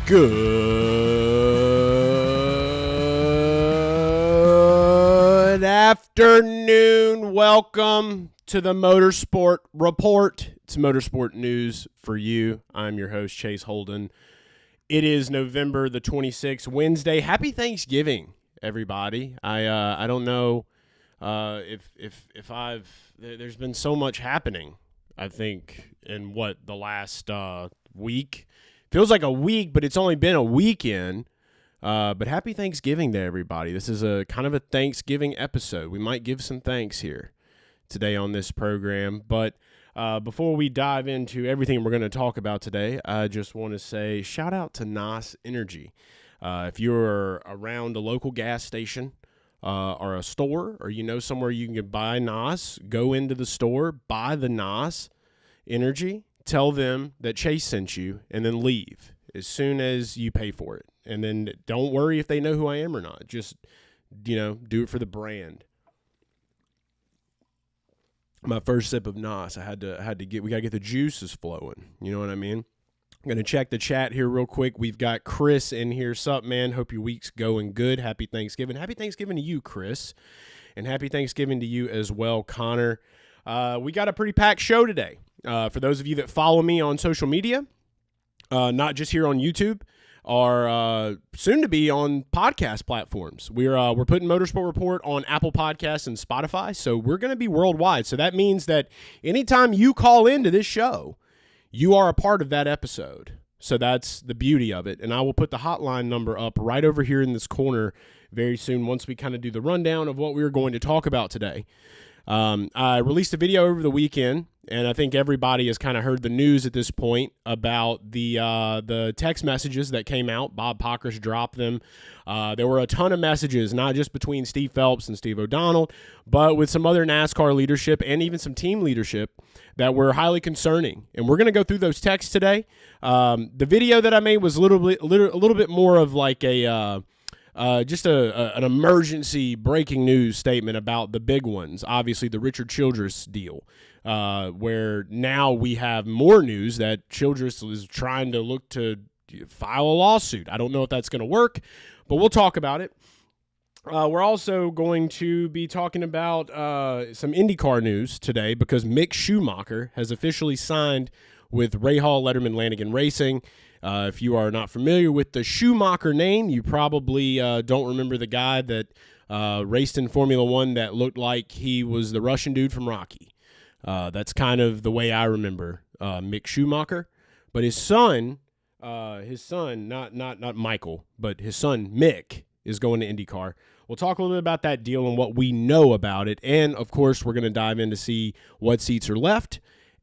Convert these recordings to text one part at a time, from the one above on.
Good afternoon. Welcome to the Motorsport Report. It's Motorsport News for you. I'm your host, Chase Holden. It is November the 26th, Wednesday. Happy Thanksgiving, everybody. I don't know if there's been so much happening, I think, in the last week. Feels like a week, but it's only been a weekend. But happy Thanksgiving to everybody. This is a kind of a Thanksgiving episode. We might give some thanks here today on this program. But before we dive into everything we're going to talk about today, I just want to say shout out to NOS Energy. If you're around a local gas station or a store, or you know somewhere you can buy NOS, go into the store, buy the NOS Energy, tell them that Chase sent you, and then leave as soon as you pay for it. And then don't worry if they know who I am or not. Just, do it for the brand. My first sip of NOS, we got to get the juices flowing. You know what I mean? I'm going to check the chat here real quick. We've got Chris in here. Sup, man? Hope your week's going good. Happy Thanksgiving. Happy Thanksgiving to you, Chris. And happy Thanksgiving to you as well, Connor. We got a pretty packed show today. For those of you that follow me on social media, not just here on YouTube, are soon to be on podcast platforms. We're putting Motorsport Report on Apple Podcasts and Spotify, so we're going to be worldwide. So that means that anytime you call into this show, you are a part of that episode. So that's the beauty of it. And I will put the hotline number up right over here in this corner very soon once we kind of do the rundown of what we're going to talk about today. I released a video over the weekend, and I think everybody has kind of heard the news at this point about the text messages that came out. Bob Pockrass dropped them. There were a ton of messages, not just between Steve Phelps and Steve O'Donnell, but with some other NASCAR leadership and even some team leadership that were highly concerning. And we're going to go through those texts today. The video that I made was a little bit more of like just an emergency breaking news statement about the big ones. Obviously, the Richard Childress deal, where now we have more news that Childress is trying to look to file a lawsuit. I don't know if that's going to work, but we'll talk about it. We're also going to be talking about some IndyCar news today because Mick Schumacher has officially signed with Rahal Letterman Lanigan Racing. If you are not familiar with the Schumacher name, you probably don't remember the guy that raced in Formula One that looked like he was the Russian dude from Rocky. That's kind of the way I remember Mick Schumacher. But his son, not Michael, but his son Mick is going to IndyCar. We'll talk a little bit about that deal and what we know about it. And, of course, we're going to dive in to see what seats are left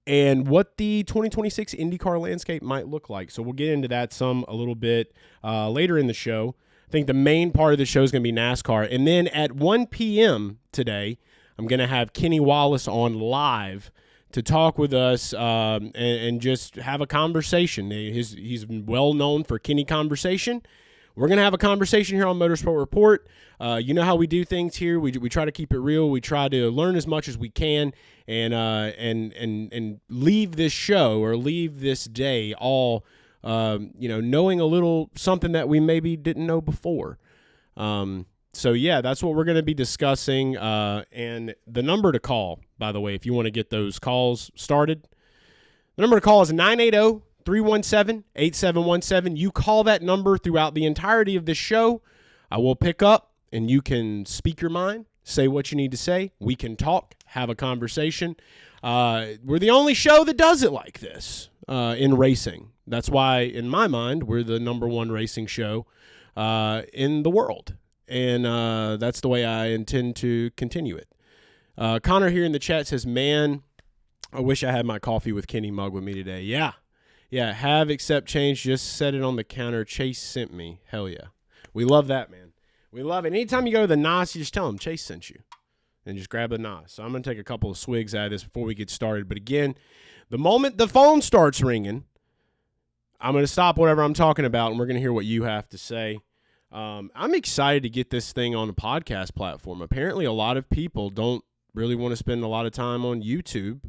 and what the 2026 IndyCar landscape might look like. So we'll get into that a little bit later in the show. I think the main part of the show is going to be NASCAR. And then at 1 p.m. today, I'm going to have Kenny Wallace on live to talk with us and just have a conversation. He's well known for Kenny Conversation. We're going to have a conversation here on Motorsport Report. You know how we do things here. We try to keep it real. We try to learn as much as we can and leave this show or leave this day all, knowing a little something that we maybe didn't know before. So, yeah, that's what we're going to be discussing. And the number to call, by the way, if you want to get those calls started, the number to call is 980-317-8717. You call that number throughout the entirety of this show. I will pick up, and you can speak your mind, say what you need to say. We can talk, have a conversation. We're the only show that does it like this in racing. That's why, in my mind, we're the number one racing show in the world. And that's the way I intend to continue it. Connor here in the chat says, man, I wish I had my coffee with Kenny mug with me today. Yeah, have accept change. Just set it on the counter. Chase sent me. Hell yeah. We love that, man. We love it. Anytime you go to the NOS, you just tell them Chase sent you. And just grab the NOS. So I'm going to take a couple of swigs out of this before we get started. But again, the moment the phone starts ringing, I'm going to stop whatever I'm talking about, and we're going to hear what you have to say. I'm excited to get this thing on a podcast platform. Apparently, a lot of people don't really want to spend a lot of time on YouTube.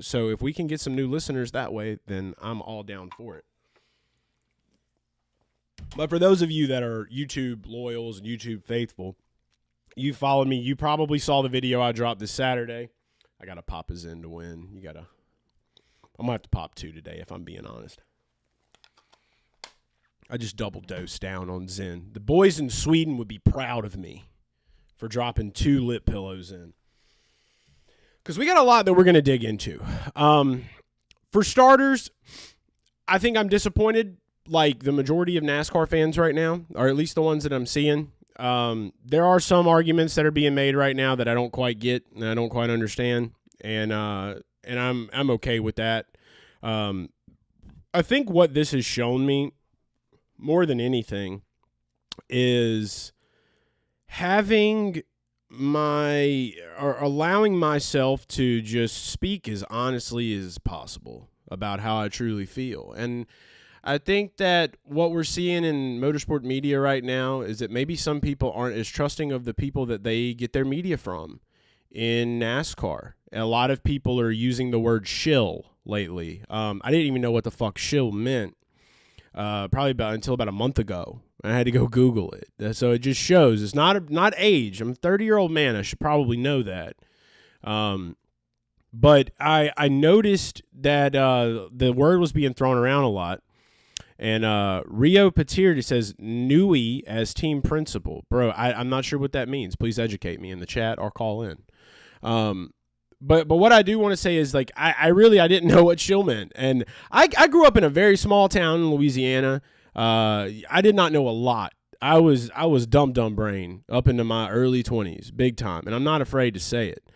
So if we can get some new listeners that way, then I'm all down for it. But for those of you that are YouTube loyals and YouTube faithful, you followed me. You probably saw the video I dropped this Saturday. I got to pop a Zen to win. I'm going to have to pop 2 today if I'm being honest. I just double dosed down on Zen. The boys in Sweden would be proud of me for dropping 2 lip pillows in. Because we got a lot that we're going to dig into. For starters, I think I'm disappointed like the majority of NASCAR fans right now, or at least the ones that I'm seeing. There are some arguments that are being made right now that I don't quite get and I don't quite understand, and I'm okay with that. I think what this has shown me more than anything is having allowing myself to just speak as honestly as possible about how I truly feel. And I think that what we're seeing in motorsport media right now is that maybe some people aren't as trusting of the people that they get their media from in NASCAR. A lot of people are using the word shill lately. I didn't even know what the fuck shill meant probably until about a month ago. I had to go Google it. So it just shows it's not age. I'm a 30-year-old man. I should probably know that. But I noticed that the word was being thrown around a lot. And Rio Patir says Nui as team principal. Bro, I'm not sure what that means. Please educate me in the chat or call in. But what I do want to say is, like, I didn't know what shill meant. And I grew up in a very small town in Louisiana. I did not know a lot. I was dumb brain up into my early 20s, big time. And I'm not afraid to say it.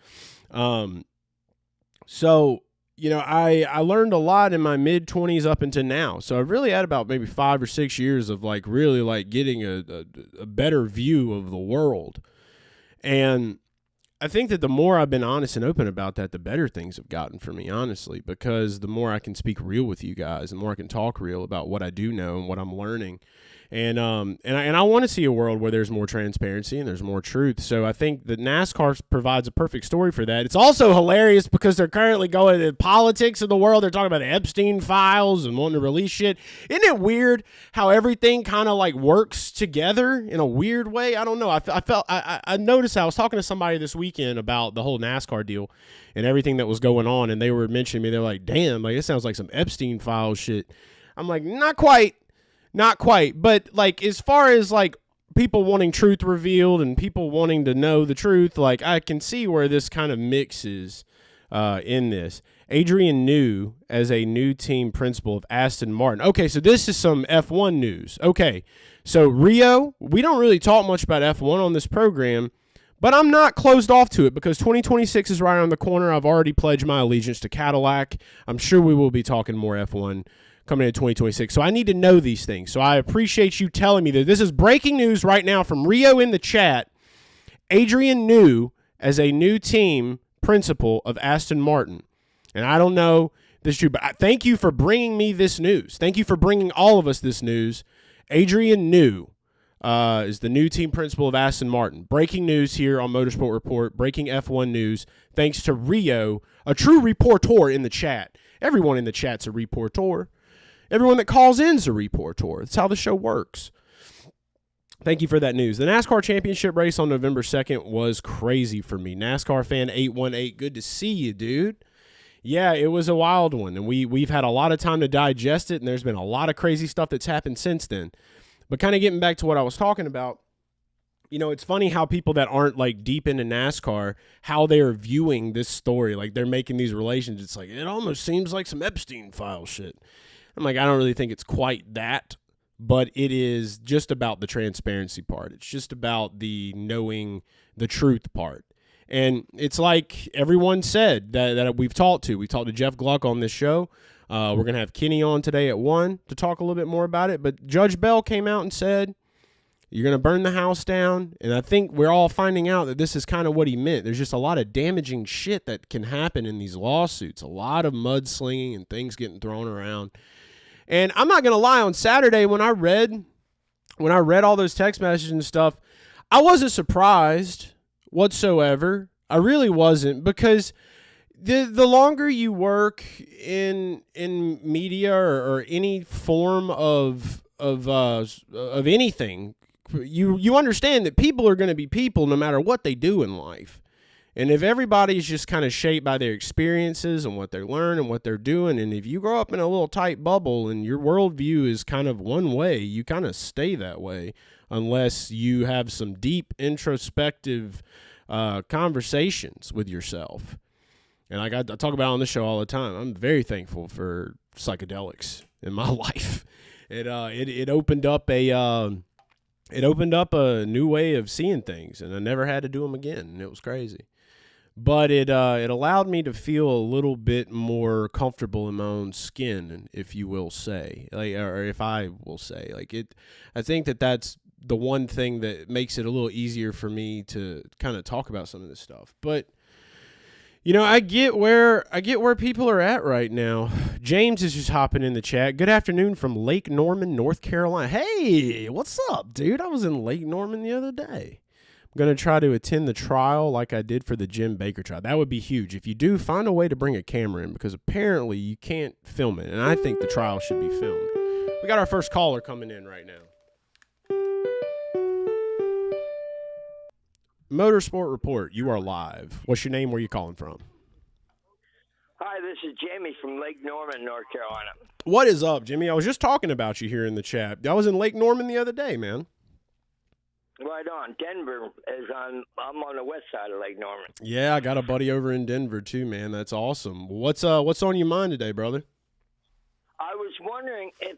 So, you know, I learned a lot in my mid-20s up until now. So I've really had about maybe 5 or 6 years of, like, really, like, getting a better view of the world. And I think that the more I've been honest and open about that, the better things have gotten for me, honestly, because the more I can speak real with you guys, the more I can talk real about what I do know and what I'm learning. And I want to see a world where there's more transparency and there's more truth. So I think that NASCAR provides a perfect story for that. It's also hilarious because they're currently going to politics of the world. They're talking about the Epstein files and wanting to release shit. Isn't it weird how everything kind of like works together in a weird way? I don't know. I noticed I was talking to somebody this weekend about the whole NASCAR deal and everything that was going on, and they were mentioning me. They're like, damn, like it sounds like some Epstein file shit. I'm like, not quite. Not quite, but like as far as like people wanting truth revealed and people wanting to know the truth, like I can see where this kind of mixes in this. Adrian Newey as a new team principal of Aston Martin. Okay, so this is some F1 news. Okay, so Rio, we don't really talk much about F1 on this program, but I'm not closed off to it because 2026 is right around the corner. I've already pledged my allegiance to Cadillac. I'm sure we will be talking more F1 coming into 2026. So I need to know these things. So I appreciate you telling me that. This is breaking news right now from Rio in the chat. Adrian Newey as a new team principal of Aston Martin. And I don't know this is true, but thank you for bringing me this news. Thank you for bringing all of us this news. Adrian Newey is the new team principal of Aston Martin. Breaking news here on Motorsport Report. Breaking F1 news. Thanks to Rio, a true reporter in the chat. Everyone in the chat's a reporter. Everyone that calls in is a reporter. That's how the show works. Thank you for that news. The NASCAR Championship race on November 2nd was crazy for me. NASCAR fan 818, good to see you, dude. Yeah, it was a wild one, and we've had a lot of time to digest it, and there's been a lot of crazy stuff that's happened since then. But kind of getting back to what I was talking about, you know, it's funny how people that aren't like deep into NASCAR, how they are viewing this story. Like they're making these relations. It's like, it almost seems like some Epstein file shit. I'm like, I don't really think it's quite that, but it is just about the transparency part. It's just about the knowing the truth part. And it's like everyone said that we've talked to. We talked to Jeff Gluck on this show. We're going to have Kenny on today at 1 to talk a little bit more about it. But Judge Bell came out and said, you're going to burn the house down. And I think we're all finding out that this is kind of what he meant. There's just a lot of damaging shit that can happen in these lawsuits. A lot of mudslinging and things getting thrown around. And I'm not going to lie, on Saturday when I read all those text messages and stuff, I wasn't surprised whatsoever. I really wasn't, because the longer you work in media or any form of of anything, you understand that people are going to be people no matter what they do in life. And if everybody's just kind of shaped by their experiences and what they learn and what they're doing, and if you grow up in a little tight bubble and your worldview is kind of one way, you kind of stay that way unless you have some deep introspective conversations with yourself. And I talk about it on the show all the time. I'm very thankful for psychedelics in my life. It opened up a new way of seeing things, and I never had to do them again, and it was crazy. But it allowed me to feel a little bit more comfortable in my own skin, if you will say, or if I will say, I think that's the one thing that makes it a little easier for me to kind of talk about some of this stuff. But I get where people are at right now. James is just hopping in the chat. Good afternoon from Lake Norman, North Carolina. Hey, what's up, dude? I was in Lake Norman the other day. I'm going to try to attend the trial like I did for the Jim Baker trial. That would be huge. If you do, find a way to bring a camera in, because apparently you can't film it, and I think the trial should be filmed. We got our first caller coming in right now. Motorsport Report, you are live. What's your name? Where are you calling from? Hi, this is Jamie from Lake Norman, North Carolina. What is up, Jimmy? I was just talking about you here in the chat. I was in Lake Norman the other day, man. Right on. Denver I'm on the west side of Lake Norman. Yeah, I got a buddy over in Denver too, man. That's awesome. What's on your mind today, brother? I was wondering if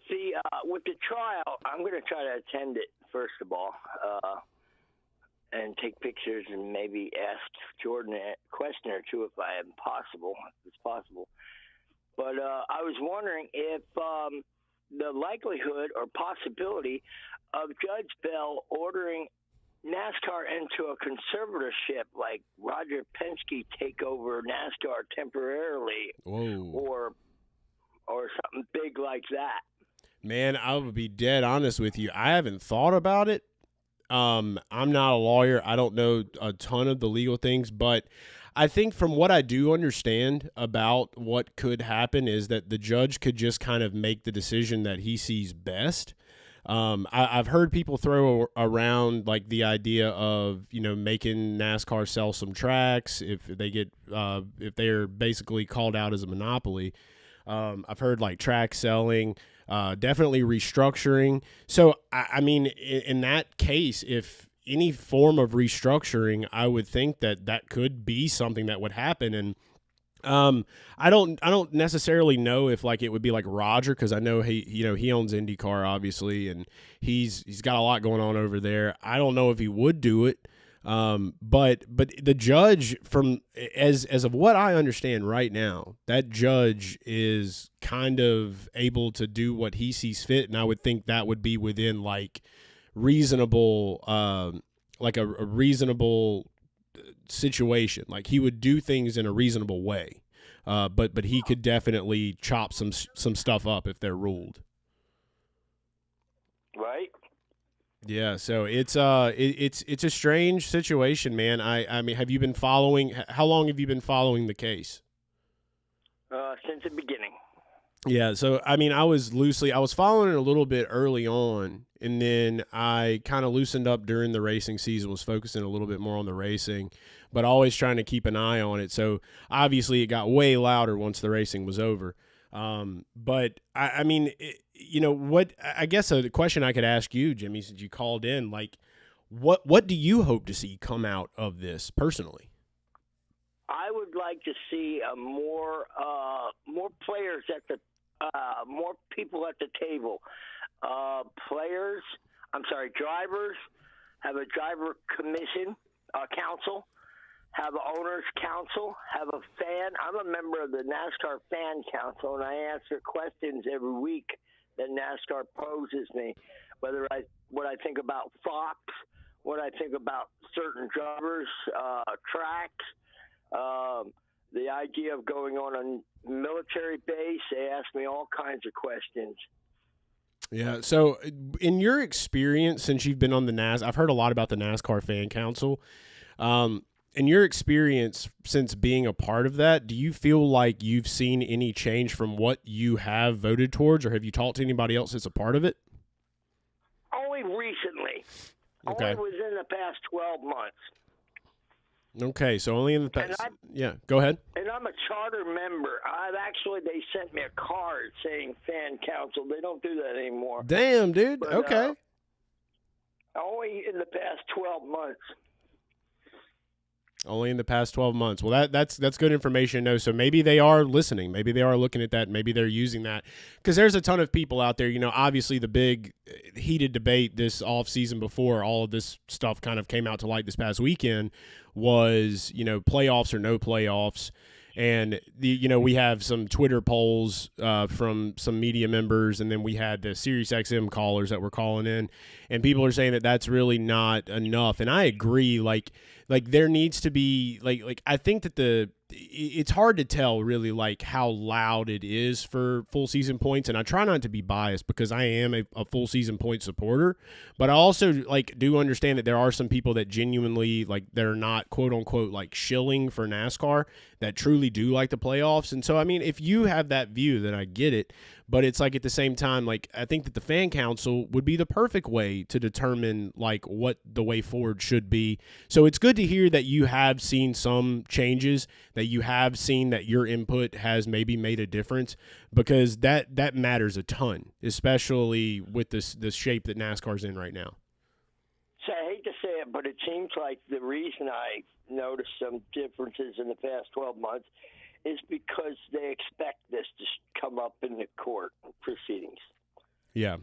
with the trial, I'm going to try to attend it first of all, and take pictures and maybe ask Jordan a question or two if it's possible. But I was wondering if the likelihood or possibility of Judge Bell ordering NASCAR into a conservatorship, like Roger Penske take over NASCAR temporarily, whoa, or something big like that. Man, I would be dead honest with you. I haven't thought about it. I'm not a lawyer. I don't know a ton of the legal things, but I think from what I do understand about what could happen is that the judge could just kind of make the decision that he sees best. I've heard people throw around like the idea of, making NASCAR sell some tracks if they're basically called out as a monopoly. I've heard like track selling, definitely restructuring. So, I mean, in that case, if any form of restructuring, I would think that could be something that would happen. And I don't necessarily know if like it would be like Roger, because I know he owns IndyCar obviously, and he's got a lot going on over there. I don't know if he would do it. But the judge, from as of what I understand right now, that judge is kind of able to do what he sees fit, and I would think that would be within like reasonable, like a reasonable situation. Like he would do things in a reasonable way, but he could definitely chop some stuff up if they're ruled. Right. Yeah, so it's a strange situation, man. I mean, have you been following? How long have you been following the case? Since the beginning. Yeah, so I mean, I was following it a little bit early on, and then I kind of loosened up during the racing season, was focusing a little bit more on the racing, but always trying to keep an eye on it. So obviously, it got way louder once the racing was over. But I mean, what I guess the question I could ask you, Jimmy, since you called in, like, what do you hope to see come out of this personally? I would like to see more players more people at the table. Drivers have a driver commission, council. Have an owner's council, have a fan. I'm a member of the NASCAR fan council, and I answer questions every week that NASCAR poses me, what I think about Fox, what I think about certain drivers, tracks, the idea of going on a military base. They ask me all kinds of questions. Yeah, so in your experience, since you've been on the I've heard a lot about the NASCAR fan council. In your experience since being a part of that, do you feel like you've seen any change from what you have voted towards, or have you talked to anybody else that's a part of it? Okay. Only within the past 12 months. Okay, so only in the past. Yeah, go ahead. And I'm a charter member. They sent me a card saying fan council. They don't do that anymore. Damn, dude. But, okay. Only in the past 12 months. Only in the past 12 months. Well, that's good information to know. So maybe they are listening. Maybe they are looking at that. Maybe they're using that. Because there's a ton of people out there. Obviously the big heated debate this offseason before all of this stuff kind of came out to light this past weekend was, playoffs or no playoffs. And we have some Twitter polls from some media members, and then we had the SiriusXM callers that were calling in, and people are saying that that's really not enough. And I agree. Like there needs to be like I think that it's hard to tell really like how loud it is for full season points, and I try not to be biased because I am a full season point supporter, but I also do understand that there are some people that genuinely they're not quote unquote shilling for NASCAR that truly do like the playoffs. And so I mean, if you have that view, then I get it, but it's at the same time I think that the fan council would be the perfect way to determine what the way forward should be. So it's good to hear that you have seen some changes, that you have seen that your input has maybe made a difference, because that matters a ton, especially with this shape that NASCAR's in right now. So I hate to say it, but it seems like the reason I noticed some differences in the past 12 months is because they expect this to come up in the court proceedings. Yeah.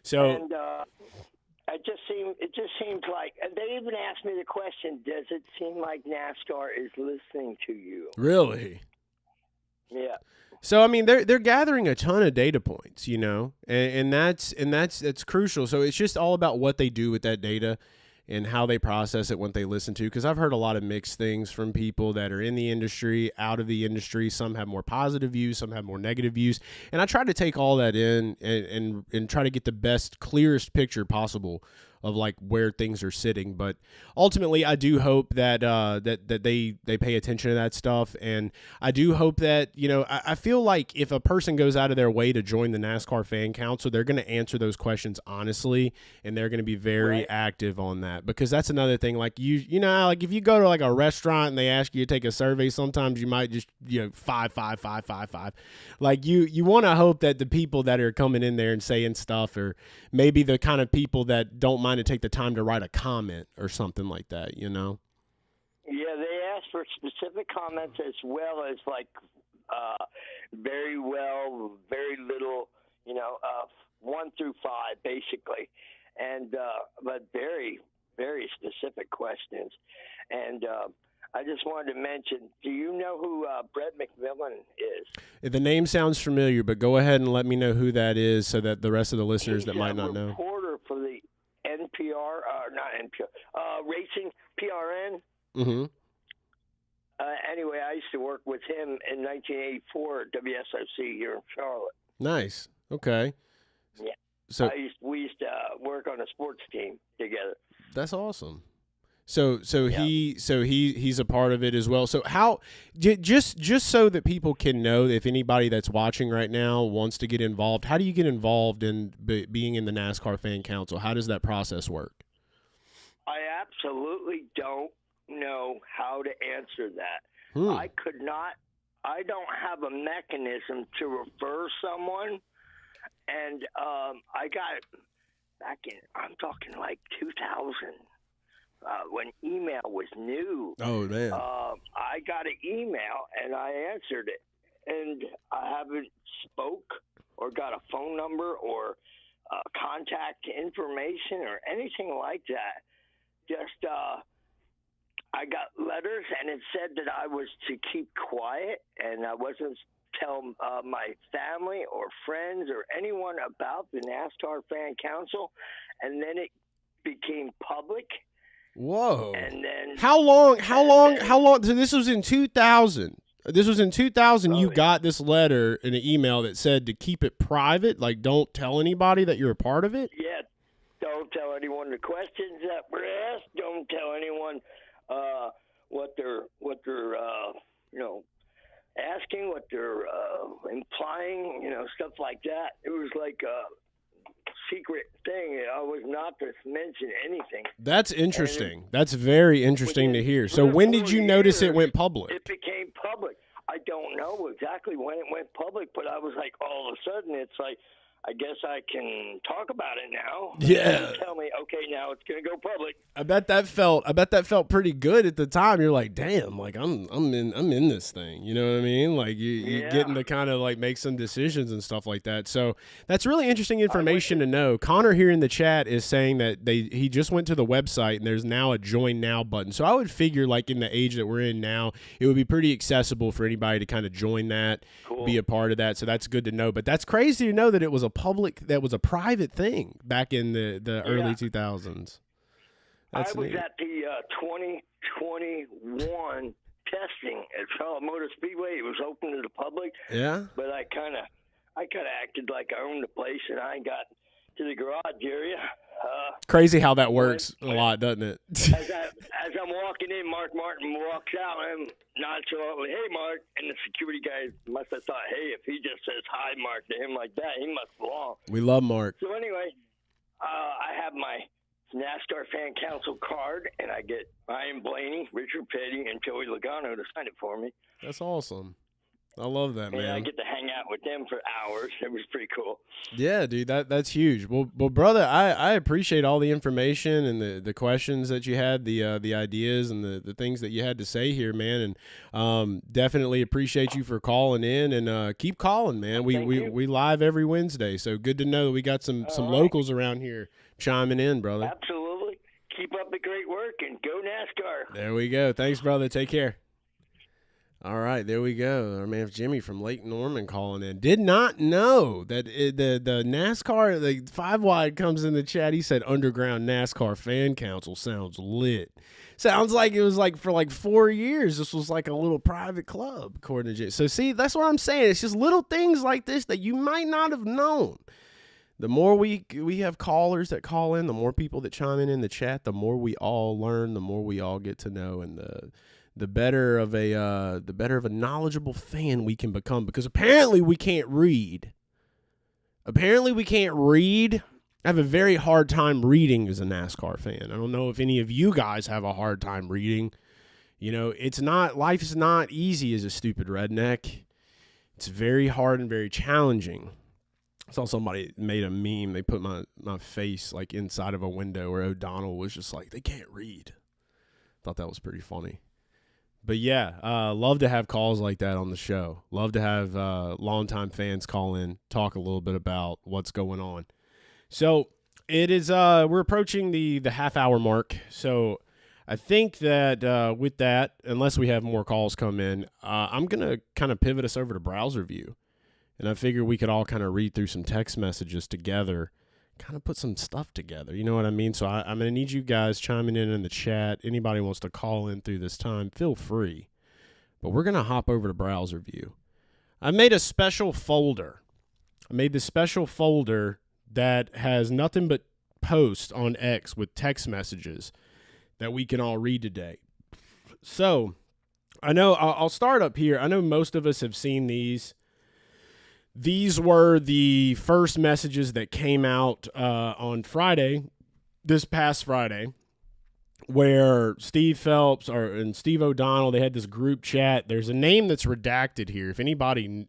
So. And it just seems like they even asked me the question: does it seem like NASCAR is listening to you? Really? Yeah. So I mean, they're gathering a ton of data points, and that's crucial. So it's just all about what they do with that data and how they process it, what they listen to. Because I've heard a lot of mixed things from people that are in the industry, out of the industry. Some have more positive views, some have more negative views, and I try to take all that in and try to get the best, clearest picture possible of where things are sitting. But ultimately, I do hope that that they pay attention to that stuff, and I do hope that I feel like if a person goes out of their way to join the NASCAR Fan Council, they're going to answer those questions honestly, and they're going to be very active on that, because that's another thing. If you go to a restaurant and they ask you to take a survey, sometimes you might just 5. You want to hope that the people that are coming in there and saying stuff are maybe the kind of people that don't mind to take the time to write a comment or something like that, Yeah, they ask for specific comments as well as very well, very little, 1 through 5 basically, and but very, very specific questions. And I just wanted to mention, do you know who Brett McMillan is? The name sounds familiar, but go ahead and let me know who that is so that the rest of the listeners that might not know. He's a reporter for the NPR, not NPR, Racing, PRN. Mm-hmm. Anyway, I used to work with him in 1984 at WSOC here in Charlotte. Nice. Okay. Yeah. So we used to work on a sports team together. That's awesome. So Yeah. he's a part of it as well. So how just so that people can know, if anybody that's watching right now wants to get involved, how do you get involved in being in the NASCAR Fan Council? How does that process work? I absolutely don't know how to answer that. I don't have a mechanism to refer someone, and I got back in, I'm talking 2000. When email was new. Oh, man. I got an email, and I answered it. And I haven't spoke or got a phone number or contact information or anything like that. Just I got letters, and it said that I was to keep quiet, and I wasn't to tell my family or friends or anyone about the NASCAR Fan Council. And then it became public. Whoa. And then how long? So this was in 2000. This was in 2000. You got this letter in an email that said to keep it private, don't tell anybody that you're a part of it. Yeah, don't tell anyone the questions that were asked. Don't tell anyone what they're asking, what they're implying, stuff like that. It was secret thing. I was not to mention anything. That's interesting. That's very interesting to hear. So when did you notice it went public? It became public. I don't know exactly when it went public, but I was like, all of a sudden, it's like, I guess I can talk about it now. Yeah. Tell me, okay, now it's gonna go public. I bet that felt pretty good at the time. You're like, damn, like I'm in this thing. You know what I mean? Like you're getting to kind of like make some decisions and stuff like that. So that's really interesting information to know. Connor here in the chat is saying that he just went to the website and there's now a join now button. So I would figure like in the age that we're in now, it would be pretty accessible for anybody to kind of join that, be a part of that. So that's good to know. But that's crazy to know that it was a private thing back in the early 2000s. I was at the 2021 testing at Charlotte Motor Speedway. It was open to the public. Yeah. But I kind of acted like I owned the place, and I got to the garage area. Crazy how that works a lot, doesn't it? as I'm walking in, Mark Martin walks out, and I'm nonchalantly, "Hey, Mark," and the security guy must have thought, "Hey, if he just says hi, Mark, to him like that, he must belong." We love Mark. So anyway, I have my NASCAR Fan Council card, and I get Ryan Blaney, Richard Petty, and Joey Logano to sign it for me. That's awesome. I love that, man. And I get to hang out with them for hours. It was pretty cool. Yeah, dude, that's huge. Well, brother, I appreciate all the information and the questions that you had, the ideas and the things that you had to say here, man. And definitely appreciate you for calling in and keep calling, man. We live every Wednesday, so good to know that we got some locals around here chiming in, brother. Absolutely. Keep up the great work and go NASCAR. There we go. Thanks, brother. Take care. All right, there we go. Our man Jimmy from Lake Norman calling in. Did not know that the NASCAR, the 5 Wide comes in the chat. He said Underground NASCAR Fan Council sounds lit. Sounds like it was like for like 4 years. This was like a little private club, according to Jimmy. So see, that's what I'm saying. It's just little things like this that you might not have known. The more we have callers that call in, the more people that chime in the chat, the more we all learn, the more we all get to know, and the better of a knowledgeable fan we can become, because apparently we can't read. I have a very hard time reading as a NASCAR fan. I don't know if any of you guys have a hard time reading. You know, life is not easy as a stupid redneck. It's very hard and very challenging. I saw somebody made a meme. They put my face like inside of a window where O'Donnell was just like, they can't read. Thought that was pretty funny. But yeah, love to have calls like that on the show. Love to have longtime fans call in, talk a little bit about what's going on. So it is. We're approaching the half-hour mark. So I think that with that, unless we have more calls come in, I'm gonna kind of pivot us over to browser view, and I figure we could all kind of read through some text messages together. Kind of put some stuff together, you know what I mean? So I'm going to need you guys chiming in the chat. Anybody wants to call in through this time, feel free. But we're going to hop over to browser view. I made a special folder. I made this special folder that has nothing but posts on X with text messages that we can all read today. So I know I'll start up here. I know most of us have seen these. These were the first messages that came out on Friday, this past Friday, where Steve Phelps and Steve O'Donnell, they had this group chat. There's a name that's redacted here. If anybody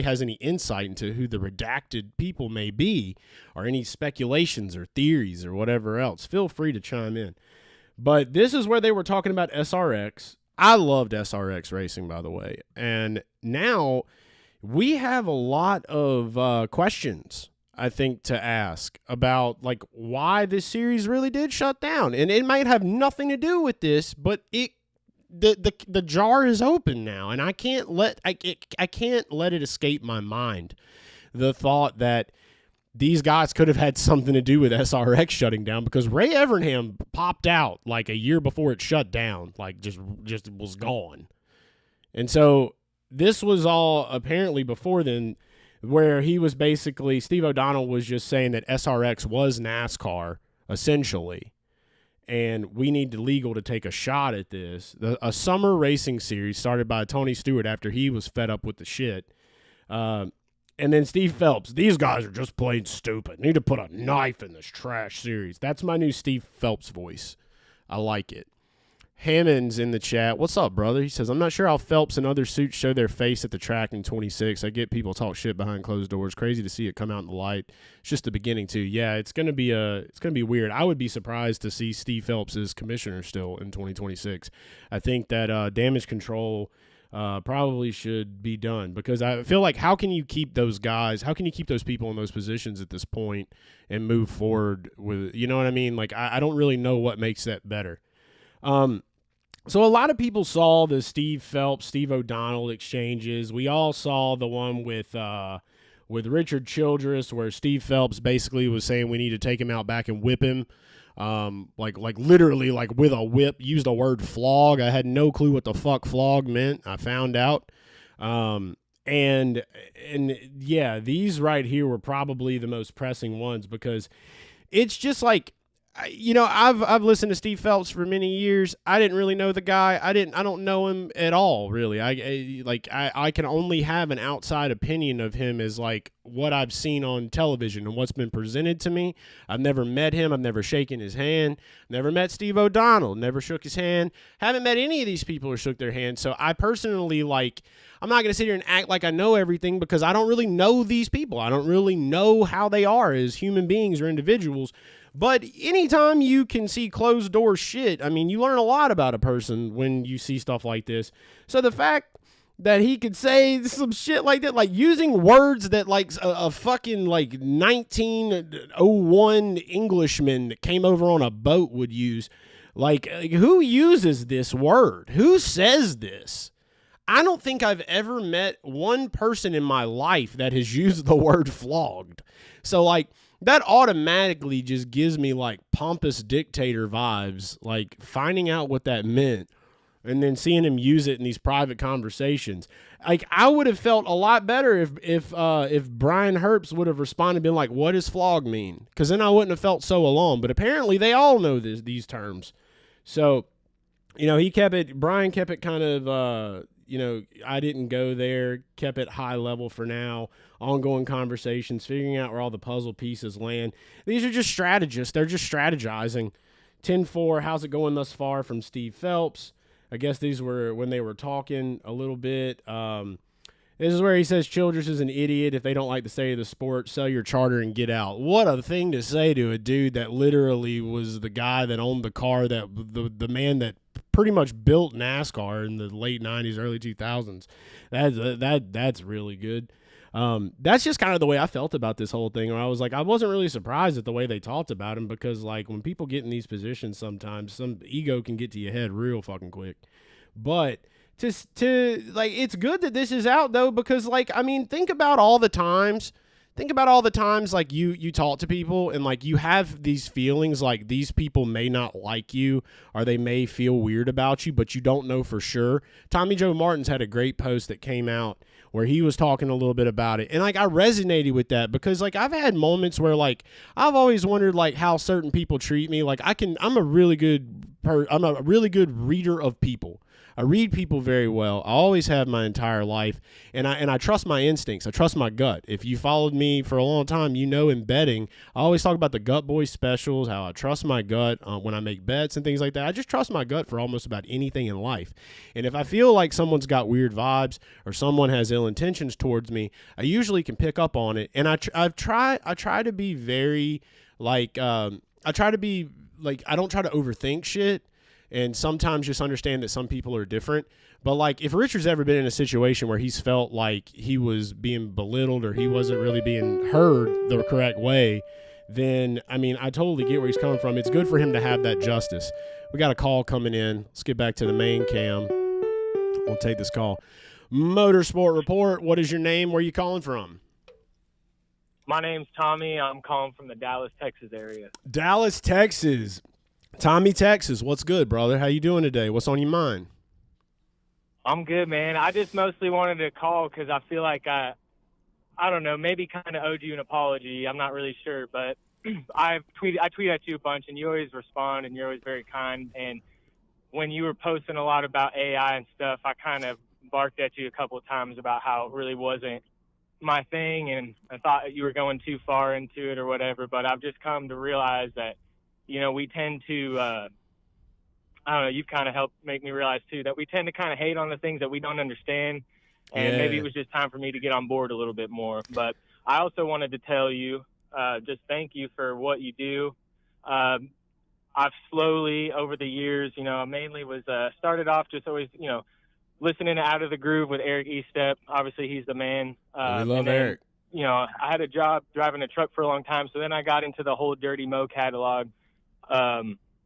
has any insight into who the redacted people may be, or any speculations or theories or whatever else, feel free to chime in. But this is where they were talking about SRX. I loved SRX racing, by the way. And now we have a lot of questions, I think, to ask about like why this series really did shut down. And it might have nothing to do with this, but the jar is open now, and I can't let it escape my mind the thought that these guys could have had something to do with SRX shutting down, because Ray Evernham popped out like a year before it shut down, like just was gone. And so this was all apparently before then, where he was basically, Steve O'Donnell was just saying that SRX was NASCAR, essentially, and we need the legal to take a shot at this. A summer racing series started by Tony Stewart after he was fed up with the shit. And then Steve Phelps, these guys are just plain stupid. Need to put a knife in this trash series. That's my new Steve Phelps voice. I like it. Hammond's in the chat. What's up, brother? He says, I'm not sure how Phelps and other suits show their face at the track in 26. I get people talk shit behind closed doors. Crazy to see it come out in the light. It's just the beginning, too. Yeah, it's gonna be weird. I would be surprised to see Steve Phelps as commissioner still in 2026. I think that damage control probably should be done, because I feel like how can you keep those people in those positions at this point and move forward with, you know what I mean? Like, I don't really know what makes that better. So a lot of people saw the Steve Phelps, Steve O'Donnell exchanges. We all saw the one with Richard Childress, where Steve Phelps basically was saying we need to take him out back and whip him. Like literally, like with a whip, used the word flog. I had no clue what the fuck flog meant. I found out. And yeah, these right here were probably the most pressing ones, because it's just like, you know, I've listened to Steve Phelps for many years. I didn't really know the guy. I don't know him at all, really. I can only have an outside opinion of him as like what I've seen on television and what's been presented to me. I've never met him. I've never shaken his hand. Never met Steve O'Donnell. Never shook his hand. Haven't met any of these people or shook their hand. So I personally, like, I'm not going to sit here and act like I know everything, because I don't really know these people. I don't really know how they are as human beings or individuals. But anytime you can see closed door shit, I mean, you learn a lot about a person when you see stuff like this. So the fact that he could say some shit like that, like using words that like a fucking like 1901 Englishman that came over on a boat would use, like who uses this word? Who says this? I don't think I've ever met one person in my life that has used the word flogged. So like, that automatically just gives me like pompous dictator vibes, like finding out what that meant and then seeing him use it in these private conversations. Like, I would have felt a lot better if Brian Herbst would have responded, been like, what does flog mean? Because then I wouldn't have felt so alone. But apparently they all know these terms. So, you know, Brian kept it kind of, you know, I didn't go there, kept it high level for now, ongoing conversations, figuring out where all the puzzle pieces land. These are just strategists. They're just strategizing. 10-4, how's it going thus far from Steve Phelps? I guess these were when they were talking a little bit. This is where he says Childress is an idiot. If they don't like the state of the sport, sell your charter and get out. What a thing to say to a dude that literally was the guy that owned the car, that the man that pretty much built NASCAR in the late 90s, early 2000s. That's really good. That's just kind of the way I felt about this whole thing. Where I was like, I wasn't really surprised at the way they talked about him, because like when people get in these positions, sometimes some ego can get to your head real fucking quick. But to like, it's good that this is out though, because like, I mean, think about all the times like you talk to people and like you have these feelings like these people may not like you or they may feel weird about you, but you don't know for sure. Tommy Joe Martin's had a great post that came out where he was talking a little bit about it. And like, I resonated with that, because like I've had moments where like I've always wondered like how certain people treat me. Like I'm a really good reader of people. I read people very well. I always have my entire life, and I trust my instincts. I trust my gut. If you followed me for a long time, you know in betting, I always talk about the Gut Boy specials, how I trust my gut when I make bets and things like that. I just trust my gut for almost about anything in life. And if I feel like someone's got weird vibes or someone has ill intentions towards me, I usually can pick up on it. And I try to be very like I don't try to overthink shit. And sometimes just understand that some people are different. But, like, if Richard's ever been in a situation where he's felt like he was being belittled or he wasn't really being heard the correct way, then, I mean, I totally get where he's coming from. It's good for him to have that justice. We got a call coming in. Let's get back to the main cam. We'll take this call. Motorsport Report, what is your name? Where are you calling from? My name's Tommy. I'm calling from the Dallas, Texas area. Dallas, Texas. Tommy, Texas, what's good, brother? How you doing today? What's on your mind? I'm good, man. I just mostly wanted to call because I feel like I don't know, maybe kind of owed you an apology. I'm not really sure, but I tweet at you a bunch, and you always respond, and you're always very kind. And when you were posting a lot about AI and stuff, I kind of barked at you a couple of times about how it really wasn't my thing, and I thought you were going too far into it or whatever. But I've just come to realize that, we tend to, I don't know, you've kind of helped make me realize too that we tend to kind of hate on the things that we don't understand. And maybe it was just time for me to get on board a little bit more. But I also wanted to tell you, just thank you for what you do. I've slowly over the years, mainly was started off just always, listening to Out of the Groove with Eric Estep. Obviously, he's the man. We love Eric. I had a job driving a truck for a long time, so then I got into the whole Dirty Mo catalog.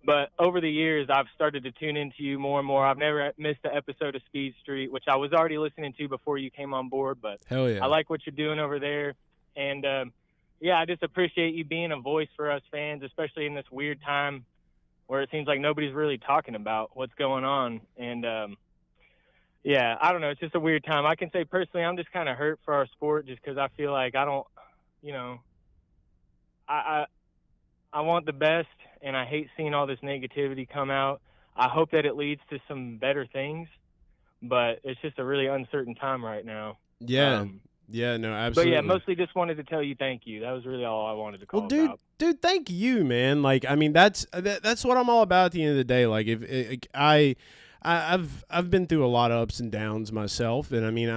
But over the years, I've started to tune into you more and more. I've never missed an episode of Speed Street, which I was already listening to before you came on board. But hell yeah, I like what you're doing over there. And, I just appreciate you being a voice for us fans, especially in this weird time where it seems like nobody's really talking about what's going on. And, I don't know. It's just a weird time. I can say personally, I'm just kind of hurt for our sport just because I feel like I don't, I want the best, and I hate seeing all this negativity come out. I hope that it leads to some better things, but it's just a really uncertain time right now. Yeah. No, absolutely. But yeah, mostly just wanted to tell you thank you. That was really all I wanted to call about. Dude, thank you, man. Like, I mean, that's what I'm all about at the end of the day. Like, I've been through a lot of ups and downs myself, and I mean,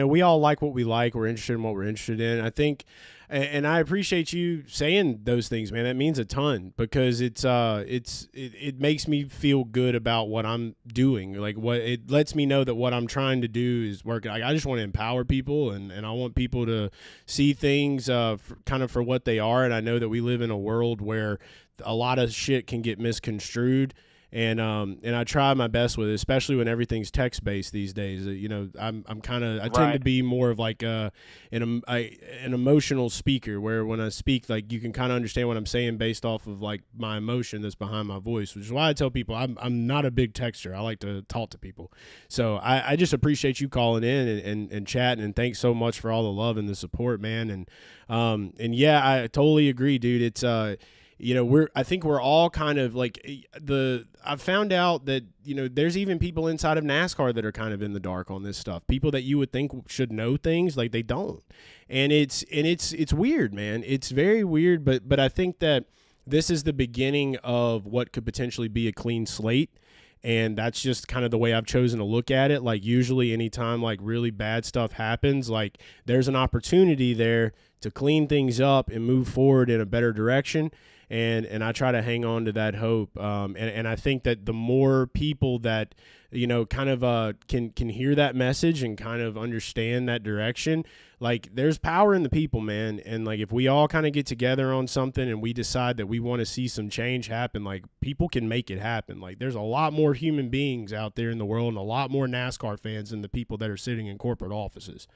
we all like what we like. We're interested in what we're interested in. I think, and I appreciate you saying those things, man. That means a ton because it makes me feel good about what I'm doing. Like, what it lets me know that what I'm trying to do is working. I just want to empower people, and I want people to see things kind of for what they are. And I know that we live in a world where a lot of shit can get misconstrued. And I try my best with it, especially when everything's text based these days. I tend to be more of like an emotional speaker, where when I speak, like, you can kind of understand what I'm saying based off of like my emotion that's behind my voice, which is why I tell people I'm not a big texter. I like to talk to people. So I just appreciate you calling in and chatting, and thanks so much for all the love and the support, man. And yeah, I totally agree, dude. It's I think we're all kind of like I've found out that, there's even people inside of NASCAR that are kind of in the dark on this stuff. People that you would think should know things, like, they don't. And it's weird, man. It's very weird, but I think that this is the beginning of what could potentially be a clean slate. And that's just kind of the way I've chosen to look at it. Like, usually anytime like really bad stuff happens, like, there's an opportunity there to clean things up and move forward in a better direction. And I try to hang on to that hope. And I think that the more people that, kind of can hear that message and kind of understand that direction, like, there's power in the people, man. And like, if we all kind of get together on something and we decide that we want to see some change happen, like, people can make it happen. Like, there's a lot more human beings out there in the world, and a lot more NASCAR fans than the people that are sitting in corporate offices.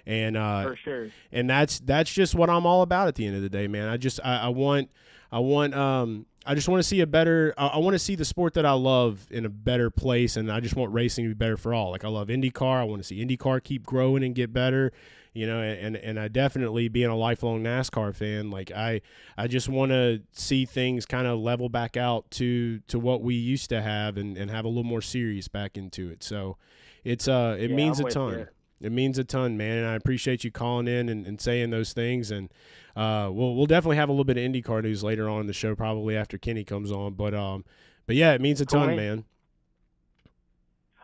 And for sure. And that's just what I'm all about at the end of the day, man. I just want to see a better. I want to see the sport that I love in a better place, and I just want racing to be better for all. Like, I love IndyCar. I want to see IndyCar keep growing and get better. And I definitely, being a lifelong NASCAR fan, like, I just want to see things kind of level back out to what we used to have, and have a little more serious back into it. So it means a ton. It means a ton, man, and I appreciate you calling in and saying those things. And we'll definitely have a little bit of IndyCar news later on in the show, probably after Kenny comes on. But yeah, it means a ton, man.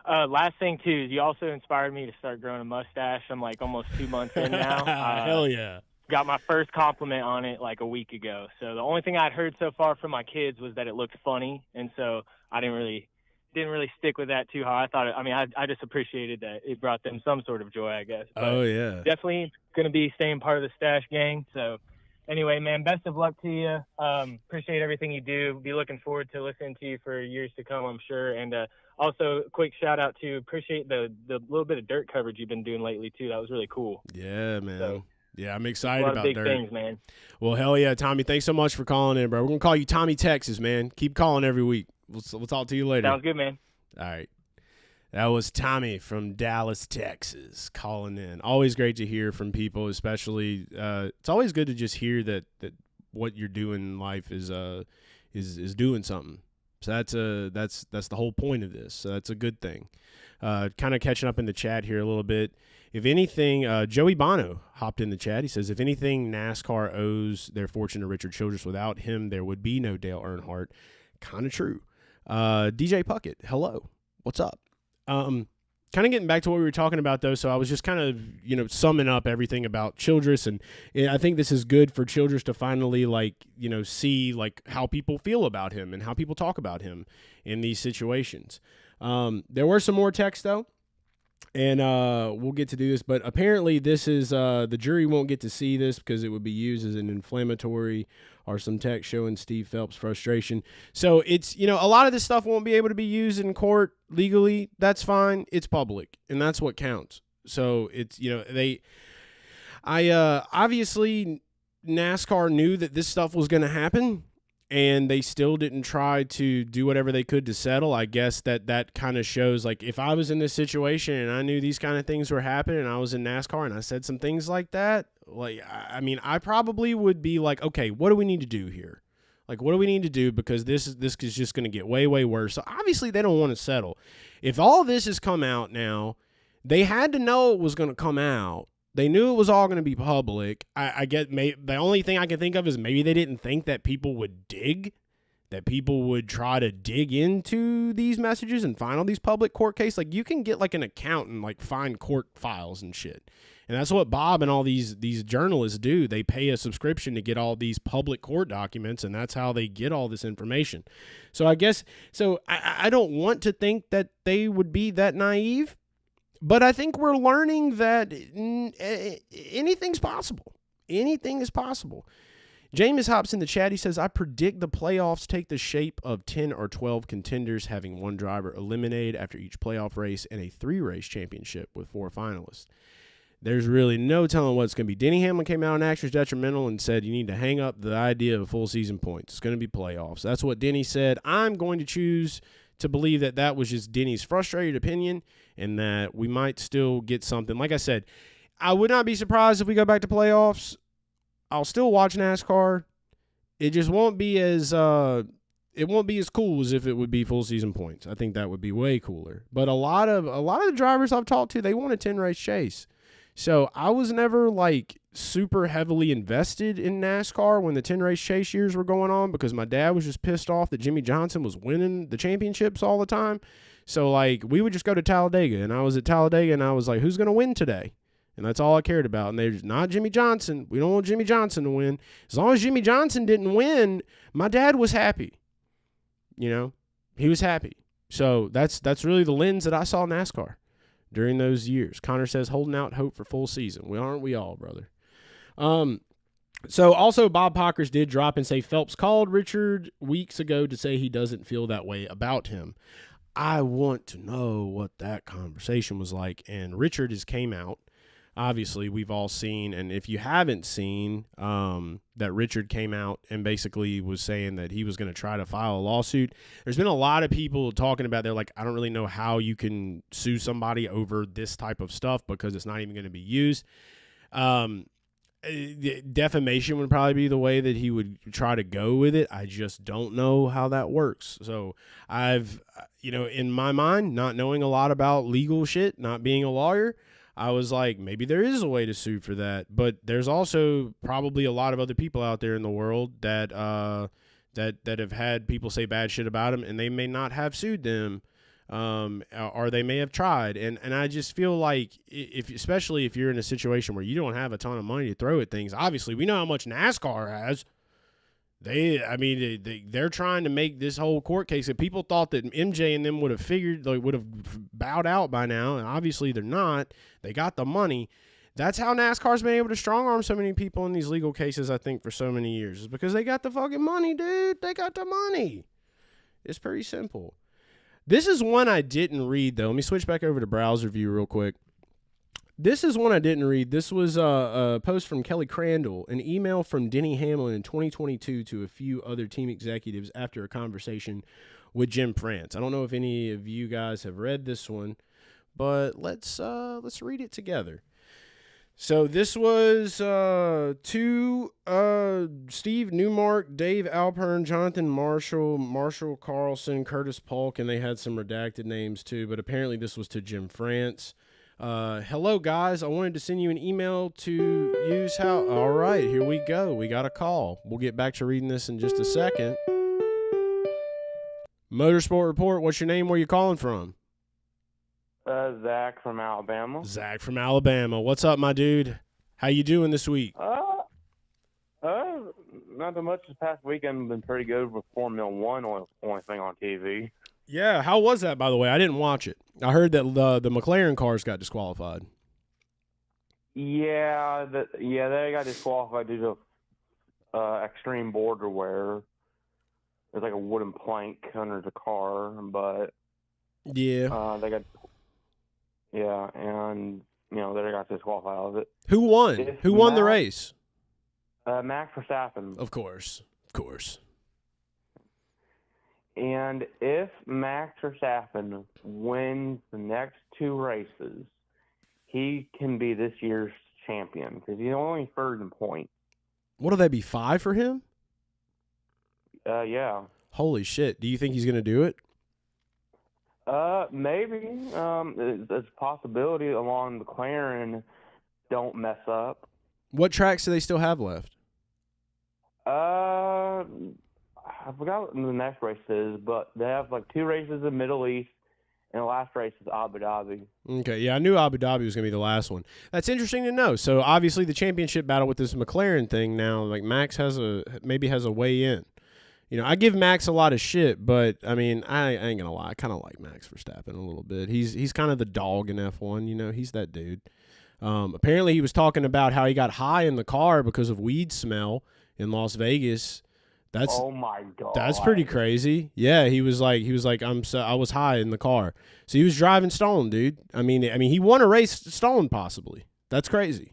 Last thing too is you also inspired me to start growing a mustache. I'm like almost 2 months in now. Hell yeah! Got my first compliment on it like a week ago. So the only thing I'd heard so far from my kids was that it looked funny, and so I didn't really stick with that too hard. I just appreciated that it brought them some sort of joy, I guess. But oh yeah, definitely going to be staying part of the Stash gang. So anyway, man, best of luck to you. Appreciate everything you do. Be looking forward to listening to you for years to come, I'm sure. And also, quick shout out to appreciate the little bit of dirt coverage you've been doing lately too. That was really cool. Yeah, man. So, yeah, I'm excited about about big dirt. things, man. Well, hell yeah, Tommy. Thanks so much for calling in, bro. We're gonna call you Tommy Texas, man. Keep calling every week. We'll talk to you later. Sounds good, man. All right. That was Tommy from Dallas, Texas, calling in. Always great to hear from people, especially it's always good to just hear that what you're doing in life is doing something. So that's the whole point of this. So that's a good thing. Kind of catching up in the chat here a little bit. If anything, Joey Bono hopped in the chat. He says, if anything, NASCAR owes their fortune to Richard Childress. Without him, there would be no Dale Earnhardt. Kind of true. DJ Puckett, hello. What's up? Kind of getting back to what we were talking about, though, so I was just kind of, summing up everything about Childress, and I think this is good for Childress to finally, see, how people feel about him and how people talk about him in these situations. There were some more texts, though, and we'll get to do this, but apparently this is, the jury won't get to see this because it would be used as an inflammatory or some text showing Steve Phelps' frustration. So it's, a lot of this stuff won't be able to be used in court legally. That's fine. It's public, and that's what counts. So it's, obviously NASCAR knew that this stuff was going to happen, and they still didn't try to do whatever they could to settle. I guess that kind of shows, if I was in this situation and I knew these kind of things were happening and I was in NASCAR and I said some things like that, I probably would be like, okay, what do we need to do here? What do we need to do? Because this is just going to get way, way worse. So obviously they don't want to settle. If all this has come out now, they had to know it was going to come out. They knew it was all going to be public. I get the only thing I can think of is maybe they didn't think that people would that people would try to dig into these messages and find all these public court cases. You can get an account and find court files and shit. And that's what Bob and all these journalists do. They pay a subscription to get all these public court documents, and that's how they get all this information. So I guess, I don't want to think that they would be that naive, but I think we're learning that anything's possible. Anything is possible. Jameis hops in the chat. He says, I predict the playoffs take the shape of 10 or 12 contenders having one driver eliminated after each playoff race and a 3-race championship with 4 finalists. There's really no telling what it's going to be. Denny Hamlin came out in Actors Detrimental and said you need to hang up the idea of full season points. It's going to be playoffs. That's what Denny said. I'm going to choose to believe that was just Denny's frustrated opinion and that we might still get something. Like I said, I would not be surprised if we go back to playoffs. I'll still watch NASCAR. It just won't be as cool as if it would be full season points. I think that would be way cooler. But a lot of the drivers I've talked to, they want a 10-race chase. So I was never super heavily invested in NASCAR when the 10-race chase years were going on because my dad was just pissed off that Jimmy Johnson was winning the championships all the time. So we would just go to Talladega, and I was at Talladega, and I was like, who's going to win today? And that's all I cared about. And they're just not Jimmy Johnson. We don't want Jimmy Johnson to win. As long as Jimmy Johnson didn't win, my dad was happy. He was happy. So that's really the lens that I saw NASCAR during those years. Connor says, holding out hope for full season. Aren't we all, brother? So also Bob Pockers did drop and say Phelps called Richard weeks ago to say he doesn't feel that way about him. I want to know what that conversation was like. And Richard came out. Obviously, we've all seen, and if you haven't seen, that Richard came out and basically was saying that he was going to try to file a lawsuit. There's been a lot of people talking about, they're like, I don't really know how you can sue somebody over this type of stuff because it's not even going to be used. Defamation would probably be the way that he would try to go with it. I just don't know how that works. So I've, in my mind, not knowing a lot about legal shit, not being a lawyer, I was like, maybe there is a way to sue for that. But there's also probably a lot of other people out there in the world that that have had people say bad shit about them, and they may not have sued them, or they may have tried. And I just feel like, especially if you're in a situation where you don't have a ton of money to throw at things, obviously we know how much NASCAR has. They're trying to make this whole court case. If people thought that MJ and them would have bowed out by now, and obviously they're not. They got the money. That's how NASCAR's been able to strong arm so many people in these legal cases, I think, for so many years. Is because they got the fucking money, dude. They got the money. It's pretty simple. This is one I didn't read, though. Let me switch back over to browser view real quick. This is one I didn't read. This was a post from Kelly Crandall, an email from Denny Hamlin in 2022 to a few other team executives after a conversation with Jim France. I don't know if any of you guys have read this one, but let's read it together. So this was Steve Newmark, Dave Alpern, Jonathan Marshall, Marshall Carlson, Curtis Polk, and they had some redacted names too, but apparently this was to Jim France. Hello, guys. I wanted to send you an email to use how... All right, here we go. We got a call. We'll get back to reading this in just a second. Motorsport Report, what's your name? Where you calling from? Zach from Alabama. Zach from Alabama. What's up, my dude? How you doing this week? Not too much. This past weekend been pretty good with Formula One, only thing on TV. Yeah, how was that, by the way? I didn't watch it. I heard that the McLaren cars got disqualified. Yeah, they got disqualified due to extreme border wear. There's like a wooden plank under the car, but yeah, they got and they got disqualified out of it. Who won? Who won the race? Max Verstappen. Of course. And if Max Verstappen wins the next two races, he can be this year's champion because he's only third in points. What'll that be, 5 for him? Yeah. Holy shit. Do you think he's going to do it? Maybe. There's a possibility along McLaren don't mess up. What tracks do they still have left? I forgot what the next race is, but they have like 2 races in the Middle East, and the last race is Abu Dhabi. Okay, yeah, I knew Abu Dhabi was going to be the last one. That's interesting to know. So obviously the championship battle with this McLaren thing now, like Max maybe has a way in. I give Max a lot of shit, but I mean, I ain't gonna lie, I kind of like Max Verstappen a little bit. He's kind of the dog in F1. He's that dude. Apparently, he was talking about how he got high in the car because of weed smell in Las Vegas. Oh my god, that's pretty crazy. Yeah, he was like, I was high in the car, so he was driving stoned, dude. I mean, he won a race stoned, possibly. That's crazy.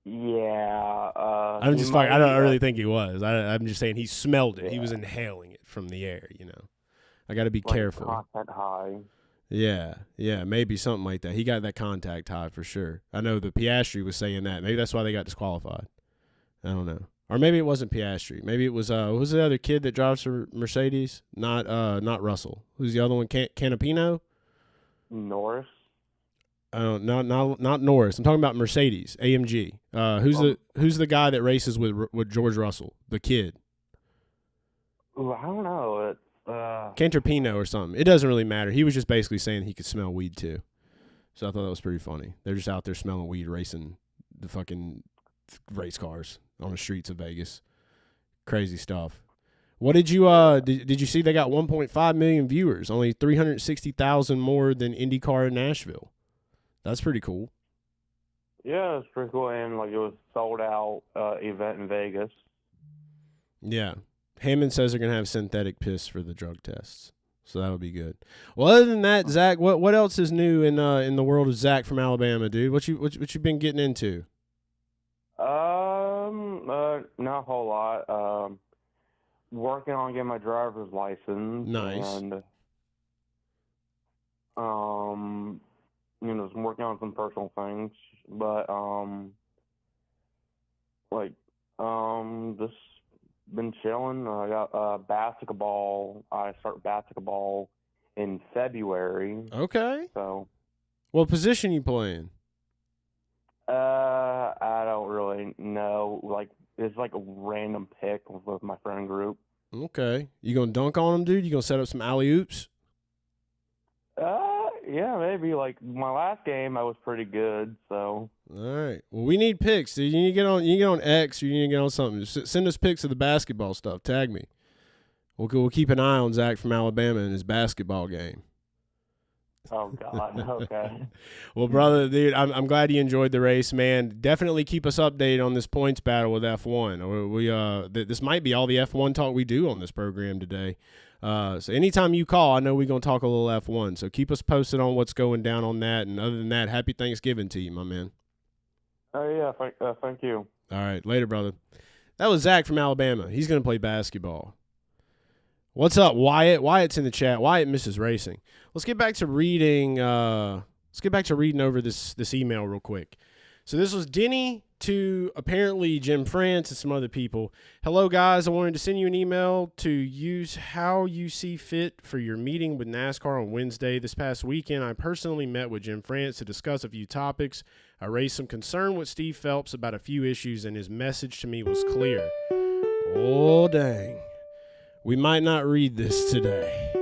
Yeah, I don't really think he was. I'm just saying he smelled it. Yeah. He was inhaling it from the air. I got to be careful. Contact high. Yeah, maybe something like that. He got that contact high for sure. I know the Piastri was saying that. Maybe that's why they got disqualified. I don't know. Or maybe it wasn't Piastri. Maybe it was who's the other kid that drives for Mercedes? Not Russell. Who's the other one? Canapino? Norris. Not Norris. I'm talking about Mercedes, AMG. Who's the guy that races with George Russell? The kid. Ooh, I don't know. Canterpino or something. It doesn't really matter. He was just basically saying he could smell weed too. So I thought that was pretty funny. They're just out there smelling weed, racing the fucking race cars on the streets of Vegas. Crazy stuff. What did you did you see? They got 1.5 million viewers, only 360,000 more than IndyCar in Nashville. That's pretty cool. Yeah, it's pretty cool, and like it was sold out event in Vegas. Yeah, Hammond says they're gonna have synthetic piss for the drug tests, so that'll be good. Well, other than that, Zach, what else is new in the world of Zach from Alabama, dude? What you been getting into? Not a whole lot. Working on getting my driver's license. Nice. And just working on some personal things, but just been chilling. I got basketball. I start basketball in February. Okay. So, what position you playing? I don't really know. Like, it's like a random pick with my friend group. Okay. You gonna dunk on them, dude? You gonna set up some alley-oops? Yeah, maybe. Like, my last game, I was pretty good, so. All right. Well, we need pics, dude. You need to get on X, or you need to get on something. Just send us pics of the basketball stuff. Tag me. We'll keep an eye on Zach from Alabama and his basketball game. Oh, God. Okay. Well, brother, dude, I'm glad you enjoyed the race, man. Definitely keep us updated on this points battle with F1. This might be all the F1 talk we do on this program today. So anytime you call, I know we're going to talk a little F1. So keep us posted on what's going down on that. And other than that, happy Thanksgiving to you, my man. Oh, yeah. Thank you. All right. Later, brother. That was Zach from Alabama. He's going to play basketball. What's up, Wyatt? Wyatt's in the chat. Wyatt misses racing. Let's get back to reading. Over this email real quick. So this was Denny to apparently Jim France and some other people. Hello, guys. I wanted to send you an email to use how you see fit for your meeting with NASCAR on Wednesday. This past weekend, I personally met with Jim France to discuss a few topics. I raised some concern with Steve Phelps about a few issues, and his message to me was clear. Oh, dang. We might not read this today.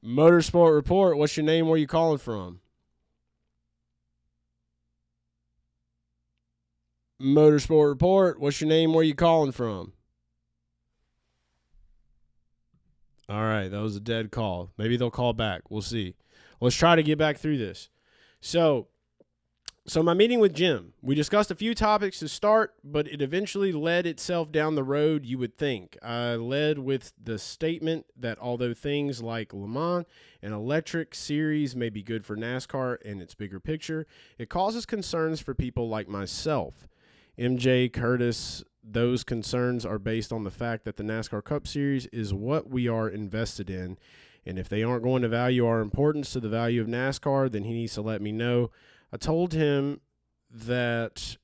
Motorsport Report, what's your name? Where you calling from? Motorsport Report, what's your name? Where you calling from? All right, that was a dead call. Maybe they'll call back. We'll see. Let's try to get back through this. So my meeting with Jim, we discussed a few topics to start, but it eventually led itself down the road you would think. I led with the statement that although things like Le Mans and electric series may be good for NASCAR and its bigger picture, it causes concerns for people like myself. MJ, Curtis, those concerns are based on the fact that the NASCAR Cup Series is what we are invested in, and if they aren't going to value our importance to the value of NASCAR, then he needs to let me know. I told him that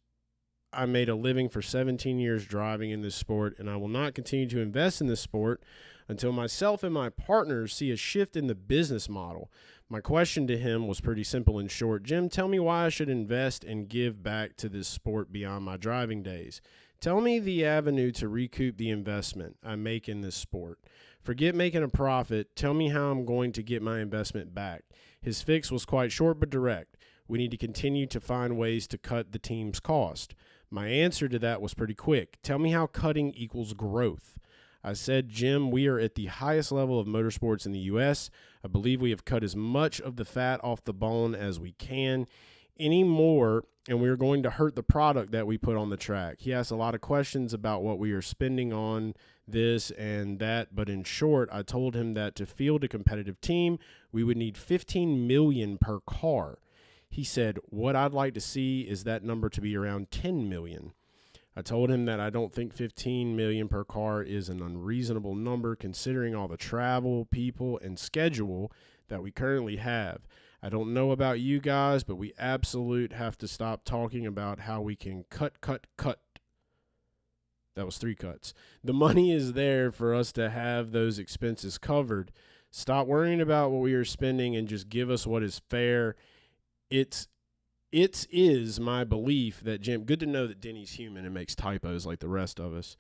I made a living for 17 years driving in this sport, and I will not continue to invest in this sport until myself and my partners see a shift in the business model. My question to him was pretty simple and short. Jim, tell me why I should invest and give back to this sport beyond my driving days. Tell me the avenue to recoup the investment I make in this sport. Forget making a profit. Tell me how I'm going to get my investment back. His fix was quite short but direct. We need to continue to find ways to cut the team's cost. My answer to that was pretty quick. Tell me how cutting equals growth. I said, Jim, we are at the highest level of motorsports in the U.S. I believe we have cut as much of the fat off the bone as we can anymore, and we are going to hurt the product that we put on the track. He asked a lot of questions about what we are spending on this and that, but in short, I told him that to field a competitive team, we would need $15 million per car. He said, what I'd like to see is that number to be around $10 million. I told him that I don't think $15 million per car is an unreasonable number considering all the travel, people, and schedule that we currently have. I don't know about you guys, but we absolutely have to stop talking about how we can cut. That was 3 cuts. The money is there for us to have those expenses covered. Stop worrying about what we are spending and just give us what is fair. It is my belief that Jim, good to know that Denny's human and makes typos like the rest of us.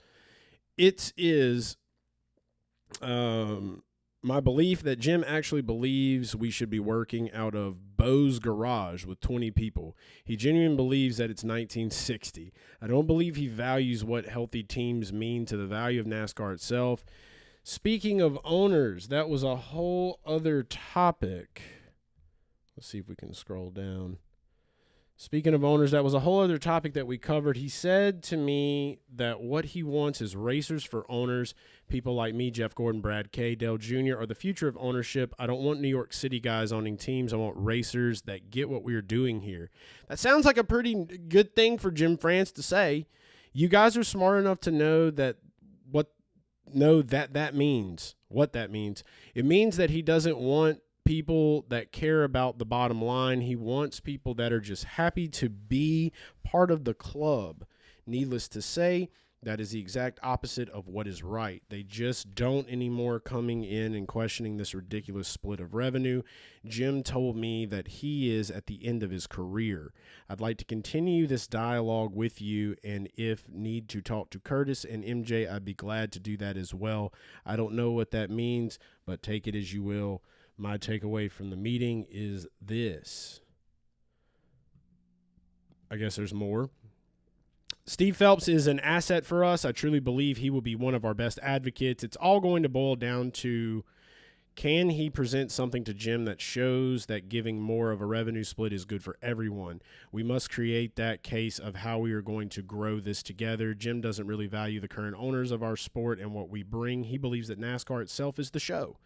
It is my belief that Jim actually believes we should be working out of Bo's garage with 20 people. He genuinely believes that it's 1960. I don't believe he values what healthy teams mean to the value of NASCAR itself. Speaking of owners, that was a whole other topic. Let's see if we can scroll down. Speaking of owners, that was a whole other topic that we covered. He said to me that what he wants is racers for owners. People like me, Jeff Gordon, Brad Kay, Dale Jr. are the future of ownership. I don't want New York City guys owning teams. I want racers that get what we're doing here. That sounds like a pretty good thing for Jim France to say. You guys are smart enough to know that what that means. What that means. It means that he doesn't want people that care about the bottom line. He wants people that are just happy to be part of the club. Needless to say, that is the exact opposite of what is right. They just don't anymore coming in and questioning this ridiculous split of revenue. Jim told me that he is at the end of his career. I'd like to continue this dialogue with you, and if need to talk to Curtis and MJ, I'd be glad to do that as well. I don't know what that means, but take it as you will. My takeaway from the meeting is this. I guess there's more. Steve Phelps is an asset for us. I truly believe he will be one of our best advocates. It's all going to boil down to, can he present something to Jim that shows that giving more of a revenue split is good for everyone? We must create that case of how we are going to grow this together. Jim doesn't really value the current owners of our sport and what we bring. He believes that NASCAR itself is the show.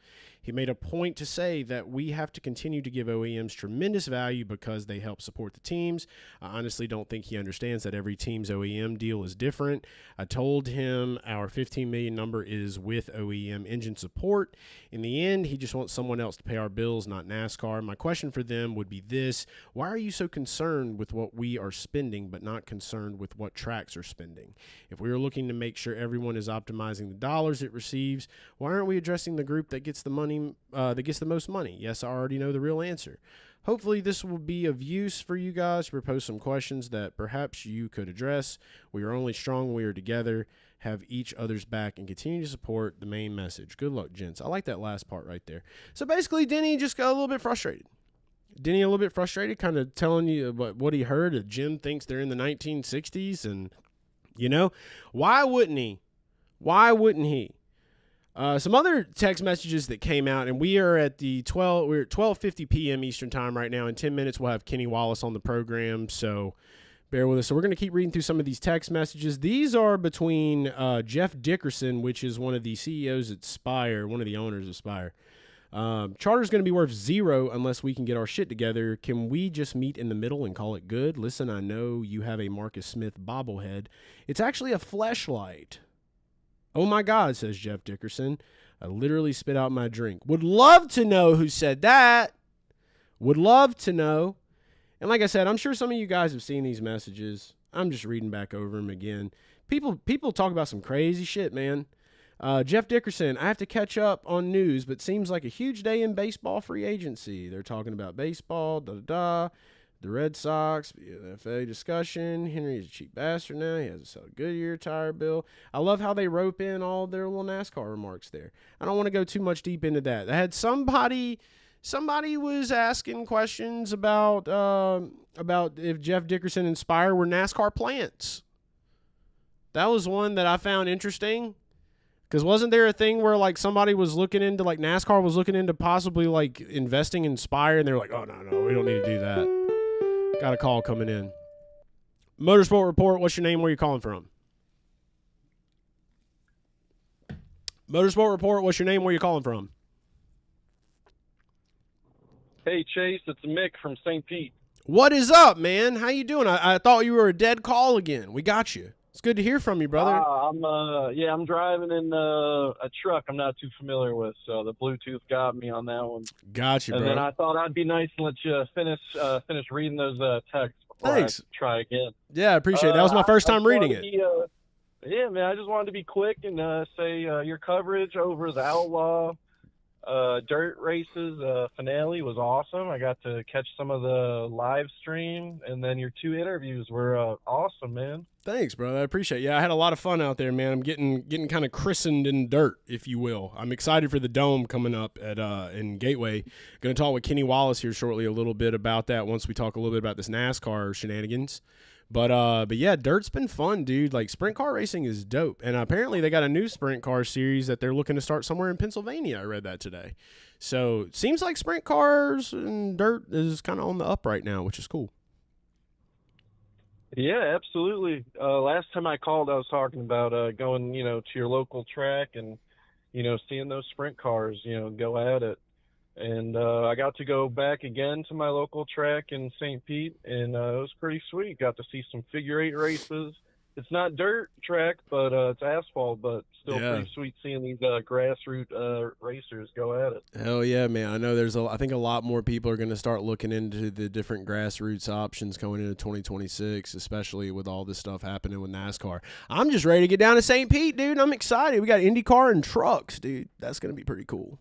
He made a point to say that we have to continue to give OEMs tremendous value because they help support the teams. I honestly don't think he understands that every team's OEM deal is different. I told him our $15 million number is with OEM engine support. In the end, end, he just wants someone else to pay our bills, not NASCAR. My question for them would be this: why are you so concerned with what we are spending, but not concerned with what tracks are spending? If we are looking to make sure everyone is optimizing the dollars it receives, why aren't we addressing the group that gets the money, that gets the most money? Yes, I already know the real answer. Hopefully this will be of use for you guys to propose some questions that perhaps you could address. We are only strong when we are together, have each other's back, and continue to support the main message. Good luck, gents. I like that last part right there. So basically, Denny just got a little bit frustrated. Kind of telling you about what he heard. That Jim thinks they're in the 1960s, and, why wouldn't he? Some other text messages that came out, and we're at 12:50 p.m. Eastern time right now. In 10 minutes, we'll have Kenny Wallace on the program, so bear with us. So we're going to keep reading through some of these text messages. These are between Jeff Dickerson, which is one of the CEOs at Spire, one of the owners of Spire. Charter's going to be worth zero unless we can get our shit together. Can we just meet in the middle and call it good? Listen, I know you have a Marcus Smith bobblehead. It's actually a fleshlight. Oh my God, says Jeff Dickerson. I literally spit out my drink. Would love to know who said that. Would love to know. And like I said, I'm sure some of you guys have seen these messages. I'm just reading back over them again. People talk about some crazy shit, man. Jeff Dickerson, I have to catch up on news, but seems like a huge day in baseball free agency. They're talking about baseball, the Red Sox, the FA discussion. Henry's a cheap bastard now. He has to sell a Goodyear tire bill. I love how they rope in all their little NASCAR remarks there. I don't want to go too much deep into that. I had somebody was asking questions about if Jeff Dickerson and Spire were NASCAR plants. That was one that I found interesting. Because wasn't there a thing where, like, somebody was looking into, like, NASCAR was looking into possibly, like, investing in Spire, and they're like, oh, no, we don't need to do that. Got a call coming in. Motorsport Report, what's your name? Where are you calling from? Motorsport Report, what's your name? Where are you calling from? Hey, Chase, it's Mick from St. Pete. What is up, man? How you doing? I thought you were a dead call again. We got you. It's good to hear from you, brother. I'm driving in a truck I'm not too familiar with, so the Bluetooth got me on that one. Got you, bro. And then I thought I'd be nice and let you finish reading those texts before Thanks. I try again. Yeah, I appreciate it. That was my first time reading it. Yeah, man, I just wanted to be quick and say your coverage over the Outlaw dirt races finale was awesome. I got to catch some of the live stream, and then your two interviews were awesome, man. Thanks, brother. I appreciate it. Yeah, I had a lot of fun out there, man. I'm getting kind of christened in dirt, if you will. I'm excited for the Dome coming up at in Gateway. Going to talk with Kenny Wallace here shortly a little bit about that once we talk a little bit about this NASCAR shenanigans. But yeah, dirt's been fun, dude. Like, sprint car racing is dope. And apparently they got a new sprint car series that they're looking to start somewhere in Pennsylvania. I read that today. So seems like sprint cars and dirt is kind of on the up right now, which is cool. Yeah, absolutely. Last time I called, I was talking about going, to your local track and, seeing those sprint cars, go at it. And I got to go back again to my local track in St. Pete, and it was pretty sweet. Got to see some figure eight races. It's not dirt track, but it's asphalt, but still pretty sweet seeing these grassroots racers go at it. Hell yeah, man. I know I think a lot more people are going to start looking into the different grassroots options going into 2026, especially with all this stuff happening with NASCAR. I'm just ready to get down to St. Pete, dude. I'm excited. We got IndyCar and trucks, dude. That's going to be pretty cool.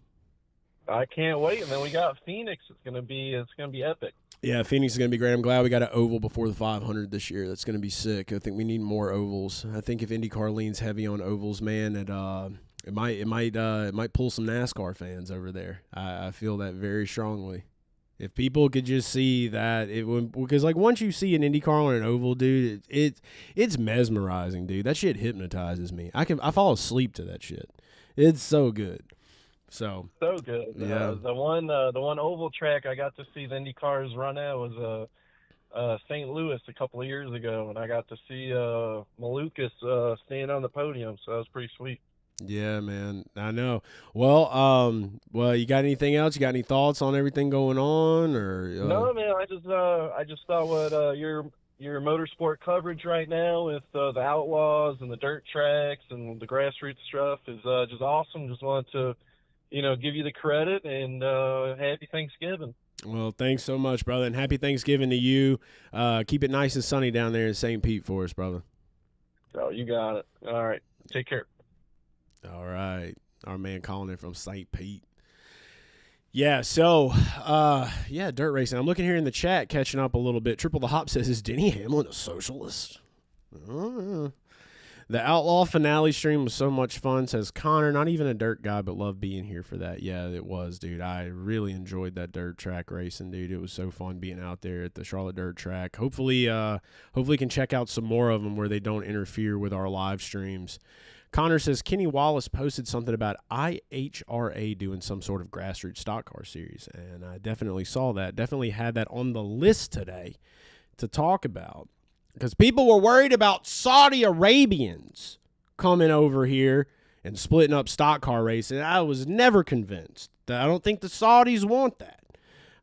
I can't wait. And then we got Phoenix. It's gonna be epic. Yeah, Phoenix is gonna be great. I'm glad we got an oval before the 500 this year. That's gonna be sick. I think we need more ovals. I think if IndyCar leans heavy on ovals, man, it might pull some NASCAR fans over there. I feel that very strongly. If people could just see that, because like once you see an IndyCar on an oval, dude, it's mesmerizing, dude. That shit hypnotizes me. I fall asleep to that shit. It's so good. So good. Yeah. The one oval track I got to see the Indy cars run at was St. Louis a couple of years ago, and I got to see Malukas stand on the podium, so that was pretty sweet. Yeah, man. I know. Well, you got anything else? You got any thoughts on everything going on, or No, man. I just thought what your motorsport coverage right now with the Outlaws and the dirt tracks and the grassroots stuff is just awesome. Just wanted to give you the credit, and happy Thanksgiving. Well, thanks so much, brother, and happy Thanksgiving to you. Keep it nice and sunny down there in St. Pete for us, brother. Oh, you got it. All right. Take care. All right. Our man calling in from St. Pete. Yeah, so, dirt racing. I'm looking here in the chat, catching up a little bit. Triple the Hop says, is Denny Hamlin a socialist? The Outlaw finale stream was so much fun, says Connor. Not even a dirt guy, but love being here for that. Yeah, it was, dude. I really enjoyed that dirt track racing, dude. It was so fun being out there at the Charlotte Dirt Track. Hopefully can check out some more of them where they don't interfere with our live streams. Connor says Kenny Wallace posted something about IHRA doing some sort of grassroots stock car series, and I definitely saw that. Definitely had that on the list today to talk about. Because people were worried about Saudi Arabians coming over here and splitting up stock car racing. I was never convinced. I don't think the Saudis want that.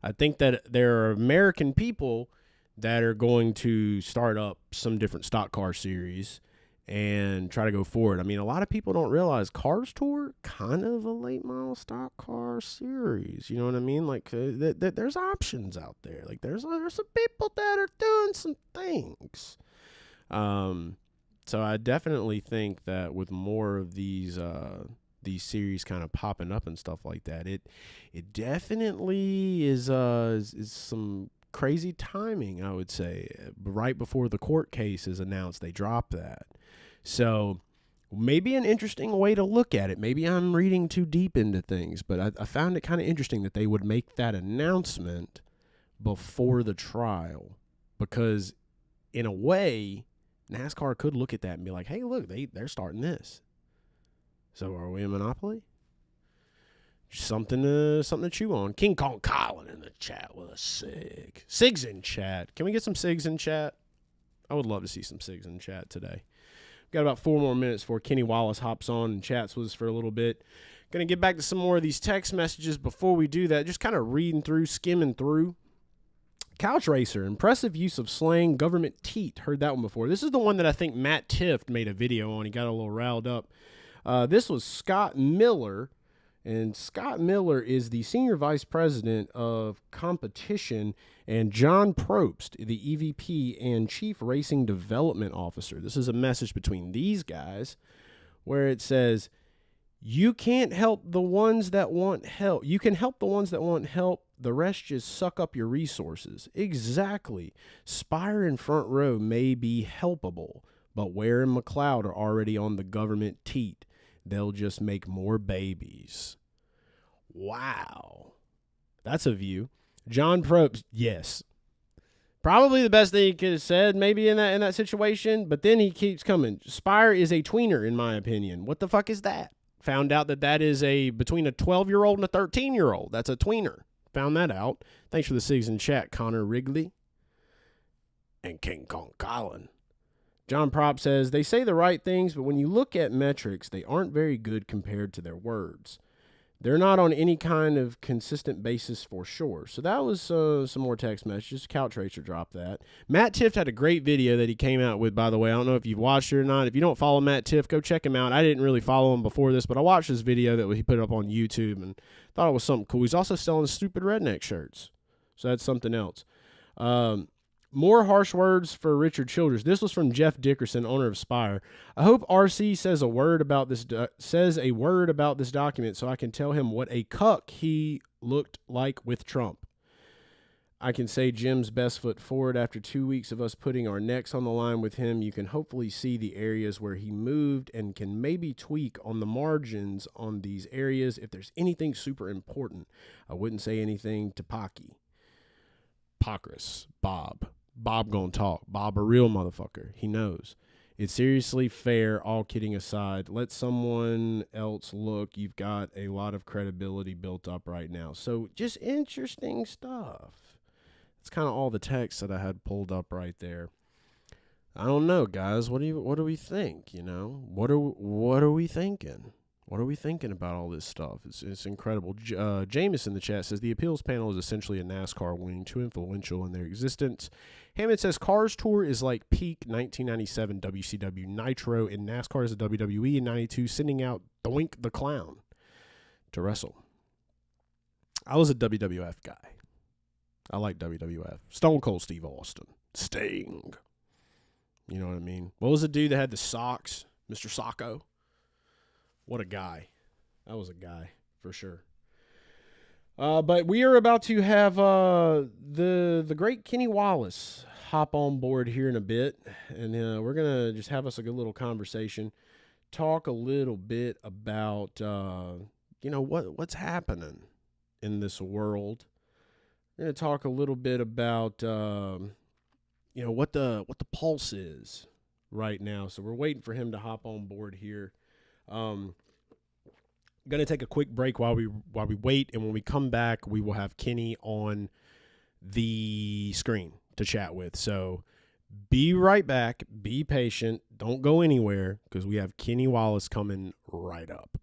I think that there are American people that are going to start up some different stock car series and try to go forward. I mean, a lot of people don't realize Cars Tour, kind of a late model stock car series. You know what I mean? Like, there's options out there. Like, there's some people that are doing some things. So I definitely think that with more of these series kind of popping up and stuff like that, it definitely is some crazy timing, I would say. Right before the court case is announced, they dropped that. So maybe an interesting way to look at it. Maybe I'm reading too deep into things, but I found it kind of interesting that they would make that announcement before the trial, because in a way, NASCAR could look at that and be like, hey, look, they're starting this. So are we a monopoly? Something to chew on. King Kong Colin in the chat with a SIG. SIG's in chat. Can we get some SIGs in chat? I would love to see some SIGs in chat today. We've got about 4 more minutes before Kenny Wallace hops on and chats with us for a little bit. Going to get back to some more of these text messages. Before we do that, just kind of skimming through. Couch Racer, impressive use of slang, government teat. Heard that one before. This is the one that I think Matt Tift made a video on. He got a little riled up. This was Scott Miller. And Scott Miller is the Senior Vice President of Competition, and John Probst, the EVP and Chief Racing Development Officer. This is a message between these guys where it says, you can't help the ones that want help. You can help the ones that want help. The rest just suck up your resources. Exactly. Spire and Front Row may be helpable, but Ware and McLeod are already on the government teat. They'll just make more babies. Wow. That's a view. John Probst, yes. Probably the best thing he could have said maybe in that situation, but then he keeps coming. Spire is a tweener, in my opinion. What the fuck is that? Found out that is between a 12-year-old and a 13-year-old. That's a tweener. Found that out. Thanks for the SIGs in chat, Connor Wrigley and King Kong Colin. John Prop says, they say the right things, but when you look at metrics, they aren't very good compared to their words. They're not on any kind of consistent basis for sure. So that was some more text messages. Couch Racer dropped that. Matt Tift had a great video that he came out with, by the way. I don't know if you've watched it or not. If you don't follow Matt Tift, go check him out. I didn't really follow him before this, but I watched his video that he put up on YouTube and thought it was something cool. He's also selling stupid redneck shirts. So that's something else. More harsh words for Richard Childress. This was from Jeff Dickerson, owner of Spire. I hope RC says a word about this document so I can tell him what a cuck he looked like with Trump. I can say Jim's best foot forward. After 2 weeks of us putting our necks on the line with him, you can hopefully see the areas where he moved and can maybe tweak on the margins on these areas if there's anything super important. I wouldn't say anything to Pocky. Pocris, Bob gonna talk. Bob a real motherfucker. He knows. It's seriously fair, all kidding aside. Let someone else look. You've got a lot of credibility built up right now. So just interesting stuff. It's kind of all the text that I had pulled up right there. I don't know, guys. What do we think? You know, what are we thinking? What are we thinking about all this stuff? It's incredible. Jameis in the chat says the appeals panel is essentially a NASCAR wing, too influential in their existence. Hammond says Cars Tour is like peak 1997 WCW Nitro, and NASCAR is a WWE in 92, sending out Doink the Clown. to wrestle. I was a WWF guy. I like WWF. Stone Cold Steve Austin. Sting. You know what I mean? What was the dude that had the socks? Mr. Socko. What a guy. That was a guy, for sure. But we are about to have the great Kenny Wallace hop on board here in a bit. And we're going to just have us a good little conversation. Talk a little bit about, what's happening in this world. We're going to talk a little bit about, what the pulse is right now. So we're waiting for him to hop on board here. Going to take a quick break while we wait, and when we come back, we will have Kenny on the screen to chat with. So be right back. Be patient. Don't go anywhere because we have Kenny Wallace coming right up.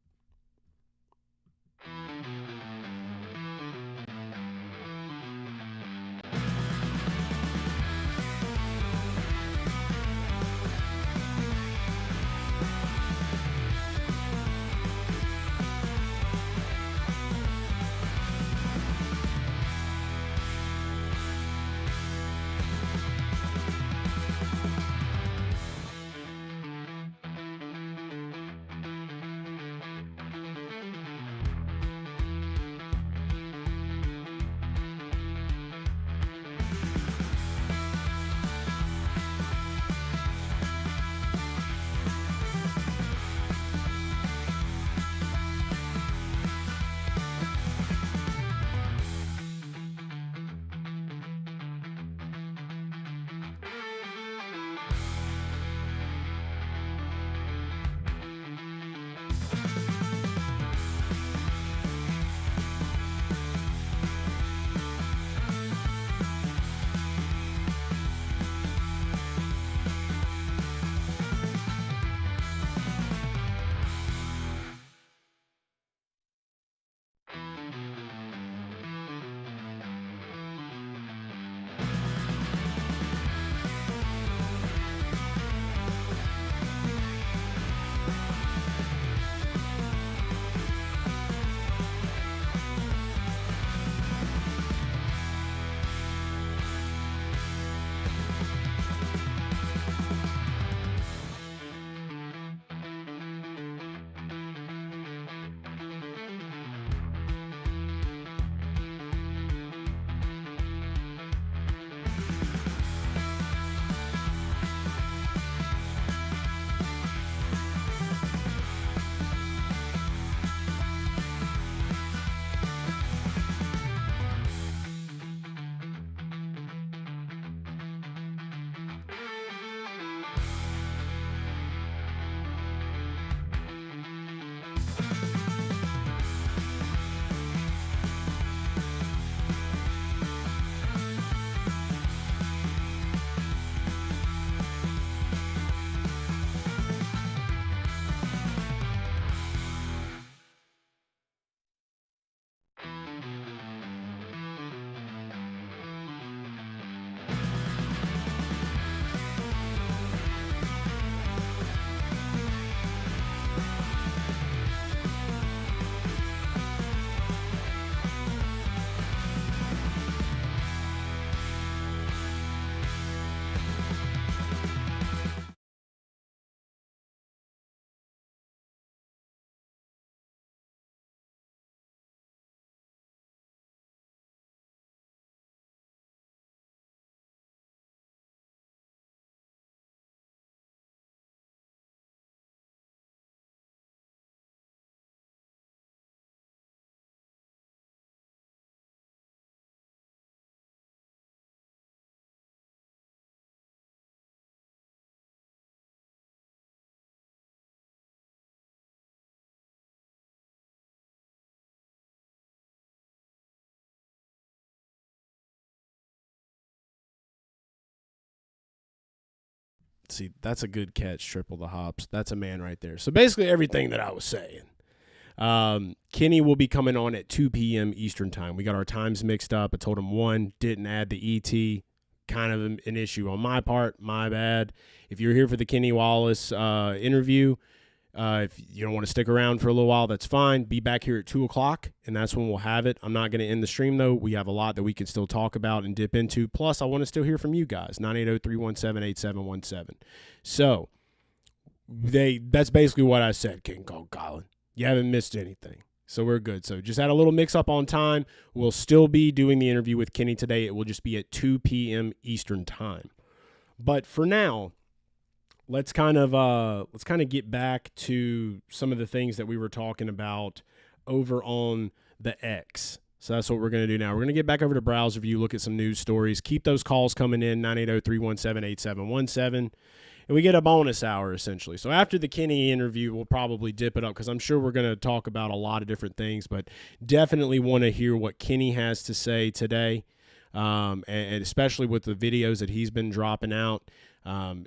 See, that's a good catch, Triple the Hops. That's a man right there. So basically everything that I was saying. Kenny will be coming on at 2 p.m. Eastern time. We got our times mixed up. I told him 1, didn't add the ET. Kind of an issue on my part. My bad. If you're here for the Kenny Wallace interview, If you don't want to stick around for a little while, that's fine. Be back here at 2 o'clock, and that's when we'll have it. I'm not going to end the stream, though. We have a lot that we can still talk about and dip into. Plus, I want to still hear from you guys, 980-317-8717. So, that's basically what I said, King Kong Colin. You haven't missed anything. So we're good. So just had a little mix-up on time. We'll still be doing the interview with Kenny today. It will just be at 2 p.m. Eastern time. But for now, let's kind of get back to some of the things that we were talking about over on the X. So that's what we're going to do now. We're going to get back over to Browser View, look at some news stories. Keep those calls coming in, 980-317-8717. And we get a bonus hour, essentially. So after the Kenny interview, we'll probably dip it up because I'm sure we're going to talk about a lot of different things, but definitely want to hear what Kenny has to say today, and especially with the videos that he's been dropping out.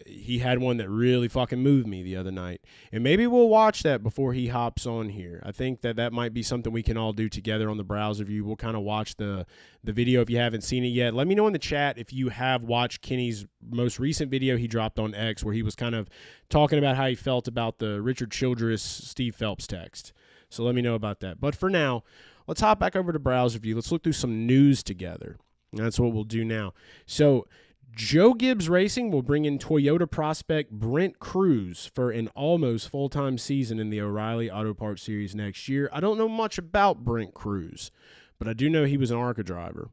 He had one that really fucking moved me the other night. And maybe we'll watch that before he hops on here. I think that might be something we can all do together on the Browser View. We'll kind of watch the video if you haven't seen it yet. Let me know in the chat if you have watched Kenny's most recent video he dropped on X where he was kind of talking about how he felt about the Richard Childress, Steve Phelps text. So let me know about that. But for now, let's hop back over to Browser View. Let's look through some news together. And that's what we'll do now. So Joe Gibbs Racing will bring in Toyota prospect Brent Cruz for an almost full-time season in the O'Reilly Auto Parts Series next year. I don't know much about Brent Cruz, but I do know he was an ARCA driver.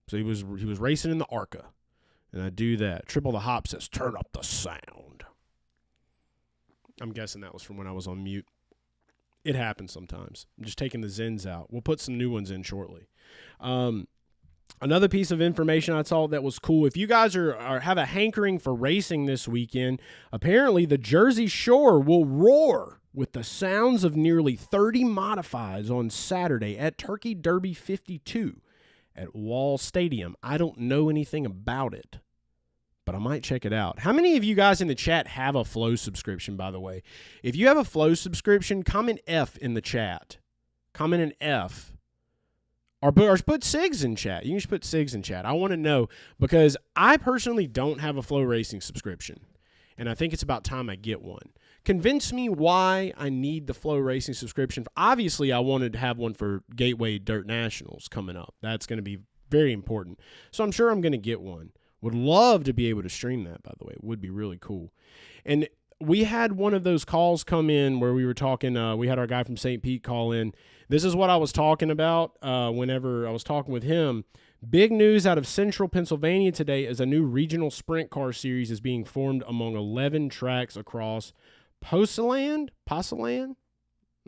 So he was racing in the ARCA, and I do that. Triple the Hop says, turn up the sound. I'm guessing that was from when I was on mute. It happens sometimes. I'm just taking the Zens out. We'll put some new ones in shortly. Another piece of information I saw that was cool. If you guys have a hankering for racing this weekend, apparently the Jersey Shore will roar with the sounds of nearly 30 modifieds on Saturday at Turkey Derby 52 at Wall Stadium. I don't know anything about it, but I might check it out. How many of you guys in the chat have a Flow subscription, by the way? If you have a Flow subscription, comment F in the chat. Comment an F. Or put SIGs in chat. You can just put SIGs in chat. I want to know because I personally don't have a Flow Racing subscription, and I think it's about time I get one. Convince me why I need the Flow Racing subscription. Obviously, I wanted to have one for Gateway Dirt Nationals coming up. That's going to be very important. So I'm sure I'm going to get one. Would love to be able to stream that, by the way. It would be really cool. And we had one of those calls come in where we were talking. We had our guy from St. Pete call in. This is what I was talking about whenever I was talking with him. Big news out of Central Pennsylvania today is a new regional sprint car series is being formed among 11 tracks across Poseland? I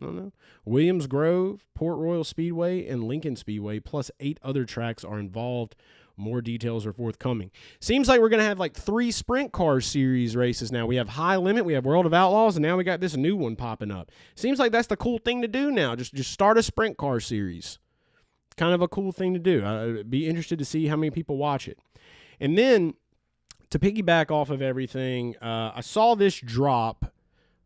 don't know. Williams Grove, Port Royal Speedway, and Lincoln Speedway, plus 8 other tracks are involved. More details are forthcoming. Seems like we're going to have like 3 sprint car series races now. We have High Limit, we have World of Outlaws, and now we got this new one popping up. Seems like that's the cool thing to do now. Just start a sprint car series. Kind of a cool thing to do. I'd be interested to see how many people watch it. And then, to piggyback off of everything, I saw this drop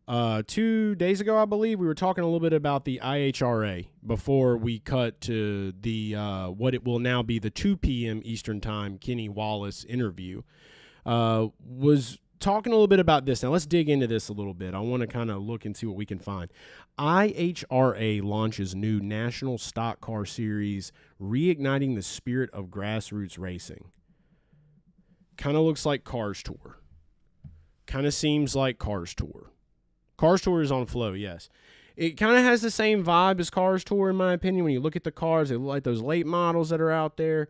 2 days ago, I believe. We were talking a little bit about the IHRA before we cut to the what it will now be the 2 p.m. Eastern Time Kenny Wallace interview. Was talking a little bit about this. Now, let's dig into this a little bit. I want to kind of look and see what we can find. IHRA launches new National Stock Car Series, reigniting the spirit of grassroots racing. Kind of looks like Cars Tour. Kind of seems like Cars Tour. Cars Tour is on Flow, yes. It kind of has the same vibe as Cars Tour, in my opinion. When you look at the cars, they look like those late models that are out there.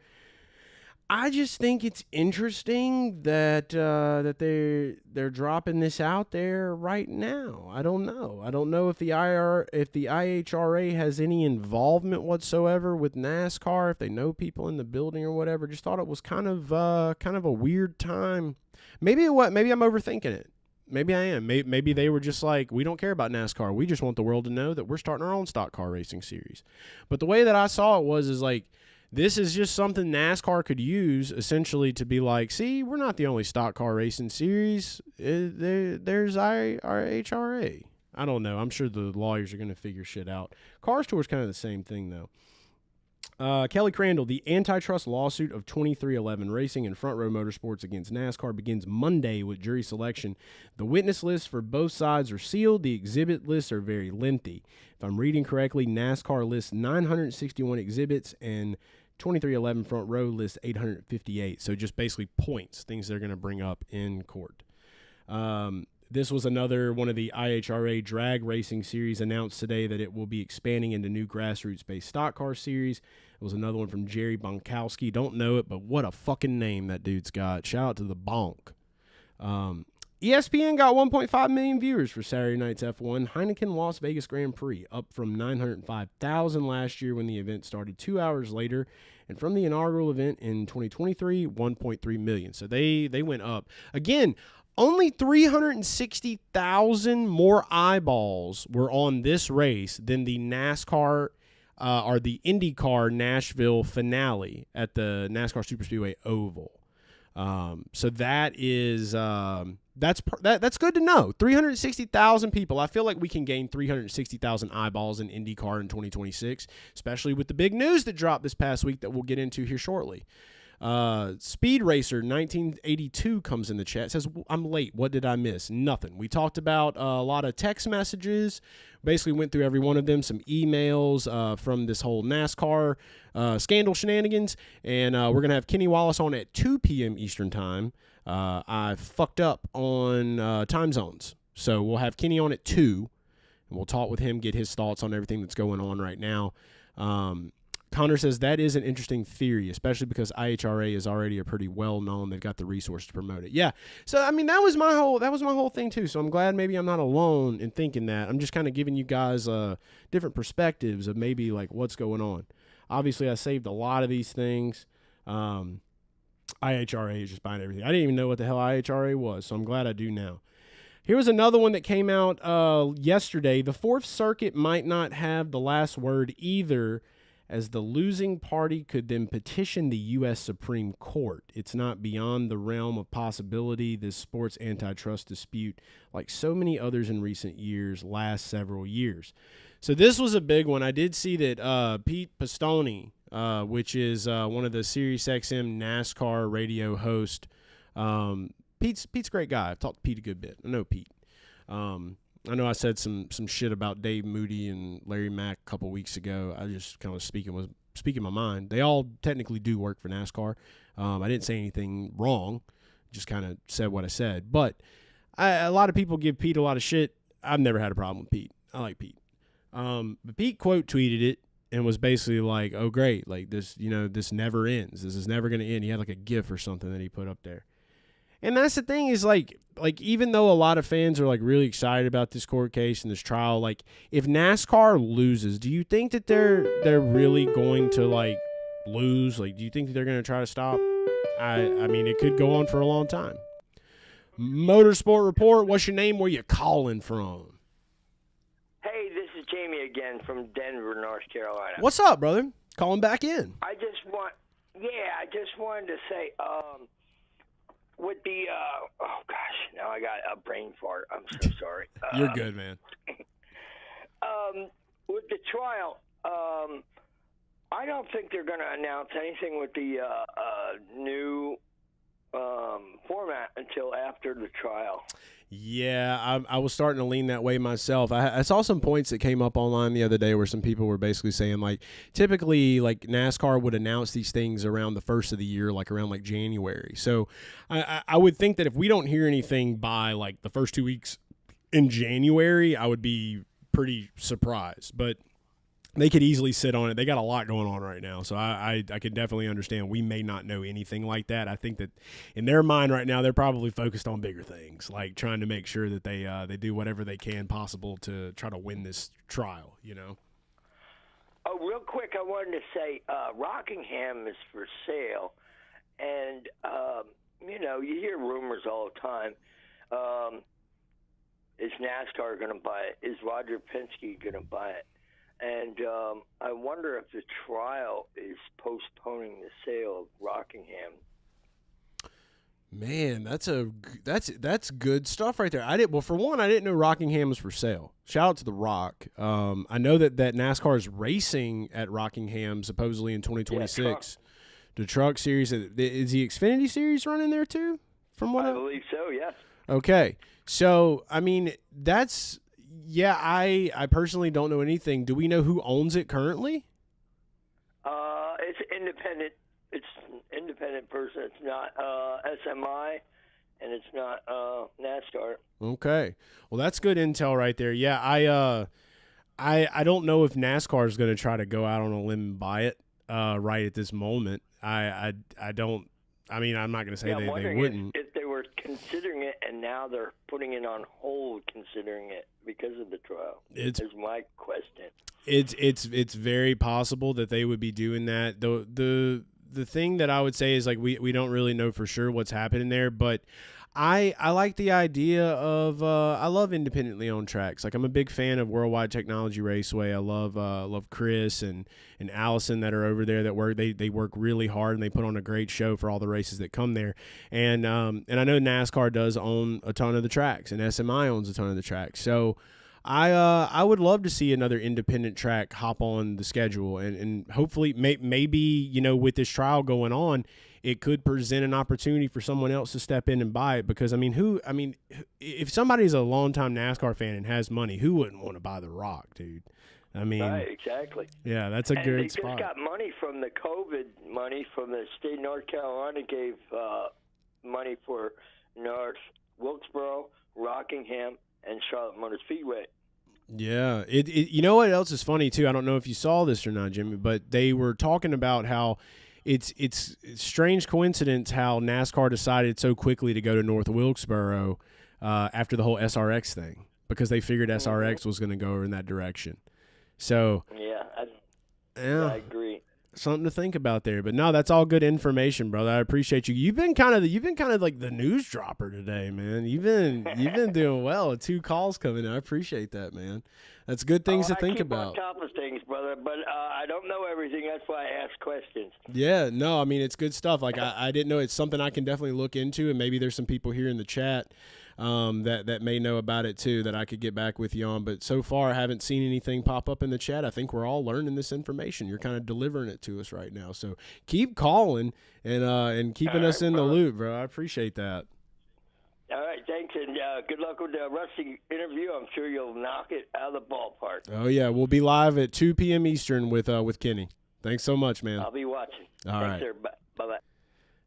I just think it's interesting that they're dropping this out there right now. I don't know. I don't know if the IHRA has any involvement whatsoever with NASCAR, if they know people in the building or whatever. Just thought it was kind of a weird time. Maybe I'm overthinking it. Maybe I am. Maybe they were just like, we don't care about NASCAR. We just want the world to know that we're starting our own stock car racing series. But the way that I saw it is like, this is just something NASCAR could use essentially to be like, see, we're not the only stock car racing series. There's our HRA. I don't know. I'm sure the lawyers are going to figure shit out. Cars Tour is kind of the same thing, though. Kelly Crandall, the antitrust lawsuit of 2311 Racing and Front Row Motorsports against NASCAR begins Monday with jury selection. The witness lists for both sides are sealed. The exhibit lists are very lengthy. If I'm reading correctly, NASCAR lists 961 exhibits and 2311 Front Row lists 858. So just basically points, things they're going to bring up in court. This was another one of the IHRA drag racing series announced today that it will be expanding into new grassroots-based stock car series. It was another one from Jerry Bonkowski. Don't know it, but what a fucking name that dude's got. Shout out to the Bonk. ESPN got 1.5 million viewers for Saturday night's F1 Heineken Las Vegas Grand Prix, up from 905,000 last year when the event started 2 hours later. And from the inaugural event in 2023, 1.3 million. So they went up. Again, only 360,000 more eyeballs were on this race than the NASCAR or the IndyCar Nashville finale at the NASCAR Superspeedway Oval. So that is that's good to know. 360,000 people. I feel like we can gain 360,000 eyeballs in IndyCar in 2026, especially with the big news that dropped this past week that we'll get into here shortly. Speed Racer 1982 comes in the chat, says, I'm late. What did I miss? Nothing. We talked about a lot of text messages, basically went through every one of them, some emails from this whole NASCAR scandal shenanigans, and we're going to have Kenny Wallace on at 2 p.m. Eastern time. I fucked up on time zones, so we'll have Kenny on at 2, and we'll talk with him, get his thoughts on everything that's going on right now. Connor says that is an interesting theory, especially because IHRA is already a pretty well-known. They've got the resource to promote it. Yeah. So I mean, that was my whole thing too. So I'm glad maybe I'm not alone in thinking that. I'm just kind of giving you guys different perspectives of maybe like what's going on. Obviously, I saved a lot of these things. IHRA is just buying everything. I didn't even know what the hell IHRA was, so I'm glad I do now. Here was another one that came out yesterday. The Fourth Circuit might not have the last word either, as the losing party could then petition the U.S. Supreme Court. It's not beyond the realm of possibility. This sports antitrust dispute, like so many others in recent years, lasts several years. So this was a big one. I did see that Pete Pistone, which is one of the SiriusXM NASCAR radio hosts, Pete's a great guy. I've talked to Pete a good bit. I know Pete. I know I said some shit about Dave Moody and Larry Mack a couple weeks ago. I just kind of speaking my mind. They all technically do work for NASCAR. I didn't say anything wrong. Just kind of said what I said. But a lot of people give Pete a lot of shit. I've never had a problem with Pete. I like Pete. But Pete quote tweeted it and was basically like, "Oh great, like this, this never ends. This is never going to end." He had like a GIF or something that he put up there. And that's the thing is like even though a lot of fans are like really excited about this court case and this trial, like if NASCAR loses, do you think that they're really going to like lose? Like, do you think that they're going to try to stop? I mean, it could go on for a long time. Motorsport Report, what's your name? Where you calling from? Hey, this is Jamie again from Denver, North Carolina. What's up, brother? Calling back in. I just wanted to say, with the oh gosh, now I got a brain fart. I'm so sorry. You're good, man. With the trial, I don't think they're going to announce anything with the new format until after the trial. Yeah, I was starting to lean that way myself. I saw some points that came up online the other day where some people were basically saying, like, typically, like, NASCAR would announce these things around the first of the year, like around, like, January. So I would think that if we don't hear anything by, like, the first 2 weeks in January, I would be pretty surprised. But they could easily sit on it. They got a lot going on right now, so I could definitely understand we may not know anything like that. I think that in their mind right now, they're probably focused on bigger things, like trying to make sure that they do whatever they can possible to try to win this trial, Oh, real quick, I wanted to say Rockingham is for sale, and, you hear rumors all the time. Is NASCAR going to buy it? Is Roger Penske going to buy it? And I wonder if the trial is postponing the sale of Rockingham. Man, that's good stuff right there. I didn't know Rockingham was for sale. Shout out to The Rock. I know that NASCAR is racing at Rockingham supposedly in 2026. The truck series, is the Xfinity series running there too? From what I believe so, yes. Okay. So, I mean, I personally don't know anything. Do we know who owns it currently? It's independent. It's an independent person. It's not SMI, and it's not NASCAR. Okay. Well, that's good intel right there. Yeah, I don't know if NASCAR is going to try to go out on a limb and buy it right at this moment. I don't. I mean, I'm not going to say they wouldn't. If they were considering it, and now they're putting it on hold, considering it because of the trial. Is my question. It's very possible that they would be doing that. The thing that I would say is, like, we don't really know for sure what's happening there, but I like the idea of I love independently owned tracks. Like, I'm a big fan of Worldwide Technology Raceway. I love Chris and Allison that are over there that work. They work really hard and they put on a great show for all the races that come there. And I know NASCAR does own a ton of the tracks, and SMI owns a ton of the tracks. So I would love to see another independent track hop on the schedule, and hopefully maybe, you know, with this trial going on, it could present an opportunity for someone else to step in and buy it. Because if somebody's a longtime NASCAR fan and has money, who wouldn't want to buy The Rock, dude? I mean, right, exactly. Yeah, that's a good spot. They just got money from the COVID money from the state of North Carolina. Gave money for North Wilkesboro, Rockingham, and Charlotte Motor Speedway. Yeah, you know what else is funny too? I don't know if you saw this or not, Jimmy, but they were talking about how it's strange coincidence how NASCAR decided so quickly to go to North Wilkesboro after the whole SRX thing, because they figured SRX was going to go in that direction. So yeah, I agree. Something to think about there. But no, that's all good information, brother. I appreciate you. You've been kind of like the news dropper today, man. You've been doing well. 2 calls coming in. I appreciate that, man. That's good things to think about. I keep on top of things, brother, but I don't know everything. That's why I ask questions. Yeah, no, I mean, it's good stuff. Like, I didn't know. It's something I can definitely look into, and maybe there's some people here in the chat that may know about it too that I could get back with you on. But so far, I haven't seen anything pop up in the chat. I think we're all learning this information. You're kind of delivering it to us right now. So keep calling and keeping us in the loop, bro. I appreciate that. All right, thanks, and good luck with the Rusty interview. I'm sure you'll knock it out of the ballpark. Oh yeah, we'll be live at 2 p.m. Eastern with Kenny. Thanks so much, man. I'll be watching. All right. Thanks, sir. Bye-bye.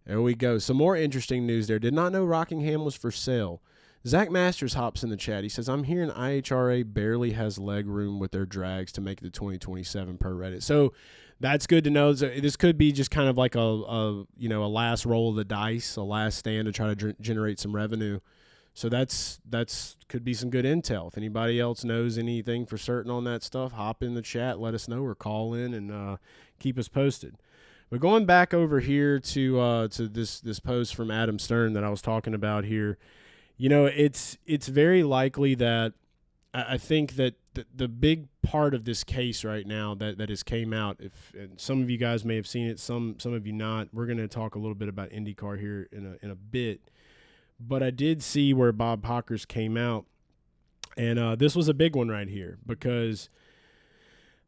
There we go. Some more interesting news there. Did not know Rockingham was for sale. Zach Masters hops in the chat. He says, I'm hearing IHRA barely has leg room with their drags to make it to 2027 per Reddit. So that's good to know. This could be just kind of like a last roll of the dice, a last stand to try to generate some revenue. So that's could be some good intel. If anybody else knows anything for certain on that stuff, hop in the chat, let us know, or call in and keep us posted. But going back over here to this post from Adam Stern that I was talking about here, you know, it's very likely that I think that the big part of this case right now that has came out, and some of you guys may have seen it, some of you not. We're going to talk a little bit about IndyCar here in a bit. But I did see where Bob Pockers came out, and this was a big one right here because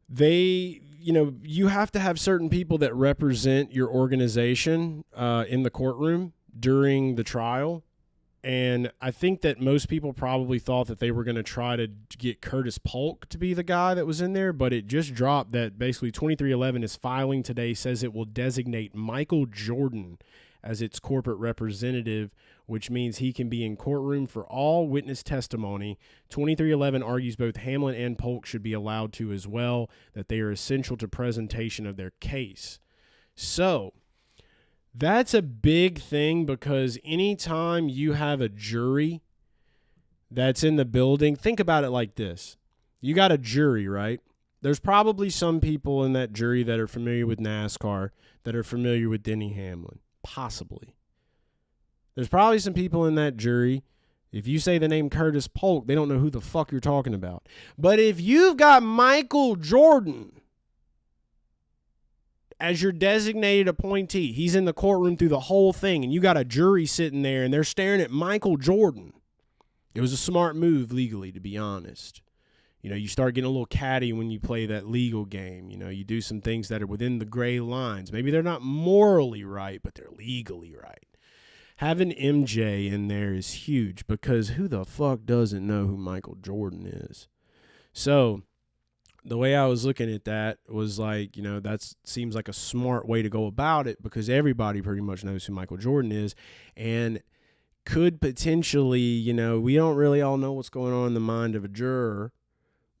you have to have certain people that represent your organization in the courtroom during the trial. And I think that most people probably thought that they were going to try to get Curtis Polk to be the guy that was in there, but it just dropped that basically 2311 is filing today, says it will designate Michael Jordan as its corporate representative, which means he can be in courtroom for all witness testimony. 2311 argues both Hamlin and Polk should be allowed to as well, that they are essential to presentation of their case. So that's a big thing, because anytime you have a jury that's in the building, think about it like this. You got a jury, right? There's probably some people in that jury that are familiar with NASCAR, that are familiar with Denny Hamlin. Possibly. There's probably some people in that jury, if you say the name Curtis Polk, they don't know who the fuck you're talking about. But if you've got Michael Jordan as your designated appointee. He's in the courtroom through the whole thing, and you got a jury sitting there, and they're staring at Michael Jordan. It was a smart move legally, to be honest. You know, you start getting a little catty when you play that legal game. You know, you do some things that are within the gray lines. Maybe they're not morally right, but they're legally right. Having MJ in there is huge because who the fuck doesn't know who Michael Jordan is? So the way I was looking at that was like, you know, that seems like a smart way to go about it because everybody pretty much knows who Michael Jordan is and could potentially, you know, we don't really all know what's going on in the mind of a juror,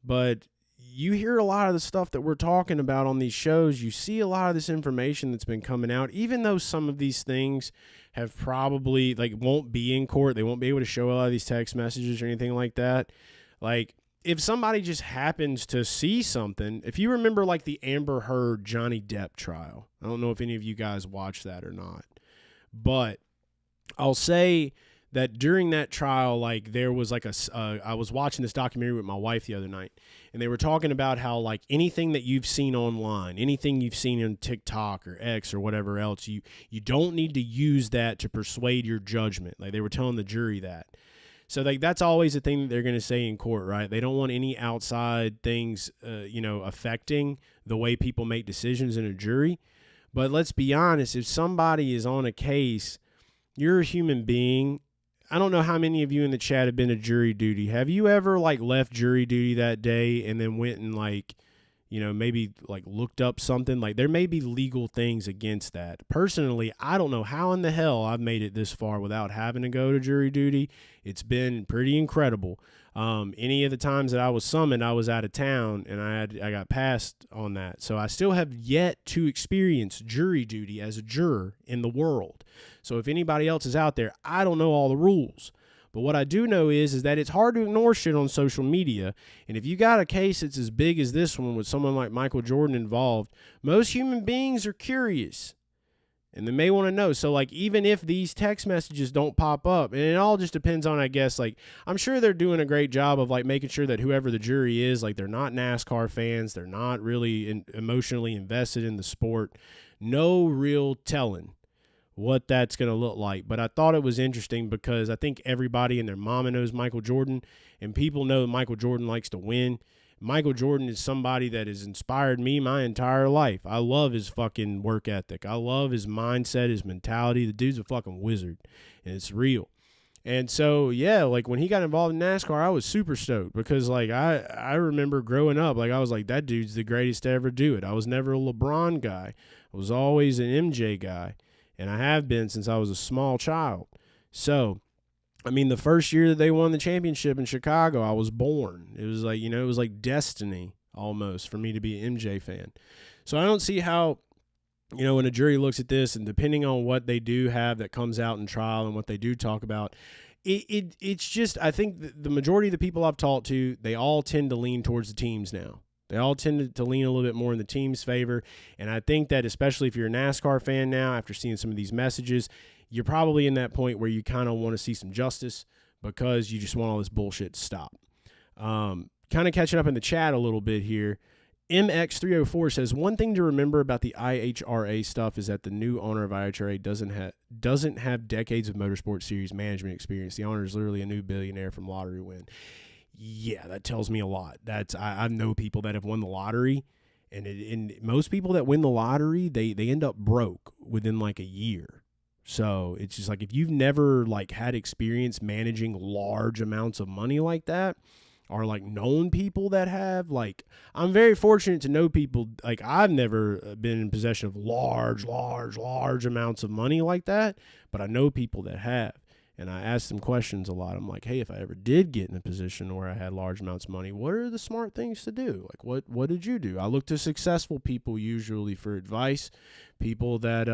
but you hear a lot of the stuff that we're talking about on these shows. You see a lot of this information that's been coming out, even though some of these things have probably, like, won't be in court. They won't be able to show a lot of these text messages or anything like that. Like, if somebody just happens to see something, if you remember, like, the Amber Heard Johnny Depp trial, I don't know if any of you guys watched that or not, but I'll say that during that trial, like, there was like I was watching this documentary with my wife the other night, and they were talking about how, like, anything that you've seen online, anything you've seen on TikTok or X or whatever else, you don't need to use that to persuade your judgment. Like, they were telling the jury that. So, like, that's always the thing that they're going to say in court, right? They don't want any outside things, you know, affecting the way people make decisions in a jury. But let's be honest, if somebody is on a case, you're a human being. I don't know how many of you in the chat have been to jury duty. Have you ever, like, left jury duty that day and then went and, like, you know, maybe, like, looked up something? Like, there may be legal things against that. Personally, I don't know how in the hell I've made it this far without having to go to jury duty. It's been pretty incredible. Any of the times that I was summoned, I was out of town, and I got passed on that. So I still have yet to experience jury duty as a juror in the world. So if anybody else is out there, I don't know all the rules. But what I do know is that it's hard to ignore shit on social media. And if you got a case that's as big as this one with someone like Michael Jordan involved, most human beings are curious. And they may want to know. So, like, even if these text messages don't pop up, and it all just depends on, I guess, like, I'm sure they're doing a great job of, like, making sure that whoever the jury is, like, they're not NASCAR fans. They're not really emotionally invested in the sport. No real telling what that's going to look like. But I thought it was interesting because I think everybody and their mama knows Michael Jordan, and people know Michael Jordan likes to win. Michael Jordan is somebody that has inspired me my entire life. I love his fucking work ethic. I love his mindset, his mentality. The dude's a fucking wizard, and it's real. And so, yeah, like, when he got involved in NASCAR, I was super stoked because, like, I remember growing up, like, I was like, that dude's the greatest to ever do it. I was never a LeBron guy. I was always an MJ guy, and I have been since I was a small child. So, I mean, the first year that they won the championship in Chicago, I was born. It was like, you know, it was like destiny almost for me to be an MJ fan. So I don't see how, you know, when a jury looks at this and depending on what they do have that comes out in trial and what they do talk about, it's just, I think the majority of the people I've talked to, they all tend to lean towards the teams now. They all tend to lean a little bit more in the team's favor. And I think that especially if you're a NASCAR fan now, after seeing some of these messages, you're probably in that point where you kind of want to see some justice because you just want all this bullshit to stop. Kind of catching up in the chat a little bit here. MX304 says, one thing to remember about the IHRA stuff is that the new owner of IHRA doesn't have decades of motorsport series management experience. The owner is literally a new billionaire from lottery win. Yeah, that tells me a lot. I know people that have won the lottery, and most people that win the lottery, they end up broke within like a year. So it's just like, if you've never, like, had experience managing large amounts of money like that, or, like, known people that have, like, I'm very fortunate to know people, like, I've never been in possession of large amounts of money like that, but I know people that have. And I ask them questions a lot. I'm like, hey, if I ever did get in a position where I had large amounts of money, what are the smart things to do? Like, what did you do? I look to successful people usually for advice, people that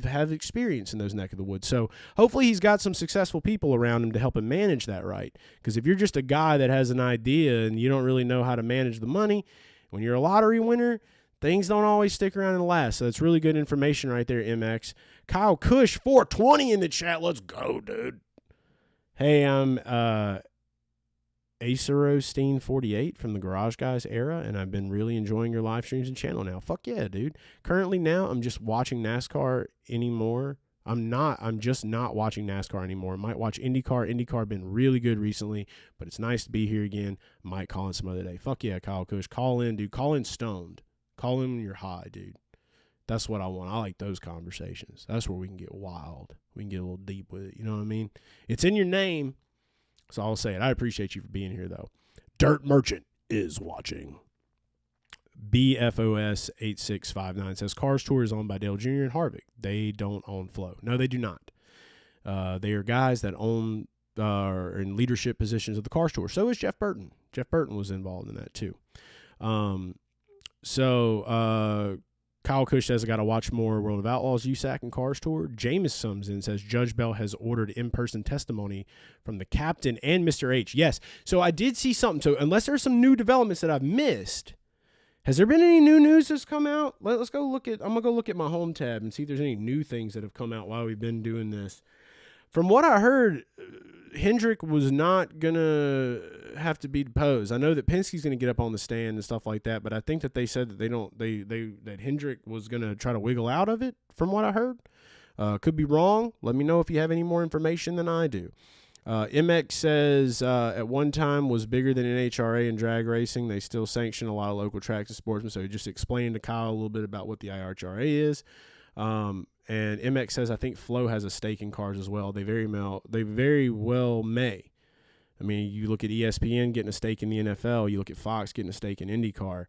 have experience in those neck of the woods. So hopefully he's got some successful people around him to help him manage that right. Because if you're just a guy that has an idea and you don't really know how to manage the money, when you're a lottery winner, things don't always stick around and last. So that's really good information right there, MX. Kyle Cush, 420 in the chat. Let's go, dude. Hey, Acerostein48 from the Garage Guys era, and I've been really enjoying your live streams and channel now. Fuck yeah, dude. Currently now, I'm just watching NASCAR anymore. I'm just not watching NASCAR anymore. I might watch IndyCar. IndyCar been really good recently, but it's nice to be here again. Might call in some other day. Fuck yeah, Kyle Kush. Call in, dude. Call in stoned. Call in when you're high, dude. That's what I want. I like those conversations. That's where we can get wild. We can get a little deep with it. You know what I mean? It's in your name, so I'll say it. I appreciate you for being here, though. Dirt Merchant is watching. BFOS8659 says, Cars Tour is owned by Dale Jr. and Harvick. They don't own Flo. No, they do not. They are guys that own are in leadership positions of the Cars Tour. So is Jeff Burton. Jeff Burton was involved in that, too. Kyle Kush says, I got to watch more World of Outlaws, USAC, and Cars Tour. Jameis comes in and says, Judge Bell has ordered in-person testimony from the captain and Mr. H. Yes. So I did see something. So unless there's some new developments that I've missed, has there been any new news that's come out? Let's go look at, I'm going to go look at my home tab and see if there's any new things that have come out while we've been doing this. From what I heard, Hendrick was not going to have to be deposed. I know that Penske's going to get up on the stand and stuff like that, but I think that they said that that Hendrick was going to try to wiggle out of it, from what I heard. Could be wrong. Let me know if you have any more information than I do. MX says at one time was bigger than NHRA in drag racing. They still sanction a lot of local tracks and sportsmen. So just explain to Kyle a little bit about what the IHRA is. And MX says, I think Flo has a stake in cars as well. They very well may. I mean, you look at ESPN getting a stake in the NFL. You look at Fox getting a stake in IndyCar.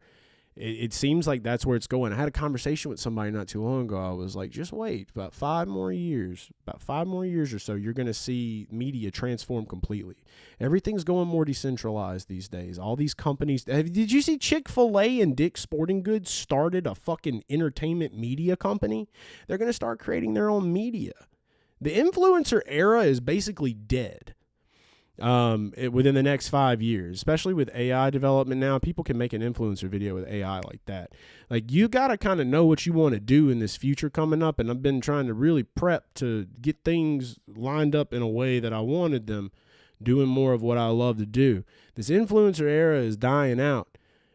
It seems like that's where it's going. I had a conversation with somebody not too long ago. I was like, just wait. About 5 more years or so, you're going to see media transform completely. Everything's going more decentralized these days. All these companies. Did you see Chick-fil-A and Dick's Sporting Goods started a fucking entertainment media company? They're going to start creating their own media. The influencer era is basically dead. Within the next 5 years, especially with AI development now, people can make an influencer video with AI like that. Like, you got to kind of know what you want to do in this future coming up, and I've been trying to really prep to get things lined up in a way that I wanted them, doing more of what I love to do. This influencer era is dying out,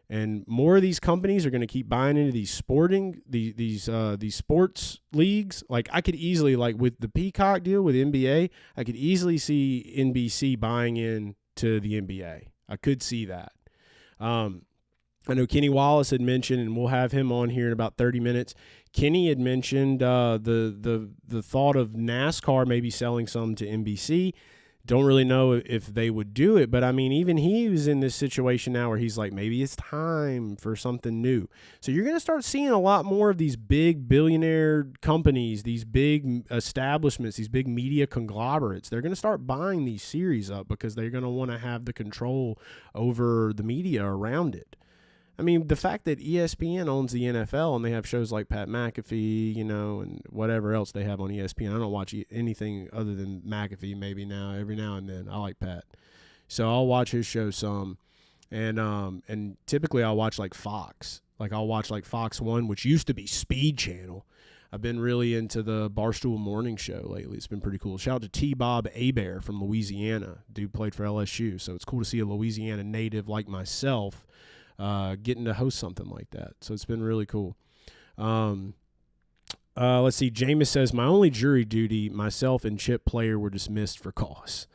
and more of these companies are going to keep buying into these these sports leagues. Like, I could easily, like with the Peacock deal with NBA, I could easily see NBC buying into the NBA. I could see that. I know Kenny Wallace had mentioned, and we'll have him on here in about 30 minutes. Kenny had mentioned the thought of NASCAR maybe selling some to NBC. Don't really know if they would do it, but I mean, even he was in this situation now where he's like, maybe it's time for something new. So you're going to start seeing a lot more of these big billionaire companies, these big establishments, these big media conglomerates. They're going to start buying these series up because they're going to want to have the control over the media around it. I mean, the fact that ESPN owns the NFL and they have shows like Pat McAfee, you know, and whatever else they have on ESPN. I don't watch anything other than McAfee maybe every now and then. I like Pat. So I'll watch his show some. And typically I'll watch like Fox. Like I'll watch like Fox 1, which used to be Speed Channel. I've been really into the Barstool Morning Show lately. It's been pretty cout Shout out to T-Bob Hebert from Louisiana. Dude played for LSU. So it's cool to see a Louisiana native like myself getting to host something like that. So it's been really cool. Let's see. Jameis says, my only jury duty, myself and Chip Player were dismissed for cause.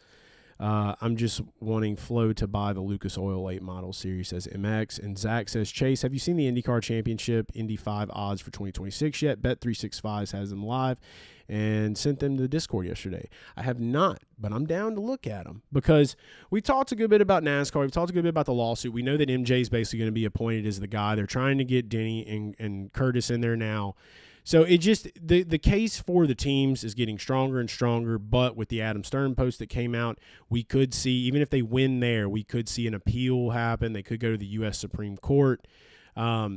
I'm just wanting Flo to buy the Lucas Oil 8 model series, says MX. And Zach says, Chase, have you seen the IndyCar Championship Indy 5 odds for 2026 yet? Bet365 has them live and sent them to the Discord yesterday. I have not, but I'm down to look at them because we talked a good bit about NASCAR. We've talked a good bit about the lawsuit. We know that MJ is basically going to be appointed as the guy. They're trying to get Denny and Curtis in there now. So it just the case for the teams is getting stronger and stronger, but with the Adam Stern post that came out, we could see, even if they win there, we could see an appeal happen. They could go to the U.S. Supreme Court.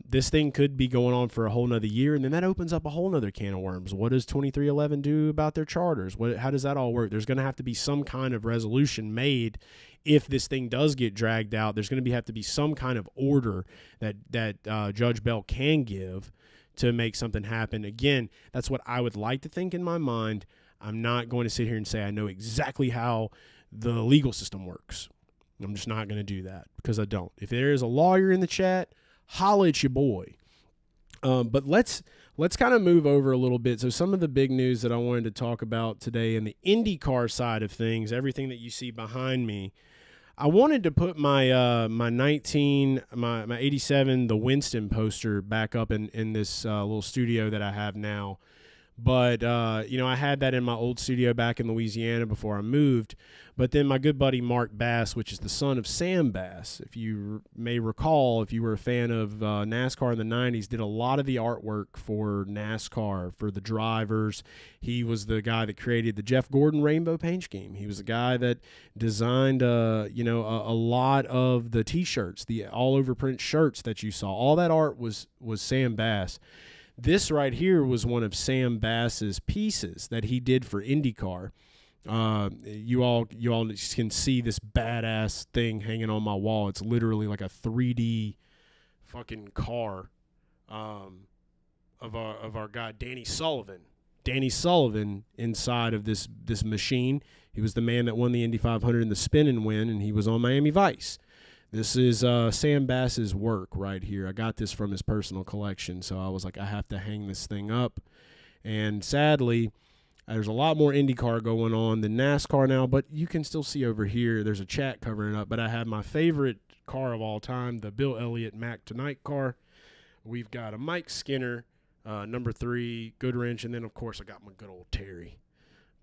This thing could be going on for a whole nother year, and then that opens up a whole nother can of worms. What does 2311 do about their charters? How does that all work? There's going to have to be some kind of resolution made if this thing does get dragged out. There's going to have to be some kind of order that Judge Bell can give to make something happen. Again, that's what I would like to think in my mind. I'm not going to sit here and say I know exactly how the legal system works. I'm just not going to do that because I don't. If there is a lawyer in the chat, holla at your boy. But let's kind of move over a little bit. So some of the big news that I wanted to talk about today in the IndyCar side of things, everything that you see behind me, I wanted to put my my 87, the Winston poster back up in this little studio that I have now. But, I had that in my old studio back in Louisiana before I moved. But then my good buddy Mark Bass, which is the son of Sam Bass, if you may recall, if you were a fan of NASCAR in the 90s, did a lot of the artwork for NASCAR, for the drivers. He was the guy that created the Jeff Gordon rainbow paint scheme. He was the guy that designed, a lot of the T-shirts, the all-over print shirts that you saw. All that art was Sam Bass. This right here was one of Sam Bass's pieces that he did for IndyCar. You all can see this badass thing hanging on my wall. It's literally like a 3D fucking car of our guy Danny Sullivan. Danny Sullivan inside of this machine. He was the man that won the Indy 500 in the spin and win, and he was on Miami Vice. This is Sam Bass's work right here. I got this from his personal collection, so I was like, I have to hang this thing up. And sadly, there's a lot more IndyCar going on than NASCAR now, but you can still see over here, there's a chat covering it up. But I have my favorite car of all time, the Bill Elliott Mac Tonight car. We've got a Mike Skinner, number 3, Goodwrench, and then, of course, I got my good old Terry.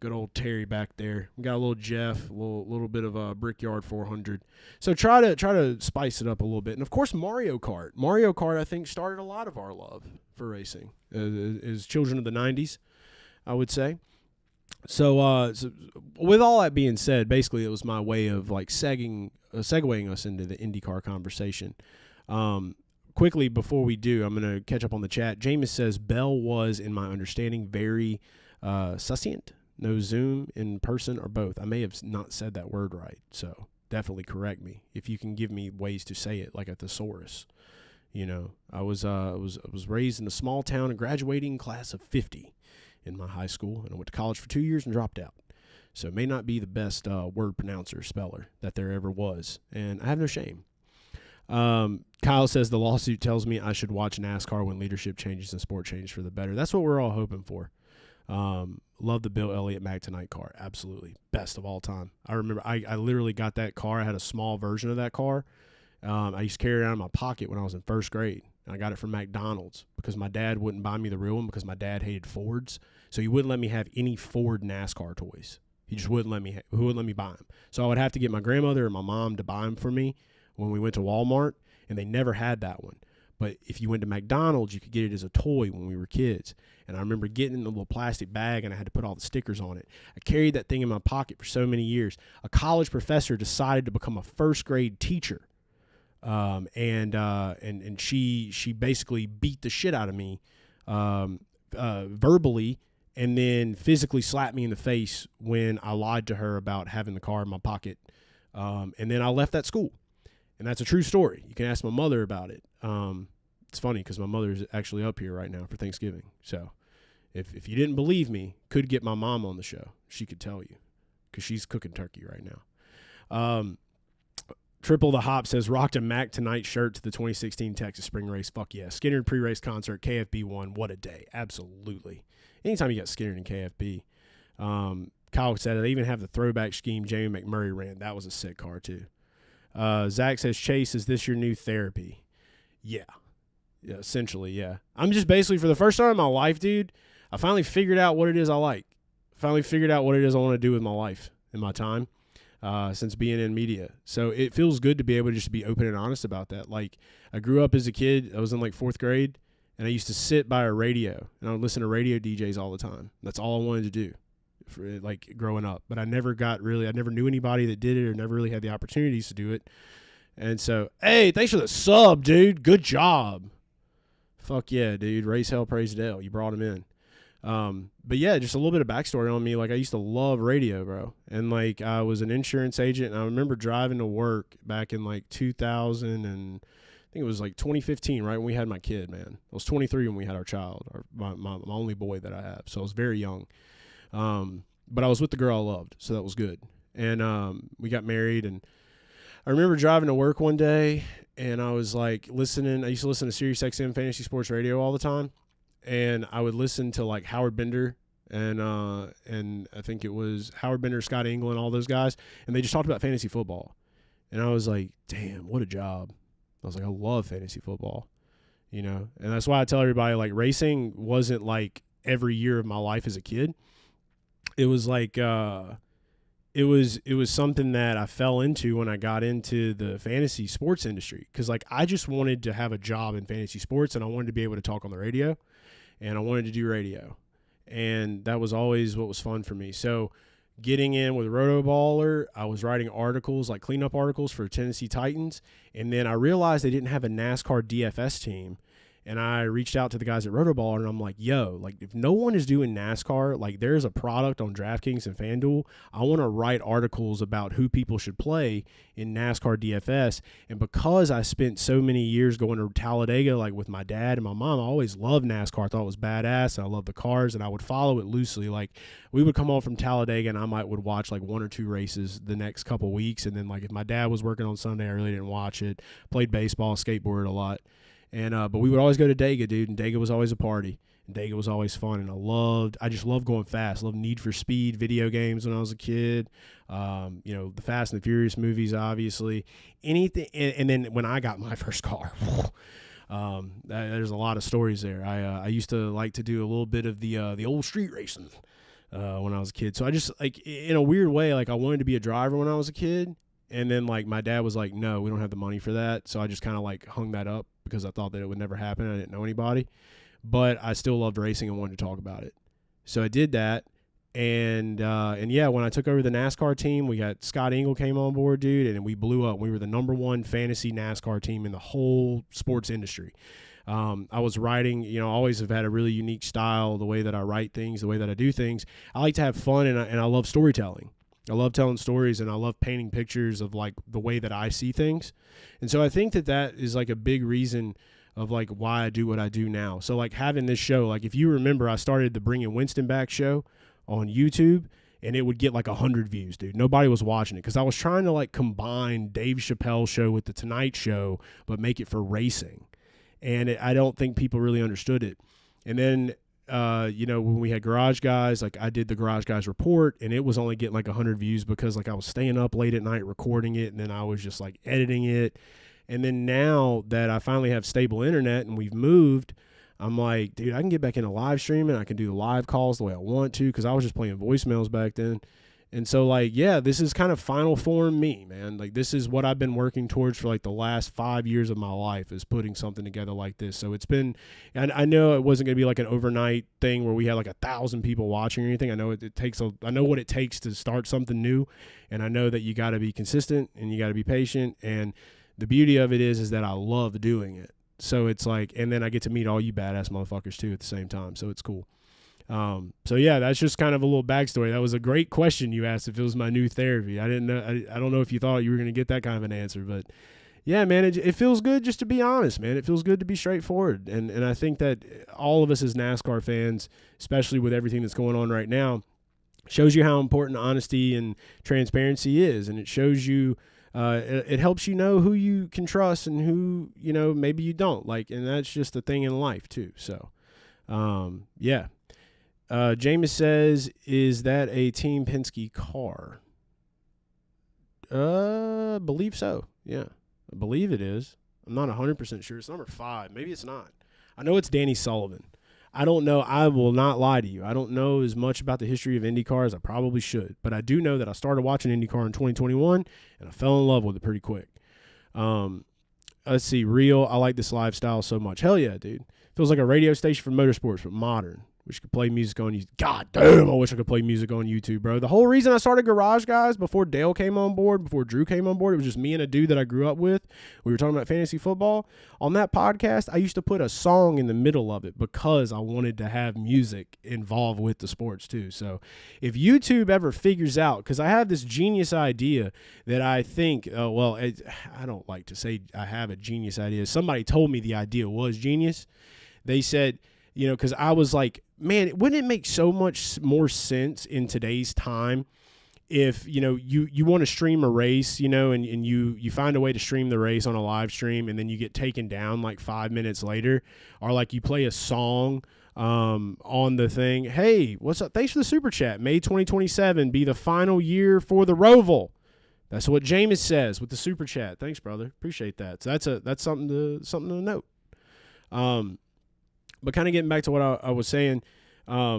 Good old Terry back there. We got a little Jeff, a little bit of a Brickyard 400. So try to spice it up a little bit. And, of course, Mario Kart. Mario Kart, I think, started a lot of our love for racing. As children of the 90s, I would say. So with all that being said, basically it was my way of, like, segueing us into the IndyCar conversation. Quickly, before we do, I'm going to catch up on the chat. Jameis says, Bell was, in my understanding, very succinct. No Zoom, in person, or both. I may have not said that word right, so definitely correct me if you can give me ways to say it, like a thesaurus. I was raised in a small town and graduating class of 50 in my high school, and I went to college for 2 years and dropped out. So it may not be the best word pronouncer, speller that there ever was, and I have no shame. Kyle says the lawsuit tells me I should watch NASCAR when leadership changes and sport changes for the better. That's what we're all hoping for. Love the Bill Elliott Mac Tonight car. Absolutely. Best of all time. I remember I literally got that car. I had a small version of that car. I used to carry it around in my pocket when I was in first grade. And I got it from McDonald's because my dad wouldn't buy me the real one because my dad hated Fords. So he wouldn't let me have any Ford NASCAR toys. He just wouldn't let me buy them. So I would have to get my grandmother or my mom to buy them for me when we went to Walmart, and they never had that one. But if you went to McDonald's, you could get it as a toy when we were kids. And I remember getting in a little plastic bag, and I had to put all the stickers on it. I carried that thing in my pocket for so many years. A college professor decided to become a first-grade teacher, and she basically beat the shit out of me verbally, and then physically slapped me in the face when I lied to her about having the car in my pocket. And then I left that school. And that's a true story. You can ask my mother about it. It's funny because my mother's actually up here right now for Thanksgiving. So if you didn't believe me, could get my mom on the show. She could tell you because she's cooking turkey right now. Triple the Hop says, rocked a Mac Tonight shirt to the 2016 Texas Spring Race. Fuck yeah. Skinner pre-race concert, KFB 1. What a day. Absolutely. Anytime you got Skinner in KFB. Kyle said, I even have the throwback scheme Jamie McMurray ran. That was a sick car too. Zach says, Chase, is this your new therapy? Yeah, essentially, yeah. I'm just basically, for the first time in my life, dude, I finally figured out what it is I like. Finally figured out what it is I want to do with my life and my time since being in media. So it feels good to be able to just be open and honest about that. Like, I grew up as a kid. I was in, like, 4th grade, and I used to sit by a radio, and I would listen to radio DJs all the time. That's all I wanted to do. Like growing up, but I never knew anybody that did it or never really had the opportunities to do it. And so, hey, thanks for the sub, dude. Good job. Fuck yeah, dude. Raise hell, praise Dale. You brought him in. But yeah, just a little bit of backstory on me. Like, I used to love radio, bro. And like, I was an insurance agent, and I remember driving to work back in like 2000 and I think it was like 2015, right when we had my kid, man. I was 23 when we had our child, my only boy that I have. So I was very young. But I was with the girl I loved, so that was good. And we got married, and I I remember driving to work one day, and I was like listening. I used to listen to Sirius XM Fantasy Sports Radio all the time, and I would listen to like Howard Bender and I think it was Howard Bender, Scott England, all those guys, and they just talked about fantasy football. And I was like, damn, what a job. I was like, I love fantasy football, you know? And that's why I tell everybody, like, racing wasn't like every year of my life as a kid. It was like it was something that I fell into when I got into the fantasy sports industry, because like I just wanted to have a job in fantasy sports, and I wanted to be able to talk on the radio, and I wanted to do radio, and that was always what was fun for me. So getting in with Rotoballer, I was writing articles, like cleanup articles for Tennessee Titans, and then I realized they didn't have a NASCAR DFS team. And I reached out to the guys at Rotoballer, and I'm like, yo, like, if no one is doing NASCAR, like, there's a product on DraftKings and FanDuel. I want to write articles about who people should play in NASCAR DFS. And because I spent so many years going to Talladega, like, with my dad and my mom, I always loved NASCAR. I thought it was badass, and I loved the cars, and I would follow it loosely. Like, we would come home from Talladega, and I would watch, like, 1 or 2 races the next couple weeks. And then, like, if my dad was working on Sunday, I really didn't watch it. Played baseball, skateboarded a lot. And but we would always go to Dega, dude, and Dega was always a party. And Dega was always fun, and I just loved going fast. Loved Need for Speed video games when I was a kid. You know, the Fast and the Furious movies, obviously. Anything, and then when I got my first car, there's a lot of stories there. I used to like to do a little bit of the old street racing when I was a kid. So I just, like, in a weird way, like, I wanted to be a driver when I was a kid. And then, like, my dad was like, no, we don't have the money for that. So I just kind of, like, hung that up because I thought that it would never happen. I didn't know anybody. But I still loved racing and wanted to talk about it. So I did that. And yeah, when I took over the NASCAR team, we got Scott Engel came on board, dude, and we blew up. We were the #1 fantasy NASCAR team in the whole sports industry. I was writing, you know, I always have had a really unique style, the way that I write things, the way that I do things. I like to have fun, and I love storytelling. I love telling stories, and I love painting pictures of, like, the way that I see things. And so I think that is, like, a big reason of, like, why I do what I do now. So, like, having this show, like, if you remember, I started the Bringing Winston Back show on YouTube, and it would get, like, 100 views, dude. Nobody was watching it because I was trying to, like, combine Dave Chappelle's show with the Tonight Show, but make it for racing. And I don't think people really understood it. And then you know, when we had Garage Guys, like, I did the Garage Guys report, and it was only getting like 100 views because, like, I was staying up late at night recording it, and then I was just, like, editing it. And then now that I finally have stable internet and we've moved, I'm like, dude, I can get back into live streaming. I can do live calls the way I want to, because I was just playing voicemails back then. And so, like, yeah, this is kind of final form me, man. Like, this is what I've been working towards for, like, the last 5 years of my life, is putting something together like this. So it's been, and I know it wasn't going to be like an overnight thing where we had like 1,000 people watching or anything. I know I know what it takes to start something new, and I know that you got to be consistent and you got to be patient. And the beauty of it is that I love doing it. So it's like, and then I get to meet all you badass motherfuckers too at the same time. So it's cool. So yeah, that's just kind of a little backstory. That was a great question you asked if it was my new therapy. I didn't know. I don't know if you thought you were going to get that kind of an answer, but yeah, man, it feels good just to be honest, man. It feels good to be straightforward. And I think that all of us as NASCAR fans, especially with everything that's going on right now, shows you how important honesty and transparency is. And it shows you, it helps you know who you can trust and who, you know, maybe you don't like. And that's just a thing in life too. So, yeah. Jameis says, is that a Team Penske car? Believe so. Yeah, I believe it is. I'm not 100% sure. It's number 5. Maybe it's not. I know it's Danny Sullivan. I don't know. I will not lie to you. I don't know as much about the history of IndyCar as I probably should, but I do know that I started watching IndyCar in 2021, and I fell in love with it pretty quick. Let's see. Real, I like this lifestyle so much. Hell yeah, dude. Feels like a radio station for motorsports, but modern. Wish I could play music on YouTube. God damn, I wish I could play music on YouTube, bro. The whole reason I started Garage Guys before Dale came on board, before Drew came on board, it was just me and a dude that I grew up with. We were talking about fantasy football. On that podcast, I used to put a song in the middle of it because I wanted to have music involved with the sports too. So if YouTube ever figures out, because I have this genius idea that I think, I don't like to say I have a genius idea. Somebody told me the idea was genius. They said, you know, because I was like, man, wouldn't it make so much more sense in today's time if, you want to stream a race, and you find a way to stream the race on a live stream, and then you get taken down like 5 minutes later, or like you play a song on the thing. Hey, what's up? Thanks for the super chat. May 2027 be the final year for the Roval. That's what Jameis says with the super chat. Thanks, brother. Appreciate that. So that's something to note. But kind of getting back to what I was saying, oh,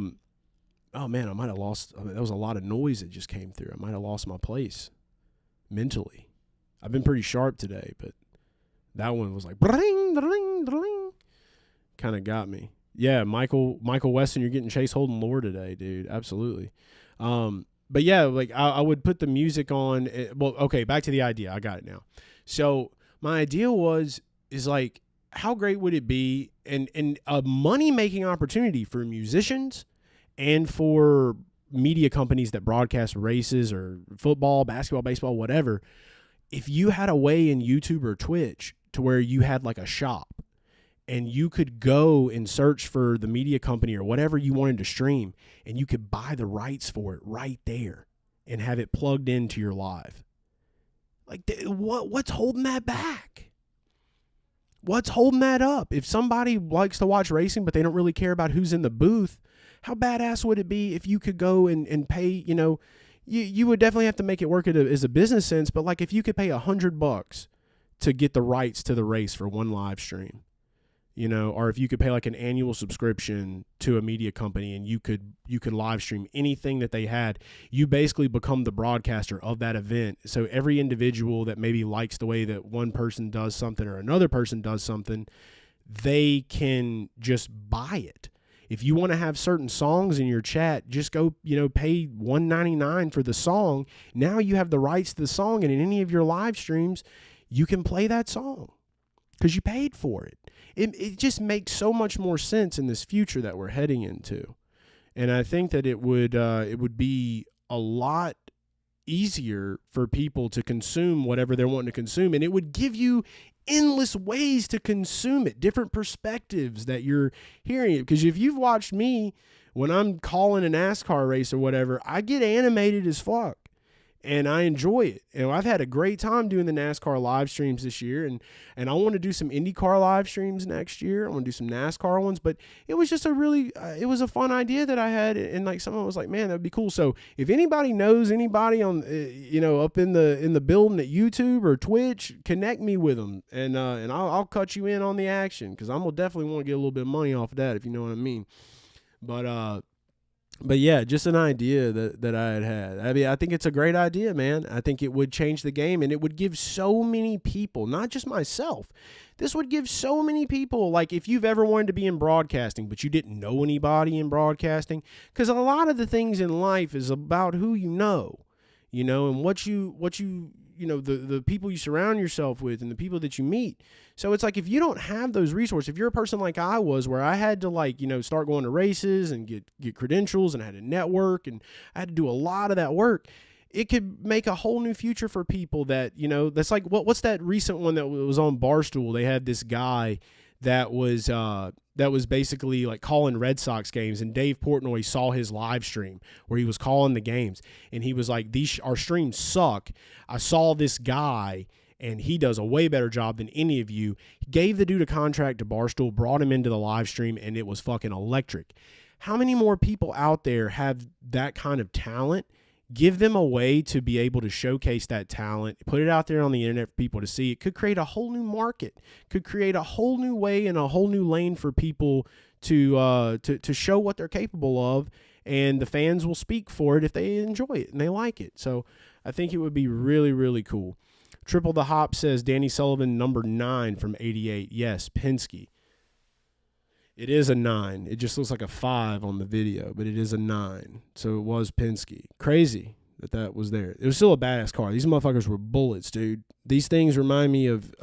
man, I might have lost. There was a lot of noise that just came through. I might have lost my place mentally. I've been pretty sharp today, but that one was like, kind of got me. Yeah, Michael Weston, you're getting Chase Holden lore today, dude. Absolutely. But, yeah, like I would put the music on. Well, okay, back to the idea. I got it now. So my idea is like, how great would it be, and a money-making opportunity for musicians and for media companies that broadcast races or football, basketball, baseball, whatever, if you had a way in YouTube or Twitch to where you had like a shop and you could go and search for the media company or whatever you wanted to stream, and you could buy the rights for it right there and have it plugged into your live. Like, what's holding that back? What's holding that up? If somebody likes to watch racing but they don't really care about who's in the booth, how badass would it be if you could go and pay, you would definitely have to make it work as a business sense, but like if you could pay $100 to get the rights to the race for one live stream, or if you could pay like an annual subscription to a media company and you could live stream anything that they had, you basically become the broadcaster of that event. So every individual that maybe likes the way that one person does something or another person does something, they can just buy it. If you want to have certain songs in your chat, just go, pay $1.99 for the song. Now you have the rights to the song, and in any of your live streams, you can play that song because you paid for it. It just makes so much more sense in this future that we're heading into. And I think that it would be a lot easier for people to consume whatever they're wanting to consume, and it would give you endless ways to consume it, different perspectives that you're hearing it. Because if you've watched me when I'm calling a NASCAR race or whatever, I get animated as fuck and I enjoy it. And I've had a great time doing the NASCAR live streams this year, and I want to do some IndyCar live streams next year. I want to do some NASCAR ones, but it was just it was a fun idea that I had, and like someone was like, man, that'd be cool. So if anybody knows anybody on up in the building at YouTube or Twitch, connect me with them, and I'll cut you in on the action, because I'm gonna definitely want to get a little bit of money off of that, if you know what I mean. But yeah, just an idea that I had. I mean, I think it's a great idea, man. I think it would change the game, and it would give so many people, not just myself, this would give so many people, like if you've ever wanted to be in broadcasting, but you didn't know anybody in broadcasting, because a lot of the things in life is about who you know, and what you the people you surround yourself with and the people that you meet. So it's like, if you don't have those resources, if you're a person like I was, where I had to start going to races and get credentials, and I had to network, and I had to do a lot of that work, it could make a whole new future for people that, that's like, what's that recent one that was on Barstool? They had this guy that was basically like calling Red Sox games, and Dave Portnoy saw his live stream where he was calling the games, and he was like, our streams suck. I saw this guy, and he does a way better job than any of you. He gave the dude a contract to Barstool, brought him into the live stream, and it was fucking electric. How many more people out there have that kind of talent? Give them a way to be able to showcase that talent, put it out there on the internet for people to see. It could create a whole new market, could create a whole new way and a whole new lane for people to show what they're capable of, and the fans will speak for it if they enjoy it and they like it. So I think it would be really, really cool. Triple the Hop says Danny Sullivan, number 9 from 88. Yes, Penske. It is a 9. It just looks like a 5 on the video, but it is a 9. So it was Penske. Crazy that was there. It was still a badass car. These motherfuckers were bullets, dude. These things remind me of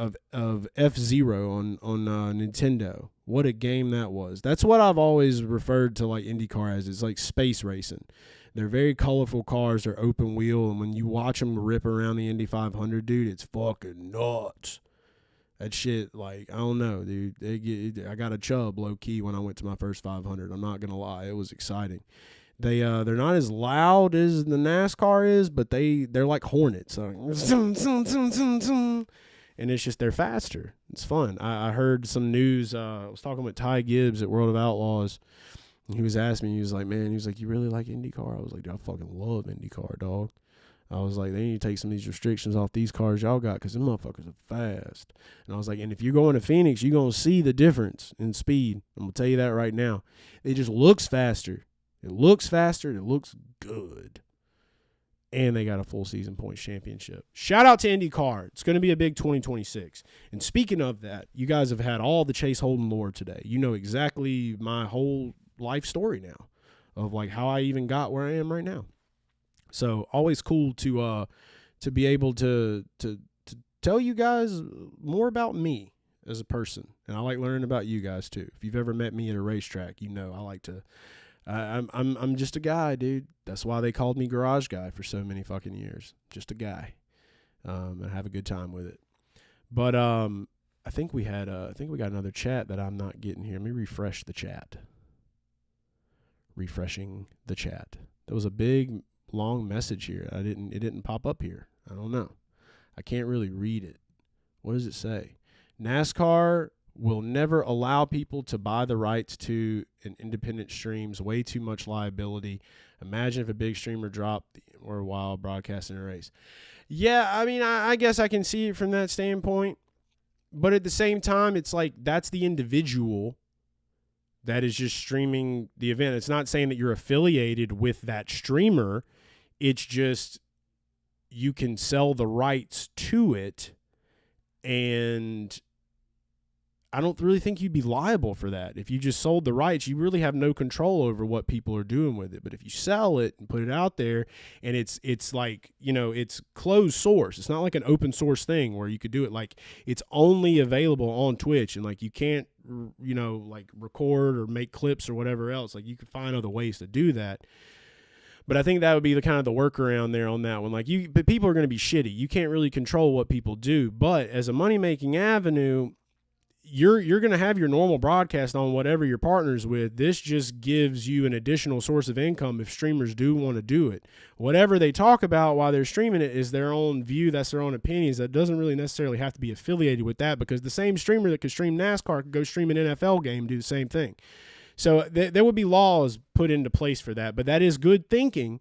F-Zero on Nintendo. What a game that was. That's what I've always referred to like IndyCar as. It's like space racing. They're very colorful cars. They're open wheel, and when you watch them rip around the Indy 500, dude, it's fucking nuts. That shit, like, I don't know, dude. I got a chub low-key when I went to my first 500. I'm not going to lie. It was exciting. they're not as loud as the NASCAR is, but they're like hornets. So, and it's just they're faster. It's fun. I heard some news. I was talking with Ty Gibbs at World of Outlaws. And he was asking me, he was like, man, he was like, you really like IndyCar? I was like, dude, I fucking love IndyCar, dog. I was like, they need to take some of these restrictions off these cars y'all got because them motherfuckers are fast. And I was like, and if you're going to Phoenix, you're going to see the difference in speed. I'm going to tell you that right now. It just looks faster. It looks faster. And it looks good. And they got a full season points championship. Shout out to IndyCar. It's going to be a big 2026. And speaking of that, you guys have had all the Chase Holden lore today. You know exactly my whole life story now of like how I even got where I am right now. So always cool to be able to tell you guys more about me as a person, and I like learning about you guys too. If you've ever met me at a racetrack, you know I like to. I'm just a guy, dude. That's why they called me Garage Guy for so many fucking years. Just a guy, and have a good time with it. But I think we got another chat that I'm not getting here. Let me refresh the chat. Refreshing the chat. There was a big long message here. It didn't pop up here. I don't know. I can't really read it. What does it say? NASCAR will never allow people to buy the rights to an independent streams. Way too much liability. Imagine if a big streamer dropped or while broadcasting a race. Yeah, I mean, I guess I can see it from that standpoint. But at the same time, it's like that's the individual that is just streaming the event. It's not saying that you're affiliated with that streamer. It's just you can sell the rights to it, and I don't really think you'd be liable for that. If you just sold the rights, you really have no control over what people are doing with it. But if you sell it and put it out there, and it's like, you know, it's closed source. It's not like an open source thing where you could do it. Like, it's only available on Twitch, and like you can't, you know, like record or make clips or whatever else. Like, you could find other ways to do that. But I think that would be the kind of the workaround there on that one. Like, but people are going to be shitty. You can't really control what people do. But as a money-making avenue, you're going to have your normal broadcast on whatever your partner's with. This just gives you an additional source of income if streamers do want to do it. Whatever they talk about while they're streaming it is their own view. That's their own opinions. That doesn't really necessarily have to be affiliated with that, because the same streamer that could stream NASCAR could go stream an NFL game and do the same thing. So there would be laws put into place for that. But that is good thinking,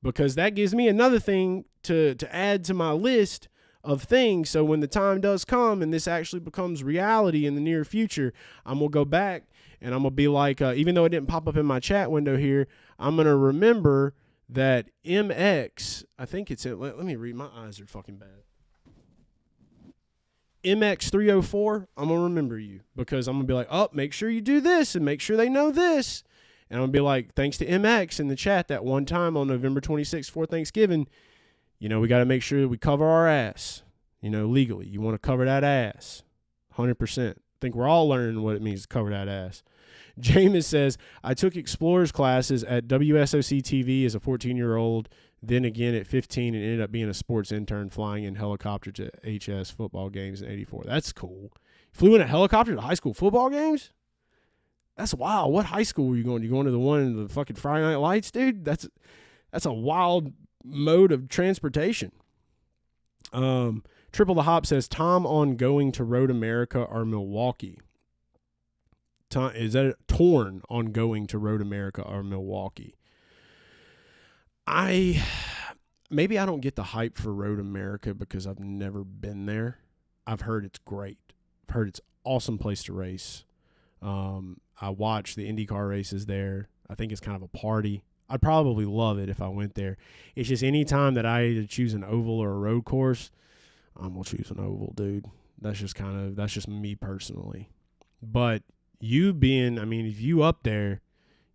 because that gives me another thing to add to my list of things. So when the time does come and this actually becomes reality in the near future, I'm going to go back and I'm going to be like, even though it didn't pop up in my chat window here, I'm going to remember that MX, I think it's, let me read, my eyes are fucking bad. MX304, I'm going to remember you, because I'm going to be like, oh, make sure you do this and make sure they know this. And I'm going to be like, thanks to MX in the chat that one time on November 26th for Thanksgiving, you know, we got to make sure that we cover our ass, you know, legally. You want to cover that ass, 100%. I think we're all learning what it means to cover that ass. Jameis says, I took explorers classes at WSOC TV as a 14-year-old, then again at 15, and ended up being a sports intern flying in helicopter to HS football games in 84. That's cool. Flew in a helicopter to high school football games? That's wild. What high school were you going to? You going to the one in the fucking Friday Night Lights, dude? That's a wild mode of transportation. Triple the Hop says, Tom on going to Road America or Milwaukee? Tom, is that torn on going to Road America or Milwaukee? Maybe I don't get the hype for Road America because I've never been there. I've heard it's great. I've heard it's an awesome place to race. I watch the IndyCar races there. I think it's kind of a party. I'd probably love it if I went there. It's just any time that I either choose an oval or a road course, I'm going to choose an oval, dude. That's just me personally. But you being, I mean, if you up there,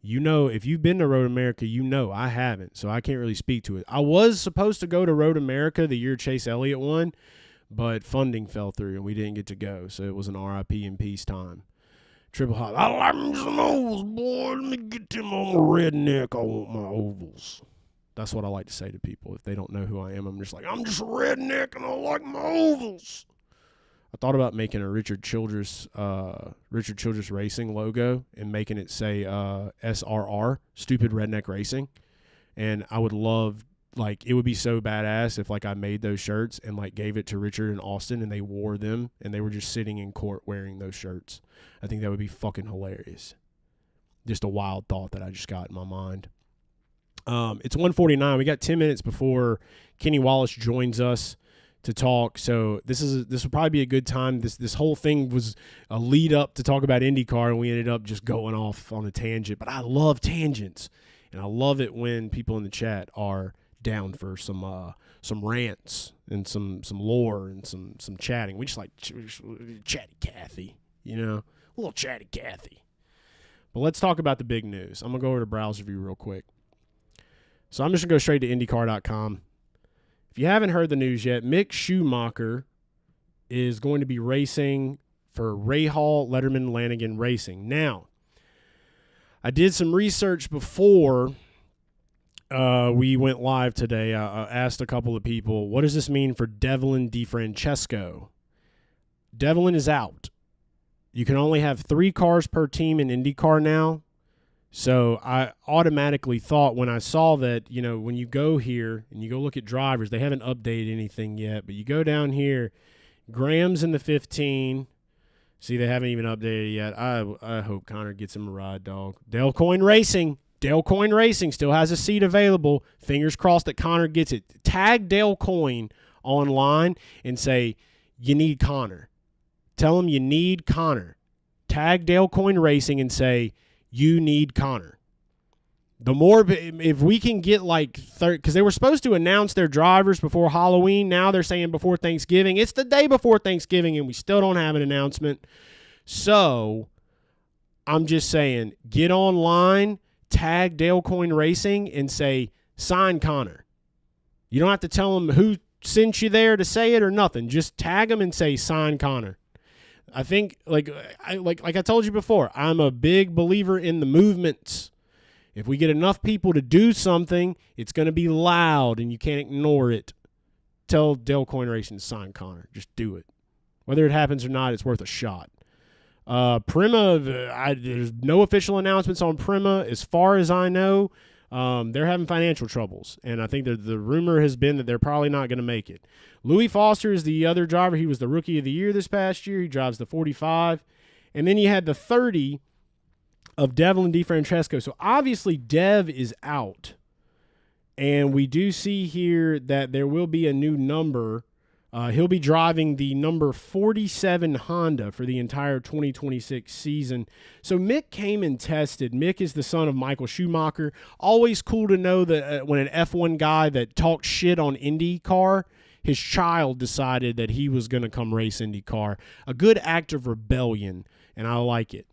you know, if you've been to Road America, you know I haven't, so I can't really speak to it. I was supposed to go to Road America the year Chase Elliott won, but funding fell through and we didn't get to go, so it was an RIP in peacetime. Triple Hop, I like me some ovals, boy. Let me get them on the redneck. I want my ovals. That's what I like to say to people. If they don't know who I am, I'm just like, I'm just a redneck and I like my ovals. I thought about making a Richard Childress Racing logo and making it say SRR, Stupid Redneck Racing. And I would love, like, it would be so badass if, like, I made those shirts and, like, gave it to Richard and Austin and they wore them and they were just sitting in court wearing those shirts. I think that would be fucking hilarious. Just a wild thought that I just got in my mind. It's 1:49. We got 10 minutes before Kenny Wallace joins us to talk. So this will probably be a good time. This whole thing was a lead up to talk about IndyCar, and we ended up just going off on a tangent. But I love tangents, and I love it when people in the chat are down for some rants and some lore and some chatting. We just like chatty Cathy, you know, a little chatty Cathy. But let's talk about the big news. I'm gonna go over to Browser View real quick. So I'm just gonna go straight to IndyCar.com. If you haven't heard the news yet, Mick Schumacher is going to be racing for Rahal Letterman Lanigan Racing. Now, I did some research before we went live today. I asked a couple of people, what does this mean for Devlin DeFrancesco? Devlin is out. You can only have 3 cars per team in IndyCar now. So I automatically thought when I saw that, you know, when you go here and you go look at drivers, they haven't updated anything yet, but you go down here, Graham's in the 15. See, they haven't even updated yet. I hope Connor gets him a ride, dog. Dale Coyne Racing still has a seat available. Fingers crossed that Connor gets it. Tag Dale Coyne online and say, you need Connor. Tell him you need Connor. Tag Dale Coyne Racing and say, you need Connor. The more, if we can get like, because they were supposed to announce their drivers before Halloween. Now they're saying before Thanksgiving. It's the day before Thanksgiving, and we still don't have an announcement. So I'm just saying, get online, tag Dale Coyne Racing, and say, sign Connor. You don't have to tell them who sent you there to say it or nothing. Just tag them and say, sign Connor. I think, like I told you before, I'm a big believer in the movements. If we get enough people to do something, it's going to be loud, and you can't ignore it. Tell Dale Coyne Racing to sign Connor. Just do it. Whether it happens or not, it's worth a shot. Prima, there's no official announcements on Prima. As far as I know, they're having financial troubles, and I think the rumor has been that they're probably not going to make it. Louis Foster is the other driver. He was the Rookie of the Year this past year. He drives the 45. And then you had the 30 of Devlin DeFrancesco. So obviously Dev is out, and we do see here that there will be a new number. He'll be driving the number 47 Honda for the entire 2026 season. So Mick came and tested. Mick is the son of Michael Schumacher. Always cool to know that when an F1 guy that talks shit on IndyCar, his child decided that he was going to come race IndyCar. A good act of rebellion, and I like it.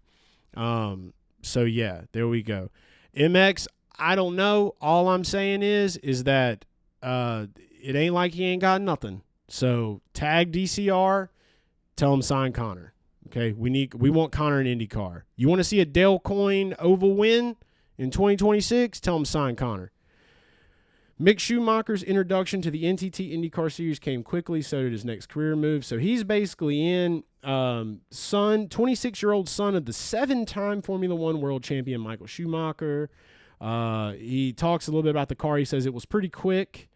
So, yeah, there we go. MX, I don't know. All I'm saying is that it ain't like he ain't got nothing. So tag DCR, tell him sign Connor. Okay, we want Connor in IndyCar. You want to see a Dale Coyne Oval win in 2026? Tell him sign Connor. Mick Schumacher's introduction to the NTT IndyCar Series came quickly. So did his next career move. So he's basically in 26-year-old son of the 7-time Formula One world champion Michael Schumacher. He talks a little bit about the car. He says it was pretty quick.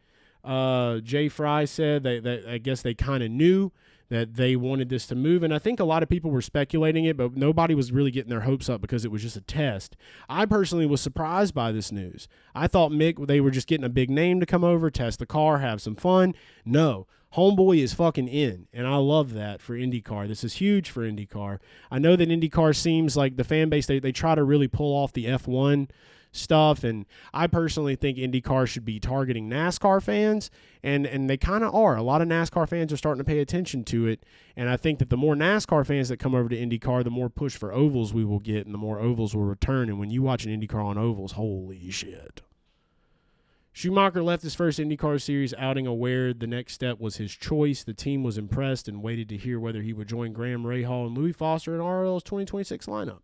Jay Fry said that I guess they kind of knew that they wanted this to move, and I think a lot of people were speculating it, but nobody was really getting their hopes up because it was just a test. I personally was surprised by this news. I thought they were just getting a big name to come over, test the car, have some fun. No, homeboy is fucking in, and I love that for IndyCar. This is huge for IndyCar. I know that IndyCar seems like the fan base, they try to really pull off the F1 stuff, and I personally think IndyCar should be targeting NASCAR fans, and they kind of are. A lot of NASCAR fans are starting to pay attention to it, and I think that the more NASCAR fans that come over to IndyCar, the more push for ovals we will get, and the more ovals will return. And when you watch an IndyCar on ovals, holy shit. Schumacher left his first IndyCar Series outing aware the next step was his choice. The team was impressed and waited to hear whether he would join Graham Rahal and Louis Foster in RL's 2026 lineup.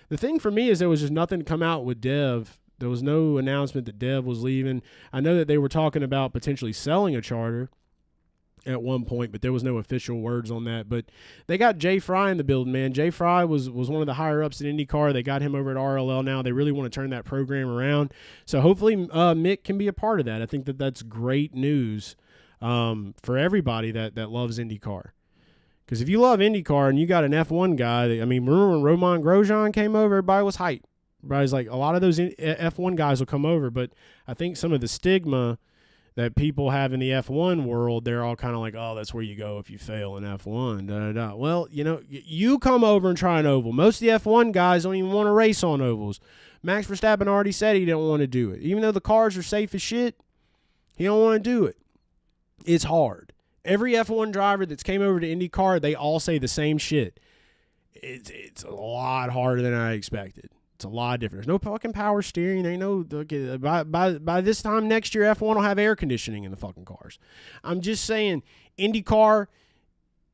The thing for me is there was just nothing to come out with Dev. There was no announcement that Dev was leaving. I know that they were talking about potentially selling a charter. at one point, but there was no official words on that. But they got Jay Fry in the building, man. Jay Fry was one of the higher-ups at IndyCar. They got him over at RLL now. They really want to turn that program around. So hopefully Mick can be a part of that. I think that's great news for everybody that loves IndyCar. Because if you love IndyCar and you got an F1 guy, remember when Romain Grosjean came over, everybody was hyped. Everybody's like, a lot of those F1 guys will come over, but I think some of the stigma that people have in the F1 world, they're all kind of like, oh, that's where you go if you fail in F1. Da, da, da. Well, you come over and try an oval. Most of the F1 guys don't even want to race on ovals. Max Verstappen already said he didn't want to do it. Even though the cars are safe as shit, he don't want to do it. It's hard. Every F1 driver that's came over to IndyCar, they all say the same shit. It's a lot harder than I expected. It's a lot different. There's no fucking power steering. They know by this time next year, F1 will have air conditioning in the fucking cars. I'm just saying, IndyCar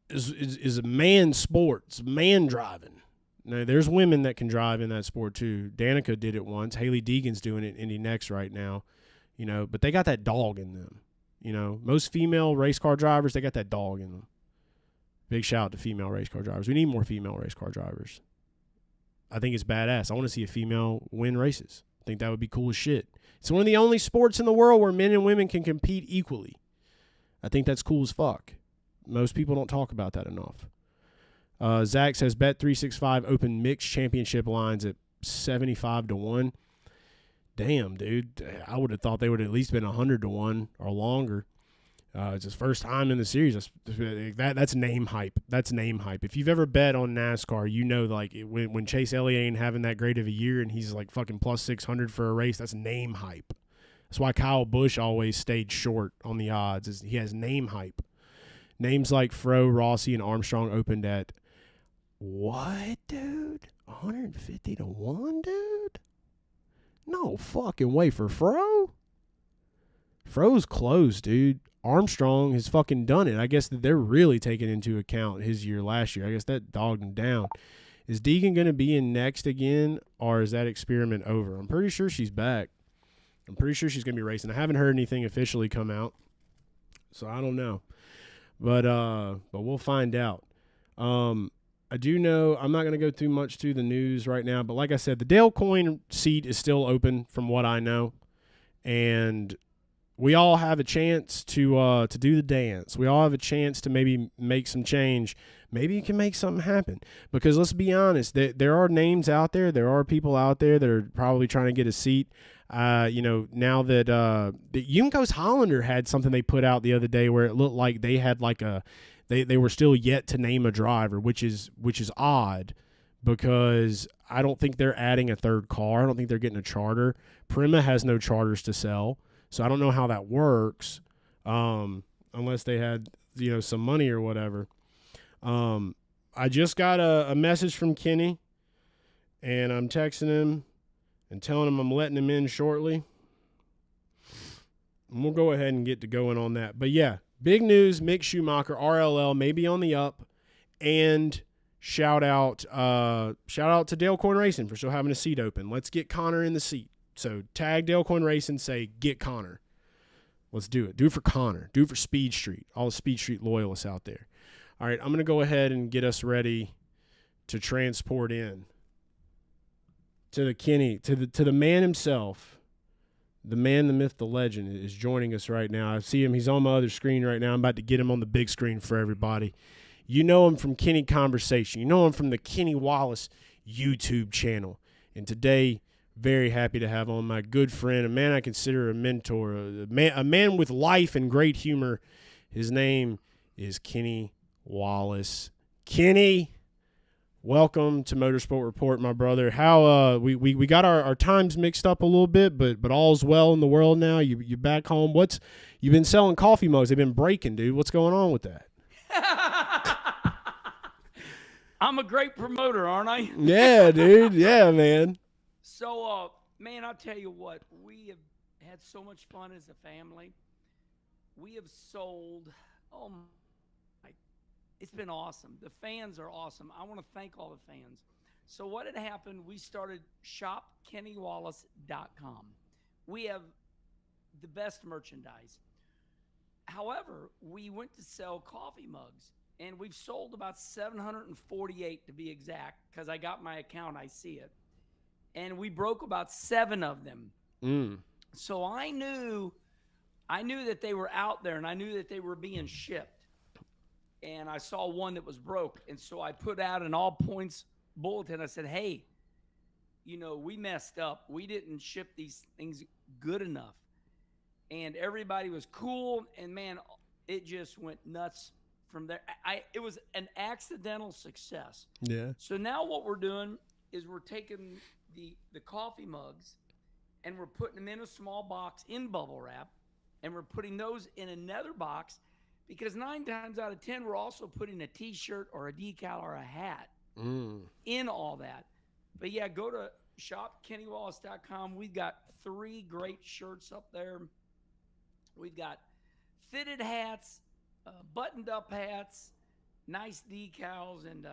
is a man sport. It's man driving. Now, there's women that can drive in that sport too. Danica did it once. Haley Deegan's doing it in Indy Next right now. But they got that dog in them. Most female race car drivers, they got that dog in them. Big shout out to female race car drivers. We need more female race car drivers. I think it's badass. I want to see a female win races. I think that would be cool as shit. It's one of the only sports in the world where men and women can compete equally. I think that's cool as fuck. Most people don't talk about that enough. Zach says Bet365 opened mixed championship lines at 75-1. Damn, dude. I would have thought they would have at least been 100-1 or longer. It's his first time in the series. That's name hype. That's name hype. If you've ever bet on NASCAR, when Chase Elliott ain't having that great of a year and he's like fucking plus 600 for a race, that's name hype. That's why Kyle Busch always stayed short on the odds. He has name hype. Names like Fro, Rossi, and Armstrong opened at what, dude? 150-1, dude? No fucking way for Fro. Fro's close, dude. Armstrong has fucking done it. I guess that they're really taking into account his year last year. I guess that dogged him down. Is Deegan going to be in next again, or is that experiment over? I'm pretty sure she's back. I'm pretty sure she's going to be racing. I haven't heard anything officially come out, so I don't know. But we'll find out. I do know I'm not going to go too much to the news right now, but like I said, the Dale Coyne seat is still open from what I know, and we all have a chance to do the dance. We all have a chance to maybe make some change. Maybe you can make something happen. Because let's be honest, there are names out there. There are people out there that are probably trying to get a seat. Now that the Juncos Hollander had something they put out the other day where it looked like they had they were still yet to name a driver, which is odd because I don't think they're adding a third car. I don't think they're getting a charter. Prima has no charters to sell. So I don't know how that works, unless they had, some money or whatever. I just got a message from Kenny, and I'm texting him and telling him I'm letting him in shortly. And we'll go ahead and get to going on that. But yeah, big news, Mick Schumacher, RLL, maybe on the up, and shout out to Dale Coyne Racing for still having a seat open. Let's get Connor in the seat. So tag Dale Coyne Racing, say, get Connor. Let's do it. Do it for Connor. Do it for Speed Street, all the Speed Street loyalists out there. All right, I'm going to go ahead and get us ready to transport in to the Kenny, to the man himself. The man, the myth, the legend is joining us right now. I see him. He's on my other screen right now. I'm about to get him on the big screen for everybody. You know him from Kenny Conversation. You know him from the Kenny Wallace YouTube channel. And today, very happy to have on my good friend, a man I consider a mentor, a man with life and great humor. His name is Kenny Wallace. Kenny, welcome to Motorsport Report, my brother. How we got our times mixed up a little bit, but all's well in the world now. You back home. You've been selling coffee mugs? They've been breaking, dude. What's going on with that? I'm a great promoter, aren't I? Yeah, dude. Yeah, man. So, man, I'll tell you what, we have had so much fun as a family. We have sold, it's been awesome. The fans are awesome. I want to thank all the fans. So what had happened, we started shopkennywallace.com. We have the best merchandise. However, we went to sell coffee mugs, and we've sold about 748 to be exact, because I got my account, I see it. And we broke about 7 of them. So I knew that they were out there, and I knew that they were being shipped. And I saw one that was broke, and so I put out an all points bulletin. I said, hey, we messed up. We didn't ship these things good enough. And everybody was cool, and man, it just went nuts from there. It was an accidental success. Yeah. So now what we're doing is we're taking the coffee mugs, and we're putting them in a small box in bubble wrap, and we're putting those in another box, because 9 times out of 10, we're also putting a T-shirt or a decal or a hat in all that. But yeah, go to shopkennywallace.com. We've got 3 great shirts up there. We've got fitted hats, buttoned up hats, nice decals, and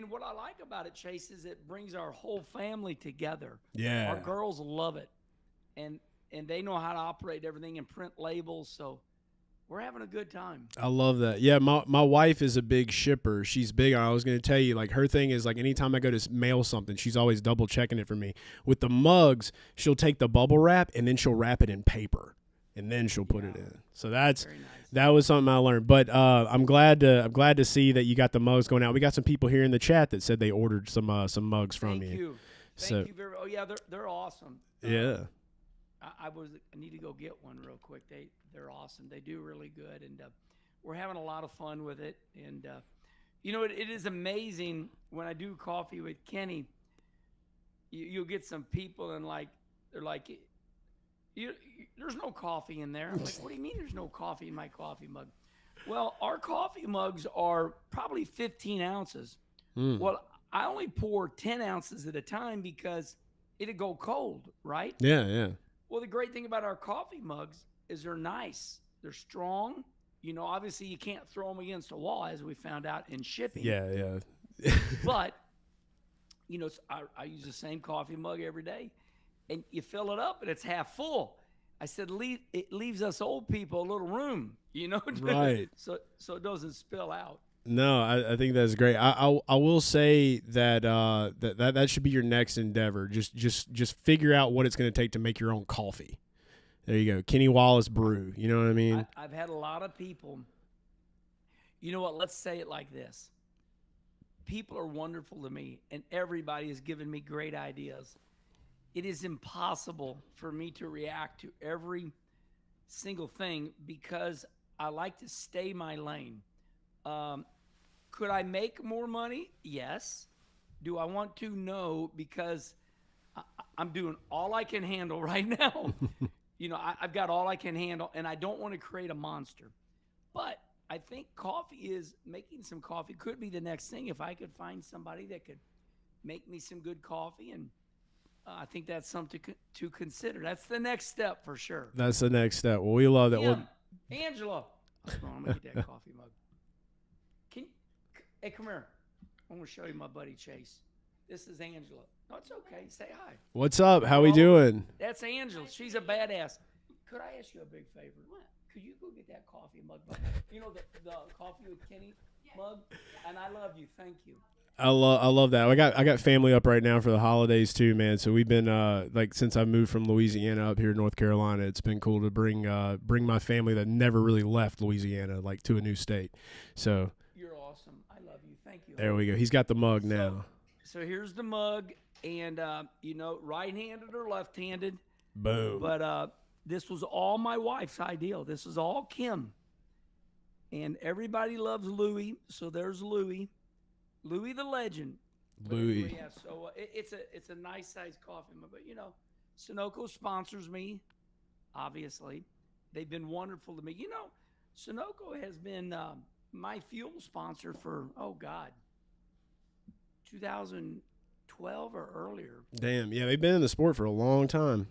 what I like about it, Chase, is it brings our whole family together. Yeah. Our girls love it, and they know how to operate everything and print labels, so we're having a good time. I love that. Yeah, my wife is a big shipper. She's big. I was going to tell you, like, her thing is, like, anytime I go to mail something, she's always double checking it for me. With the mugs, she'll take the bubble wrap and then she'll wrap it in paper, and then she'll put it in. So that was something I learned. But I'm glad to see that you got the mugs going out. We got some people here in the chat that said they ordered some mugs from you. Thank you. Thank you very much. Oh yeah, they're awesome. Yeah. I need to go get one real quick. They're awesome. They do really good, and we're having a lot of fun with it. And it is amazing when I do coffee with Kenny. You'll get some people, and they're like, there's no coffee in there. I'm like, what do you mean there's no coffee in my coffee mug? Well, our coffee mugs are probably 15 ounces. Well, I only pour 10 ounces at a time because it'd go cold, right? Yeah. Well, the great thing about our coffee mugs is they're nice. They're strong. Obviously you can't throw them against a wall, as we found out in shipping. Yeah. But, I use the same coffee mug every day, and you fill it up and it's half full. I said, it leaves us old people a little room, Right. so it doesn't spill out. No, I think that's great. I will say that that should be your next endeavor. Just figure out what it's going to take to make your own coffee. There you go, Kenny Wallace Brew. You know what I mean? I've had a lot of people. You know what? Let's say it like this: people are wonderful to me, and everybody has given me great ideas. It is impossible for me to react to every single thing because I like to stay my lane. Could I make more money? Yes. Do I want to? No, because I'm doing all I can handle right now. I've got all I can handle, and I don't want to create a monster. But I think making some coffee could be the next thing if I could find somebody that could make me some good coffee, and I think that's something to consider. That's the next step for sure. That's the next step. Well, we love that. Angela. I'm going to get that coffee mug. Hey, come here. I want to show you my buddy Chase. This is Angela. No, it's okay. Say hi. What's up? How we doing? That's Angela. She's a badass. Could I ask you a big favor? What? Could you go get that coffee mug? The coffee with Kenny mug? And I love you. Thank you. I love that. I got family up right now for the holidays too, man. So we've been since I moved from Louisiana up here to North Carolina, it's been cool to bring my family that never really left Louisiana to a new state. So you're awesome. I love you. Thank you. There we go. He's got the mug now. So here's the mug, and right-handed or left-handed. Boom. But this was all my wife's ideal. This is all Kim, and everybody loves Louie. So there's Louie the legend. Louie. Anyway, yeah, so it's a nice sized coffee mug. But Sunoco sponsors me. Obviously, they've been wonderful to me. Sunoco has been my fuel sponsor for 2012 or earlier. Damn, yeah, they've been in the sport for a long time.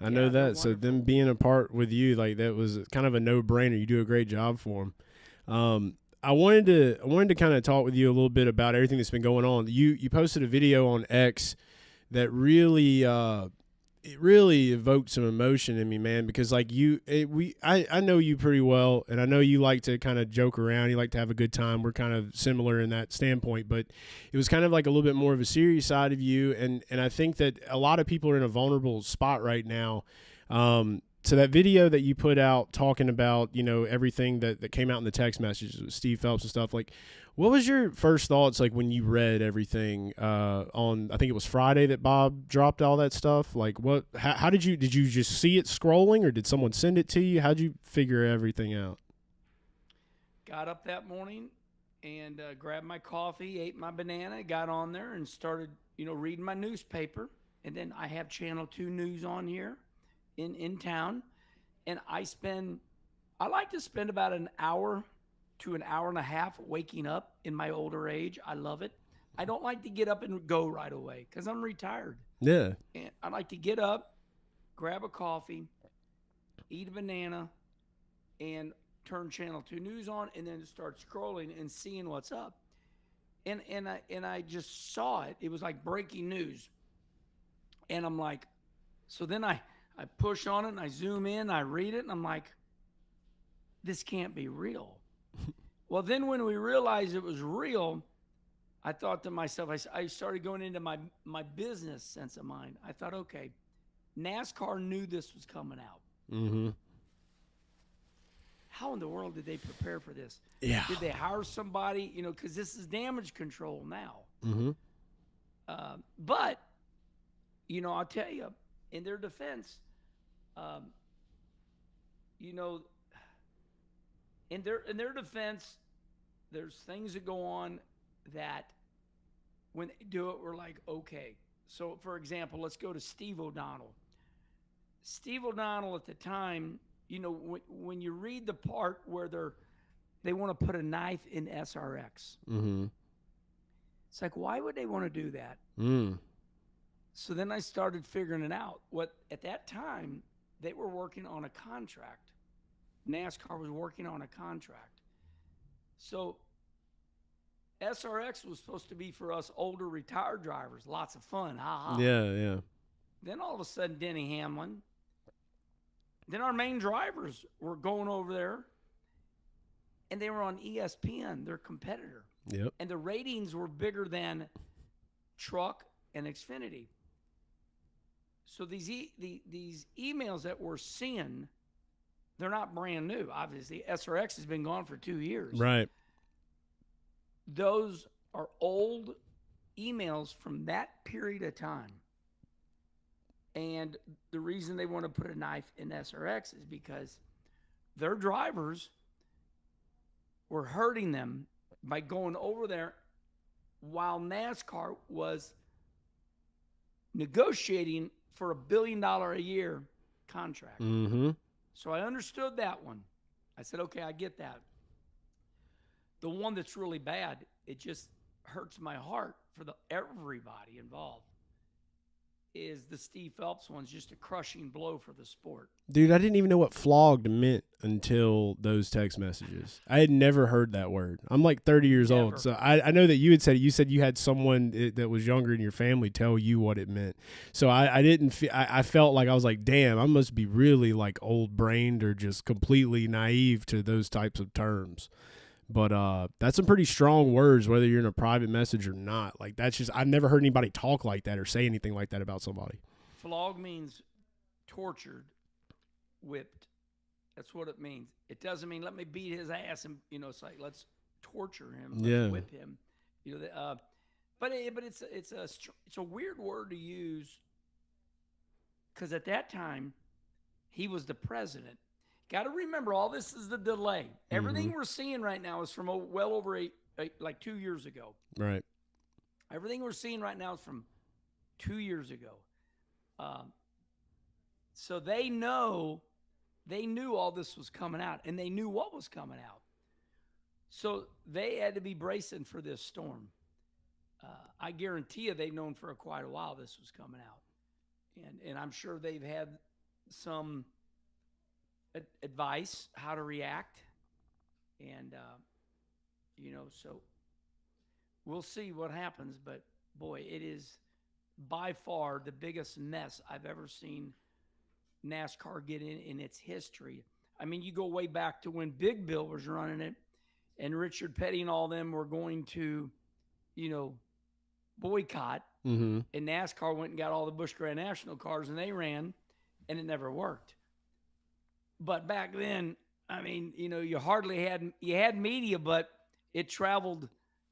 I know that. So them being a part with you, that was kind of a no-brainer. You do a great job for them. I wanted to kind of talk with you a little bit about everything that's been going on. You posted a video on X that really it really evoked some emotion in me, man, because like I know you pretty well, and I know you like to kind of joke around. You like to have a good time. We're kind of similar in that standpoint, but it was kind of like a little bit more of a serious side of you. And I think that a lot of people are in a vulnerable spot right now. So that video that you put out talking about, everything that came out in the text messages with Steve Phelps and stuff, like, what was your first thoughts like when you read everything on, I think it was Friday that Bob dropped all that stuff? Like, how did you just see it scrolling, or did someone send it to you? How'd you figure everything out? Got up that morning and grabbed my coffee, ate my banana, got on there and started, reading my newspaper. And then I have Channel 2 News on here in town. And I like to spend about an hour to an hour and a half waking up in my older age. I love it. I don't like to get up and go right away because I'm retired. Yeah. And I like to get up, grab a coffee, eat a banana, and turn Channel 2 News on, and then start scrolling and seeing what's up. And I just saw it. It was like breaking news. And I'm like, so then I push on it and I zoom in, I read it, and I'm like, this can't be real. Well, then when we realized it was real, I thought to myself, I started going into my business sense of mind. I thought, okay, NASCAR knew this was coming out. Mm-hmm. How in the world did they prepare for this? Yeah. Did they hire somebody, because this is damage control now. Mm-hmm. But, I'll tell you, in their defense, in their defense, there's things that go on that when they do it, we're like, okay. So, for example, let's go to Steve O'Donnell. Steve O'Donnell at the time, when you read the part where they want to put a knife in SRX. Mm-hmm. It's like, why would they want to do that? Mm. So then I started figuring it out. At that time, they were working on a contract. NASCAR was working on a contract. So SRX was supposed to be for us older retired drivers. Lots of fun. Ha ha. Yeah. Then all of a sudden, Denny Hamlin. Then our main drivers were going over there, and they were on ESPN, their competitor. Yep. And the ratings were bigger than Truck and Xfinity. So these emails that we're seeing, they're not brand new. Obviously, SRX has been gone for 2 years. Right. Those are old emails from that period of time. And the reason they want to put a knife in SRX is because their drivers were hurting them by going over there while NASCAR was negotiating for $1 billion a year contract. Mm-hmm. So I understood that one. I said, okay, I get that. The one that's really bad, it just hurts my heart for everybody involved, is the Steve Phelps one's just a crushing blow for the sport. Dude, I didn't even know what flogged meant until those text messages. I had never heard that word. I'm like 30 years Never. old. So I know that you said you had someone that was younger in your family tell you what it meant. So I felt like I was like, damn, I must be really like old brained or just completely naive to those types of terms. But that's some pretty strong words, whether you're in a private message or not. Like, that's just, I've never heard anybody talk like that or say anything like that about somebody. Flog means tortured, whipped. That's what it means. It doesn't mean let me beat his ass and, it's like, let's torture him, let's whip him. But it's a weird word to use because at that time, he was the president. Got to remember, all this is the delay. Everything we're seeing right now is from well over 2 years ago. Right. Everything we're seeing right now is from 2 years ago. So they knew all this was coming out, and they knew what was coming out. So they had to be bracing for this storm. I guarantee you they've known for quite a while this was coming out. And I'm sure they've had some advice how to react, and so we'll see what happens. But boy, it is by far the biggest mess I've ever seen NASCAR get in its history. I mean, you go way back to when Big Bill was running it, and Richard Petty and all them were going to, boycott. Mm-hmm. And NASCAR went and got all the Busch Grand National cars, and they ran, and it never worked. But back then, I mean, you hardly had media, but it traveled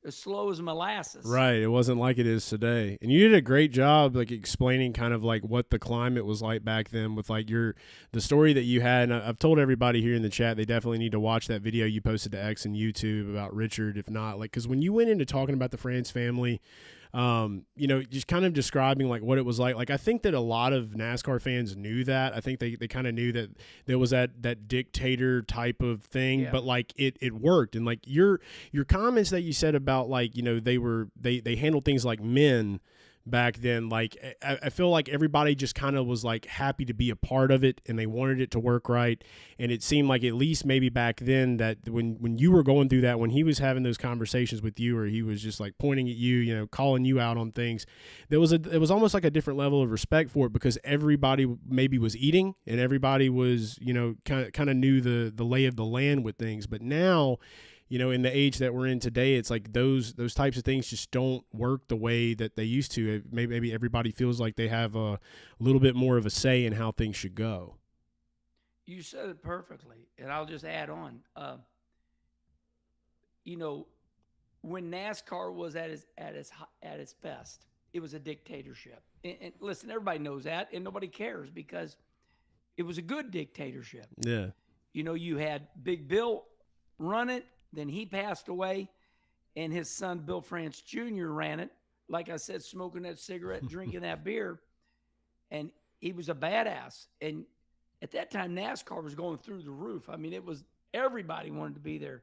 as slow as molasses. Right. It wasn't like it is today. And you did a great job like explaining kind of like what the climate was like back then with like the story that you had. And I've told everybody here in the chat, they definitely need to watch that video you posted to X and YouTube about Richard. If not, like, because when you went into talking about the France family, just kind of describing like what it was like I think that a lot of NASCAR fans knew that. I think they kind of knew that there was that dictator type of thing, but like it worked. And like your comments that you said about like, they handled things like men back then, like I feel like everybody just kind of was like happy to be a part of it, and they wanted it to work right. And it seemed like, at least maybe back then, that when you were going through that, when he was having those conversations with you, or he was just like pointing at you, calling you out on things, it was almost like a different level of respect for it, because everybody maybe was eating, and everybody was kind of knew the lay of the land with things. But now, in the age that we're in today, it's like those types of things just don't work the way that they used to. Maybe everybody feels like they have a little bit more of a say in how things should go. You said it perfectly, and I'll just add on. When NASCAR was at its best, it was a dictatorship. And listen, everybody knows that, and nobody cares, because it was a good dictatorship. Yeah. You had Big Bill run it. Then he passed away, and his son, Bill France Jr., ran it. Like I said, smoking that cigarette, drinking that beer, and he was a badass. And at that time, NASCAR was going through the roof. I mean, everybody wanted to be there.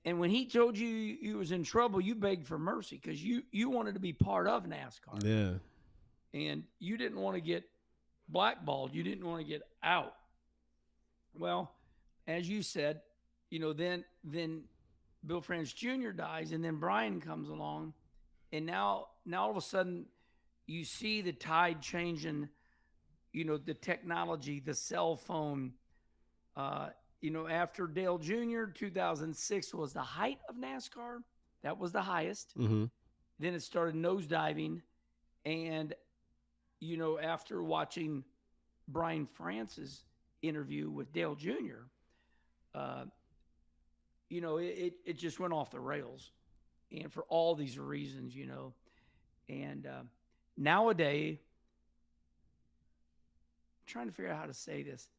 And when he told you you was in trouble, you begged for mercy, because you wanted to be part of NASCAR. Yeah. And you didn't want to get blackballed. You didn't want to get out. Well, as you said, then Bill France Jr. dies, and then Brian comes along, and now all of a sudden you see the tide changing, the technology, the cell phone. After Dale Jr., 2006 was the height of NASCAR. That was the highest. Mm-hmm. Then it started nosediving, and after watching Brian France's interview with Dale Jr., it just went off the rails, and for all these reasons, and nowadays, I'm trying to figure out how to say this,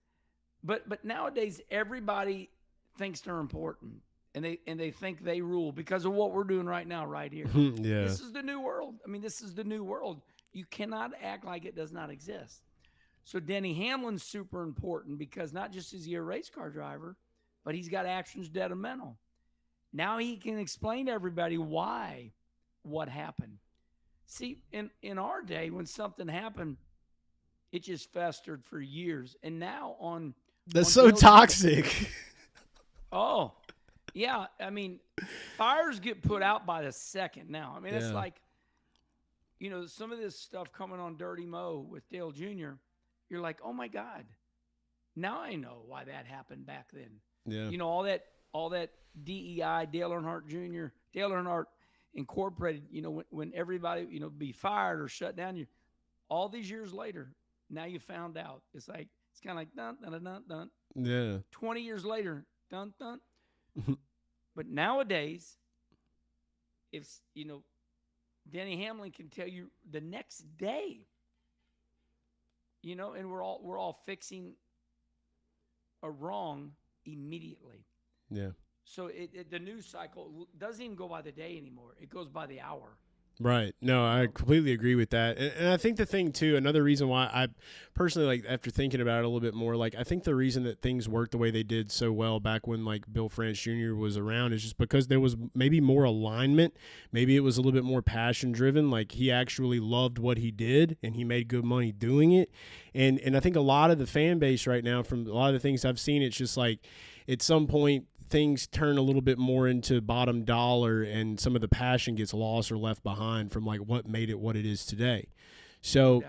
but nowadays everybody thinks they're important, and they think they rule because of what we're doing right now, right here. Yeah. This is the new world. I mean, this is the new world. You cannot act like it does not exist. So Denny Hamlin's super important, because not just is he a race car driver, but he's got actions detrimental. Now he can explain to everybody what happened. See, in our day, when something happened, it just festered for years. And now that's so toxic. Oh, yeah. I mean, fires get put out by the second now. I mean, it's like, some of this stuff coming on Dirty Mo with Dale Jr., you're like, oh my God, now I know why that happened back then. Yeah. All that DEI, Dale Earnhardt Jr., Dale Earnhardt Incorporated, when everybody, be fired or shut down, all these years later, now you found out. It's like, it's kind of like, dun, dun, dun, dun, dun. Yeah. 20 years later, dun, dun. But nowadays, if, Denny Hamlin can tell you the next day, and we're all fixing a wrong immediately. Yeah. So the news cycle doesn't even go by the day anymore. It goes by the hour. Right. No, I completely agree with that. And I think the thing too, another reason why I personally, like, after thinking about it a little bit more, like, I think the reason that things worked the way they did so well back when like Bill France Jr. was around is just because there was maybe more alignment. Maybe it was a little bit more passion driven. Like, he actually loved what he did and he made good money doing it. And I think a lot of the fan base right now, from a lot of the things I've seen, it's just like, at some point things turn a little bit more into bottom dollar and some of the passion gets lost or left behind from like what made it what it is today. So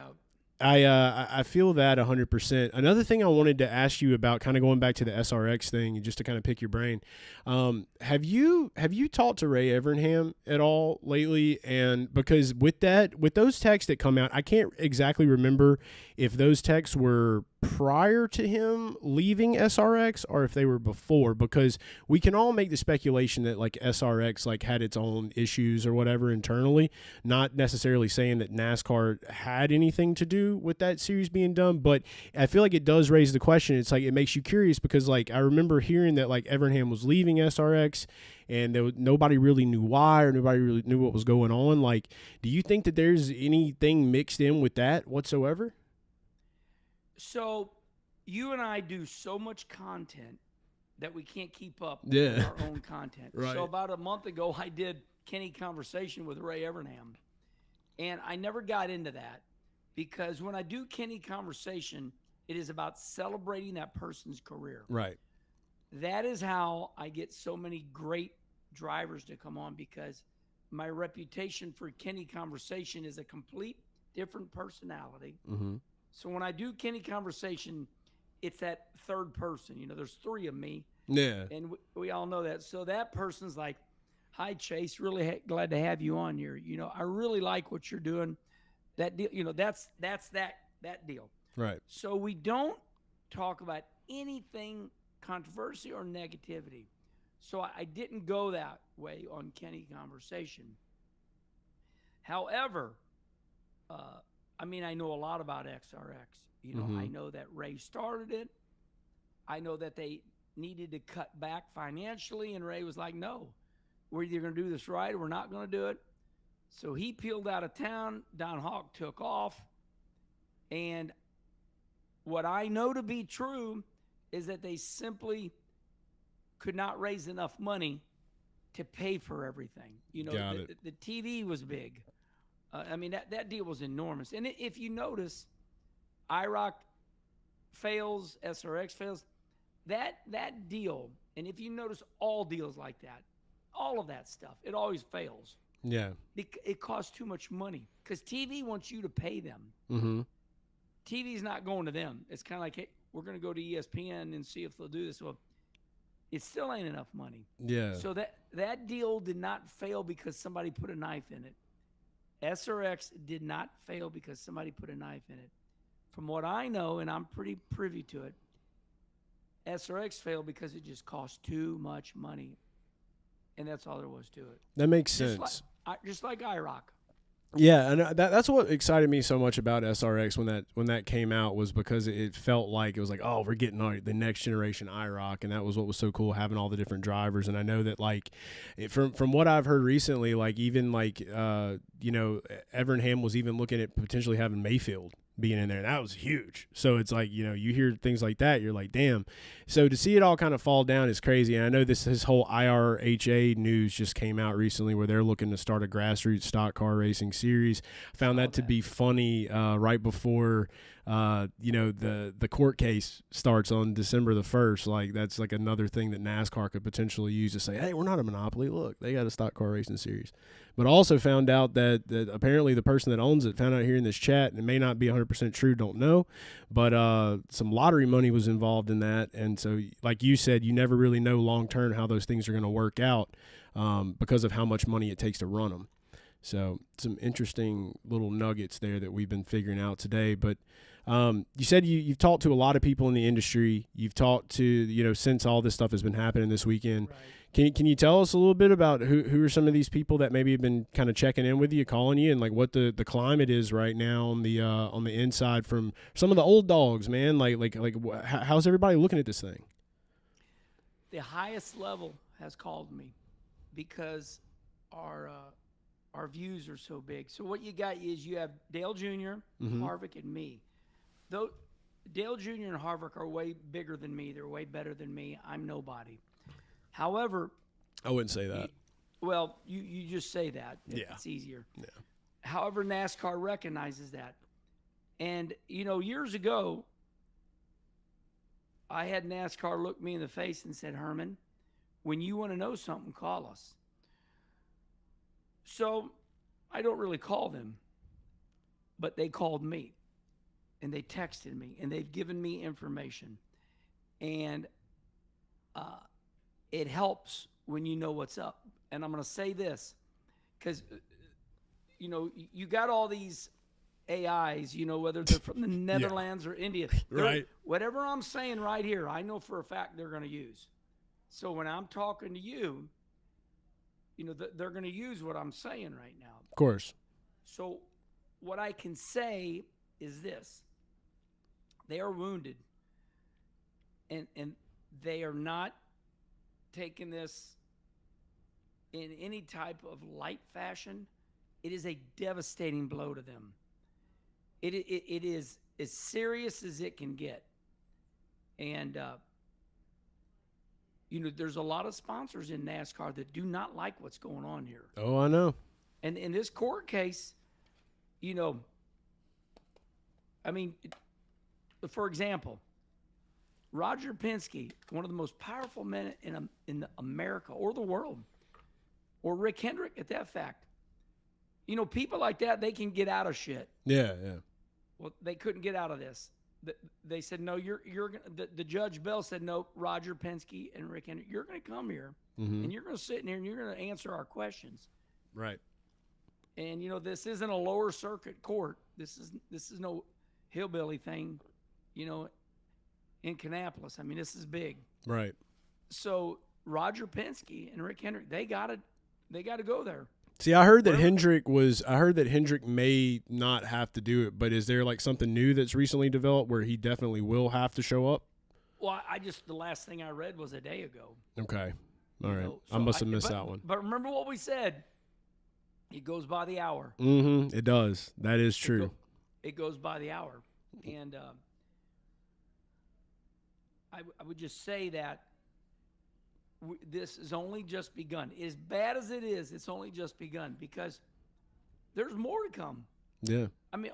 I feel that 100%. Another thing I wanted to ask you about, kind of going back to the SRX thing, just to kind of pick your brain, have you talked to Ray Evernham at all lately? And because with those texts that come out, I can't exactly remember if those texts were prior to him leaving SRX or if they were before, because we can all make the speculation that like SRX like had its own issues or whatever internally, not necessarily saying that NASCAR had anything to do with that series being done, but I feel like it does raise the question. It's like it makes you curious because like I remember hearing that like Evernham was leaving SRX and nobody really knew why or nobody really knew what was going on. Like, do you think that there's anything mixed in with that whatsoever? So you and I do so much content that we can't keep up Yeah. with our own content. Right. So about a month ago, I did Kenny Conversation with Ray Evernham, and I never got into that because when I do Kenny Conversation, it is about celebrating that person's career. Right. That is how I get so many great drivers to come on, because my reputation for Kenny Conversation is a complete different personality. Mm-hmm. So when I do Kenny Conversation, it's that third person. You know, there's three of me. Yeah. And we all know that. So that person's like, hi, Chase, really glad to have you on here. You know, I really like what you're doing. That deal, you know, that's that deal. Right. So we don't talk about anything controversy or negativity. So I didn't go that way on Kenny Conversation. However, I mean, I know a lot about XRX. You know, I know that Ray started it. I know that they needed to cut back financially, and Ray was like, no, we're either going to do this right or we're not going to do it. So he peeled out of town. Don Hawk took off. And what I know to be true is that they simply could not raise enough money to pay for everything. You know, the TV was big. I mean, that deal was enormous. And if you notice, IROC fails, SRX fails, that deal, and if you notice all deals like that, all of that stuff, it always fails. Yeah. It costs too much money because TV wants you to pay them. Mm-hmm. TV's not going to them. It's kind of like, hey, we're going to go to ESPN and see if they'll do this. Well, it still ain't enough money. Yeah. So that deal did not fail because somebody put a knife in it. SRX did not fail because somebody put a knife in it. From what I know, and I'm pretty privy to it, SRX failed because it just cost too much money. And that's all there was to it. That makes sense. Just like IROC. Yeah, and that's what excited me so much about SRX when that came out, was because it felt like it was like, oh, we're getting the next generation IROC, and that was what was so cool, having all the different drivers. And I know that like from what I've heard recently, like even like you know, Evernham was even looking at potentially having Mayfield being in there, and that was huge. So it's like, you know, you hear things like that, you're like, damn. So to see it all kind of fall down is crazy. And I know this whole IRHA news just came out recently where they're looking to start a grassroots stock car racing series. Found that to be funny right before you know, the court case starts on December the 1st. Like, that's like another thing that NASCAR could potentially use to say, hey, we're not a monopoly. Look, they got a stock car racing series. But also found out that apparently the person that owns it, found out here in this chat, and it may not be 100% true, don't know, but some lottery money was involved in that. And so, like you said, you never really know long-term how those things are going to work out because of how much money it takes to run them. So some interesting little nuggets there that we've been figuring out today. But you said you've talked to a lot of people in the industry. You've talked to, you know, since all this stuff has been happening this weekend. Right. Can you tell us a little bit about who are some of these people that maybe have been kind of checking in with you, calling you, and like what the climate is right now on the inside from some of the old dogs, man? Like how's everybody looking at this thing? The highest level has called me because our views are so big. So what you got is you have Dale Jr., Harvick, and me. Though Dale Jr. and Harvick are way bigger than me. They're way better than me. I'm nobody. However, I wouldn't say that. Well, you just say that. Yeah. It's easier. Yeah. However, NASCAR recognizes that. And, you know, years ago, I had NASCAR look me in the face and said, Herman, when you want to know something, call us. So I don't really call them, but they called me and they texted me and they've given me information. And it helps when you know what's up. And I'm going to say this because, you know, you got all these AIs, you know, whether they're from the Netherlands or India. Right. Whatever I'm saying right here, I know for a fact they're going to use. So when I'm talking to you, you know, they're going to use what I'm saying right now. Of course. So what I can say is this. They are wounded. And they are not taking this in any type of light fashion. It is a devastating blow to them. It is as serious as it can get. And, you know, there's a lot of sponsors in NASCAR that do not like what's going on here. Oh, I know. And in this court case, you know, I mean, for example, Roger Penske, one of the most powerful men in America or the world, or Rick Hendrick at that fact. You know, people like that, they can get out of shit. Yeah. Well, they couldn't get out of this. They said, no, you're the Judge Bell said, no, Roger Penske and Rick Hendrick, you're going to come here and you're going to sit in here and you're going to answer our questions. Right. And, you know, this isn't a lower circuit court. This is no hillbilly thing, you know, in Kannapolis. I mean, this is big. Right. So Roger Penske and Rick Hendrick, they got to go there. See, I heard that Hendrick may not have to do it, but is there like something new that's recently developed where he definitely will have to show up? Well, the last thing I read was a day ago. Okay. All right. So I must have missed that one. But remember what we said. It goes by the hour. Mm-hmm. It does. That is true. It goes by the hour. And I would just say that this has only just begun. As bad as it is, it's only just begun because there's more to come. Yeah. I mean,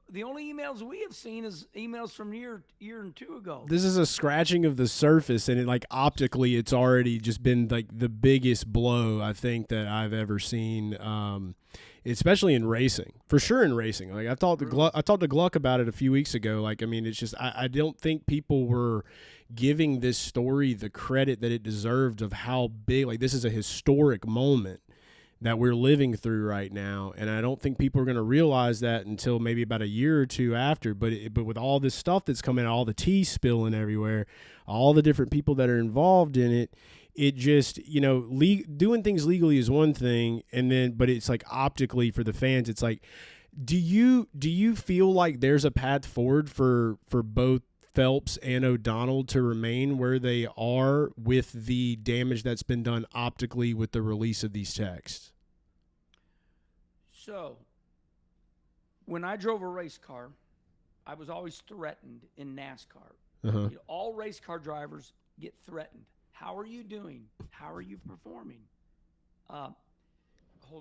the only emails we have seen is emails from year and two ago. This is a scratching of the surface, and optically, it's already just been like the biggest blow I think that I've ever seen, especially in racing. For sure in racing. Like I talked to Gluck about it a few weeks ago. Like, I mean, it's just I don't think people were giving this story the credit that it deserved of how big. Like, this is a historic moment that we're living through right now, and I don't think people are going to realize that until maybe about a year or two after. But with all this stuff that's coming out, all the tea spilling everywhere, all the different people that are involved in it, it just, you know, doing things legally is one thing, but it's like optically for the fans, it's like, do you feel like there's a path forward for both Phelps and O'Donnell to remain where they are with the damage that's been done optically with the release of these texts? So, when I drove a race car, I was always threatened in NASCAR. Uh-huh. You know, all race car drivers get threatened. How are you doing? How are you performing? Hold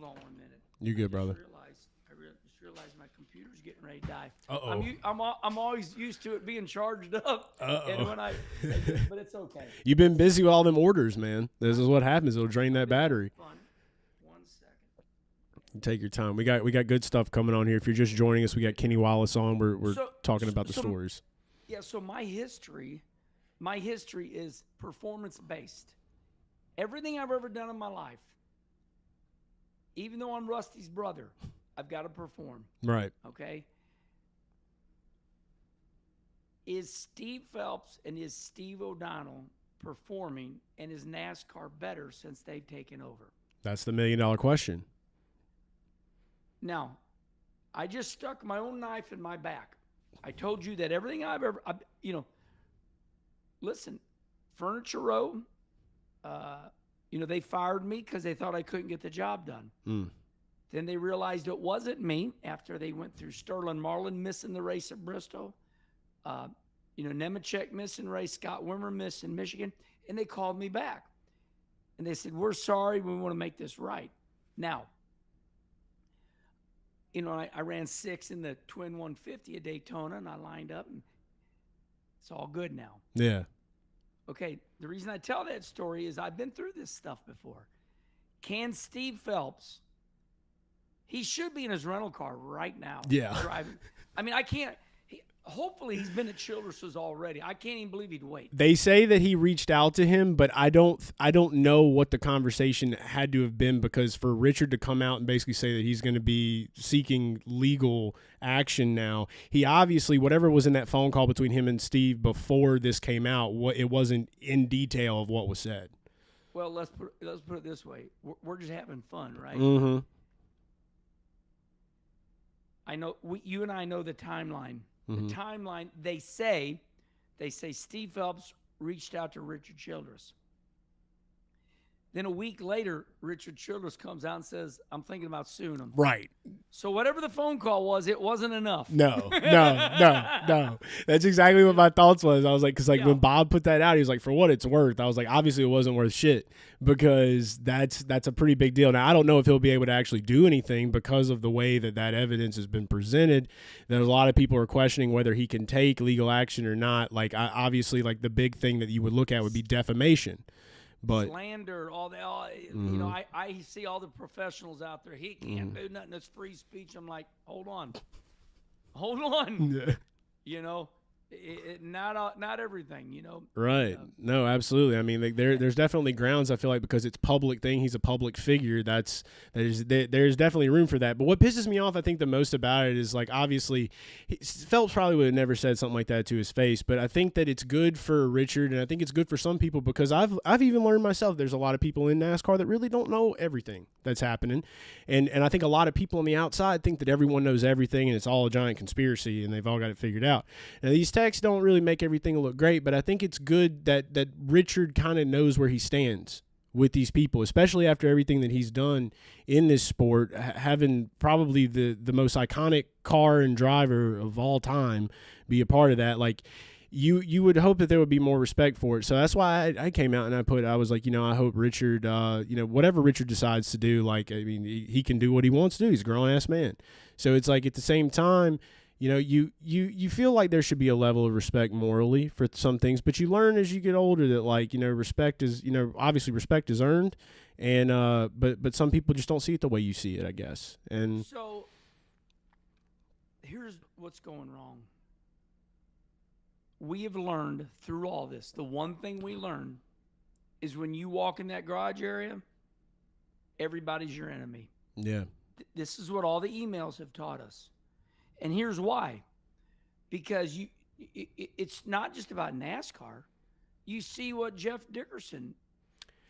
on 1 minute. You good, brother? I just realized my computer's getting ready to die. Uh-oh. I'm always used to it being charged up. Uh-oh. But it's okay. You've been busy with all them orders, man. This is what happens. It'll drain that battery. Fun. 1 second. Take your time. We got good stuff coming on here. If you're just joining us, we got Kenny Wallace on. We're talking about the stories. Yeah, so my history is performance-based. Everything I've ever done in my life, even though I'm Rusty's brother, I've got to perform. Right. Okay? Is Steve Phelps and is Steve O'Donnell performing, and is NASCAR better since they've taken over? That's the $1 million question. Now, I just stuck my own knife in my back. I told you that everything listen, Furniture Row, they fired me because they thought I couldn't get the job done. Then they realized it wasn't me after they went through Sterling Marlin missing the race at Bristol, Nemechek missing race, Scott Wimmer missing Michigan, and they called me back. And they said, we're sorry, we want to make this right. Now, I ran 6 in the Twin 150 at Daytona, and I lined up, and it's all good now. Yeah. Okay, the reason I tell that story is I've been through this stuff before. Can Steve Phelps, he should be in his rental car right now. Yeah. Driving. I mean, I can't. Hopefully he's been at Childress's already. I can't even believe he'd wait. They say that he reached out to him, but I don't know what the conversation had to have been, because for Richard to come out and basically say that he's going to be seeking legal action now, he obviously, whatever was in that phone call between him and Steve before this came out, it wasn't in detail of what was said. Well, let's put it this way: we're just having fun, right? Mm-hmm. I know you and I know the timeline. Mm-hmm. The timeline, they say Steve Phelps reached out to Richard Childress. Then a week later, Richard Childress comes out and says, I'm thinking about suing him. Right. So whatever the phone call was, it wasn't enough. No. That's exactly what my thoughts was. I was like, because when Bob put that out, he was like, for what it's worth. I was like, obviously it wasn't worth shit, because that's a pretty big deal. Now, I don't know if he'll be able to actually do anything because of the way that evidence has been presented. There's a lot of people are questioning whether he can take legal action or not. Like, obviously, like the big thing that you would look at would be defamation. But slander, all that, you know, I see all the professionals out there. He can't do nothing. It's free speech. I'm like, hold on. Yeah. You know, not everything. You know. Right. No, absolutely. I mean, there's definitely grounds. I feel like, because it's public thing. He's a public figure. There's definitely room for that. But what pisses me off, I think, the most about it is, like, obviously, Phelps probably would have never said something like that to his face. But I think that it's good for Richard, and I think it's good for some people, because I've even learned myself. There's a lot of people in NASCAR that really don't know everything that's happening, and I think a lot of people on the outside think that everyone knows everything and it's all a giant conspiracy and they've all got it figured out. Now, these texts don't really make everything look great, but I think it's good that Richard kind of knows where he stands with these people, especially after everything that he's done in this sport, having probably the most iconic car and driver of all time be a part of that. Like, you would hope that there would be more respect for it. So that's why I came out and I was like, I hope Richard, whatever Richard decides to do, like, I mean, he can do what he wants to do. He's a grown-ass man. So it's like, at the same time, you feel like there should be a level of respect morally for some things, but you learn as you get older that, like, respect is, obviously respect is earned, and but some people just don't see it the way you see it, I guess. And so here's what's going wrong. We have learned through all this, the one thing we learned is when you walk in that garage area, everybody's your enemy. Yeah. This is what all the emails have taught us. And here's why. Because it's not just about NASCAR. You see what Jeff Dickerson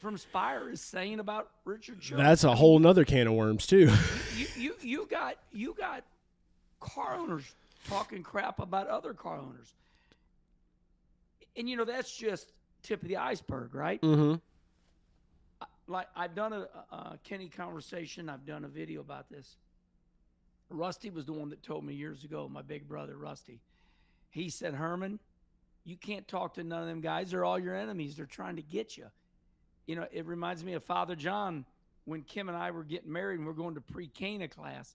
from Spire is saying about Richard Childress. That's a whole nother can of worms, too. You got car owners talking crap about other car owners. And, that's just tip of the iceberg, right? Mm-hmm. Like, I've done a Kenny conversation. I've done a video about this. Rusty was the one that told me years ago, my big brother, Rusty. He said, Herman, you can't talk to none of them guys. They're all your enemies. They're trying to get you. It reminds me of Father John when Kim and I were getting married and we're going to pre-Cana class.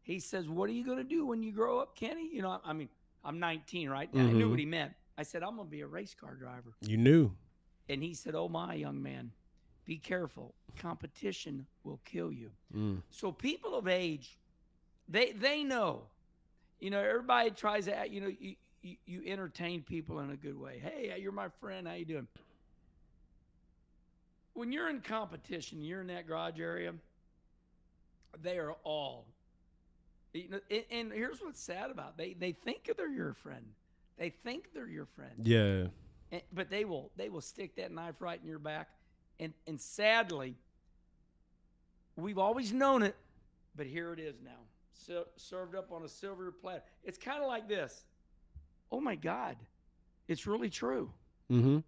He says, what are you going to do when you grow up, Kenny? I mean, I'm 19, right? Mm-hmm. I knew what he meant. I said, I'm going to be a race car driver. You knew. And he said, oh, my young man, be careful. Competition will kill you. Mm. So people of age, they know. Everybody tries to, you entertain people in a good way. Hey, you're my friend. How you doing? When you're in competition, you're in that garage area, they are all, and here's what's sad about it. They think they're your friend. They think they're your friend. Yeah. But they will stick that knife right in your back. And sadly, we've always known it, but here it is now. So, served up on a silver platter. It's kind of like this. Oh, my God. It's really true. Mm-hmm.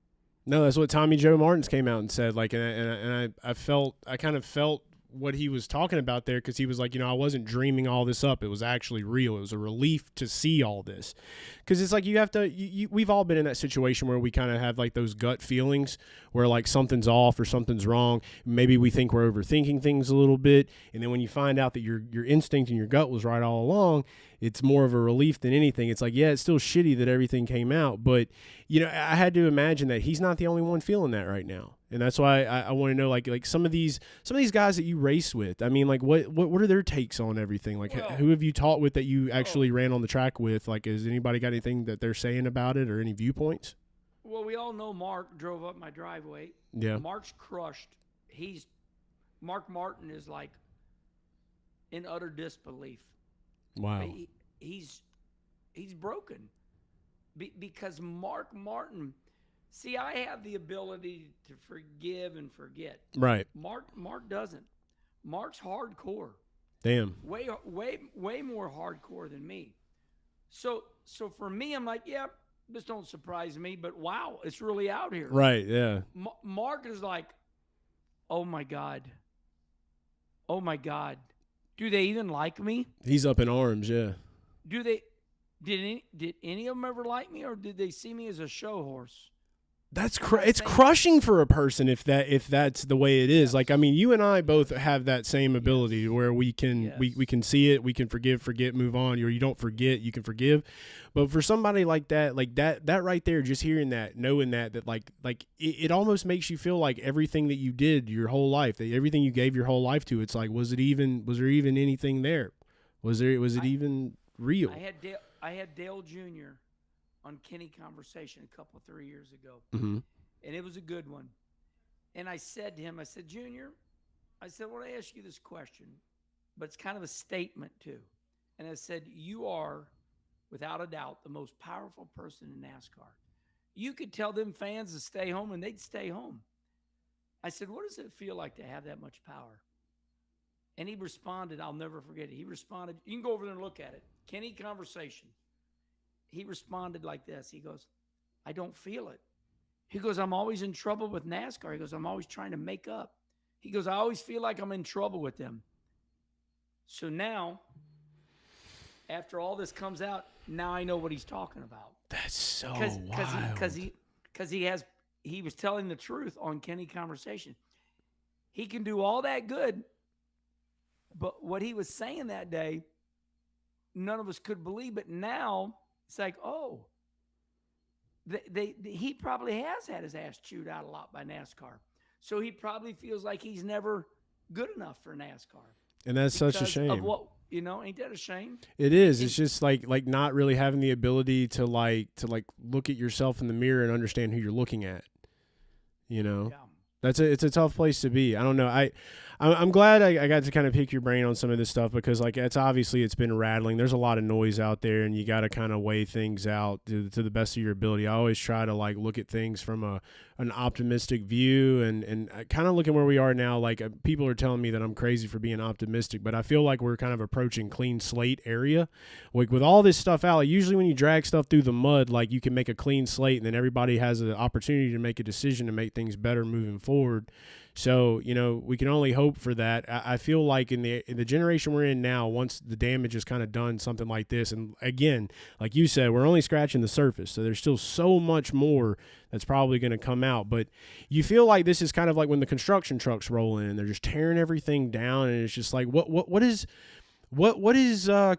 No, that's what Tommy Joe Martins came out and said. Like, and I kind of felt what he was talking about there, because he was like, I wasn't dreaming all this up. It was actually real. It was a relief to see all this, because it's like you have to. We've all been in that situation where we kind of have like those gut feelings where like something's off or something's wrong. Maybe we think we're overthinking things a little bit, and then when you find out that your instinct and your gut was right all along, it's more of a relief than anything. It's like, yeah, it's still shitty that everything came out, but I had to imagine that he's not the only one feeling that right now. And that's why I want to know, like some of these guys that you race with. I mean, like what are their takes on everything? Like, who have you talked with that you actually ran on the track with? Like, has anybody got anything that they're saying about it or any viewpoints? Well, we all know Mark drove up my driveway. Yeah, Mark's crushed. Mark Martin is like in utter disbelief. Wow, he's broken because Mark Martin. See, I have the ability to forgive and forget. Right. Mark doesn't. Mark's hardcore. Damn. Way more hardcore than me. So for me, I'm like, yeah, this don't surprise me, but wow, it's really out here. Right. Yeah. Mark is like, oh my God. Do they even like me? He's up in arms. Yeah. Did any of them ever like me, or did they see me as a show horse? That's it's crushing for a person if that's the way it is. Yes. Like, I mean, you and I both have that same ability where we can we can see it, we can forget, move on. Or you don't forget, you can forgive. But for somebody like that right there, just hearing that, knowing that like it almost makes you feel like everything that you did your whole life, that everything you gave your whole life to, it's like, was there even anything there? Was it even real? I had Dale Jr. on Kenny Conversation 3 years ago. Mm-hmm. And it was a good one. And I said to him, Junior, I want to ask you this question, but it's kind of a statement too. And I said, you are, without a doubt, the most powerful person in NASCAR. You could tell them fans to stay home and they'd stay home. I said, what does it feel like to have that much power? And he responded, I'll never forget it. He responded, you can go over there and look at it. Kenny Conversation. He responded like this. He goes, I don't feel it. He goes, I'm always in trouble with NASCAR. He goes, I'm always trying to make up. He goes, I always feel like I'm in trouble with them. So now, after all this comes out, now I know what he's talking about. That's so wild. Because he was telling the truth on Kenny Conversation. He can do all that good, but what he was saying that day, none of us could believe. But now it's like, oh, he probably has had his ass chewed out a lot by NASCAR. So he probably feels like he's never good enough for NASCAR. And that's such a shame. Of what, ain't that a shame? It is. It's just like not really having the ability to look at yourself in the mirror and understand who you're looking at. Yeah. It's a tough place to be. I don't know. I'm glad I got to kind of pick your brain on some of this stuff, because it's been rattling. There's a lot of noise out there, and you got to kind of weigh things out to the best of your ability. I always try to look at things from an optimistic view, and kind of looking where we are now. People are telling me that I'm crazy for being optimistic, but I feel like we're kind of approaching clean slate area. With all this stuff out, usually when you drag stuff through the mud, you can make a clean slate, and then everybody has an opportunity to make a decision to make things better moving forward. So, we can only hope for that. I feel like in the generation we're in now, once the damage is kind of done, something like this, and again, like you said, we're only scratching the surface. So there's still so much more that's probably going to come out. But you feel like this is kind of like when the construction trucks roll in and they're just tearing everything down, and it's just like, what is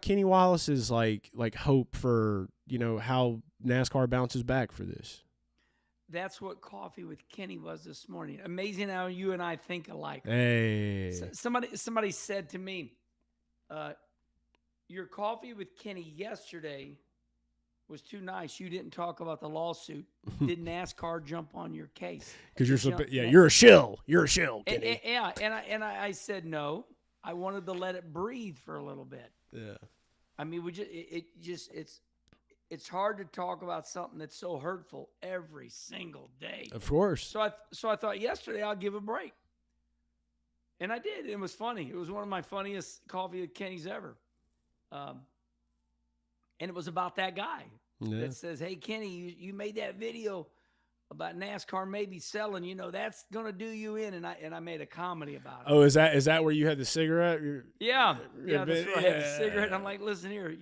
Kenny Wallace's like hope for, how NASCAR bounces back for this? That's what Coffee with Kenny was this morning. Amazing how you and I think alike. Hey. Somebody said to me, your Coffee with Kenny yesterday was too nice. You didn't talk about the lawsuit. Did NASCAR jump on your case? Because you're a shill. You're a shill, Kenny. And I said no. I wanted to let it breathe for a little bit. Yeah. I mean, it's hard to talk about something that's so hurtful every single day. Of course. So I thought yesterday I'll give a break. And I did. It was funny. It was one of my funniest Coffee with Kenny's ever. And it was about that guy that says, hey, Kenny, you made that video about NASCAR maybe selling, that's going to do you in. And I made a comedy about it. Oh, is that where you had the cigarette? Yeah, that's right. I had a Yeah. cigarette. And I'm like, listen here,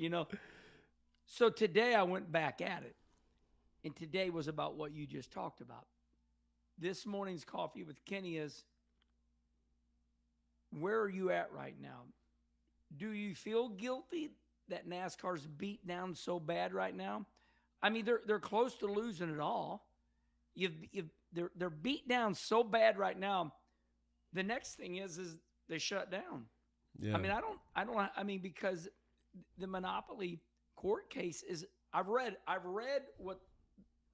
So today I went back at it. And today was about what you just talked about. This morning's coffee with Kenny is, where are you at right now? Do you feel guilty that NASCAR's beat down so bad right now? I mean, they're close to losing it all. They're beat down so bad right now. The next thing is they shut down. Yeah. I mean, because the monopoly court case is. I've read what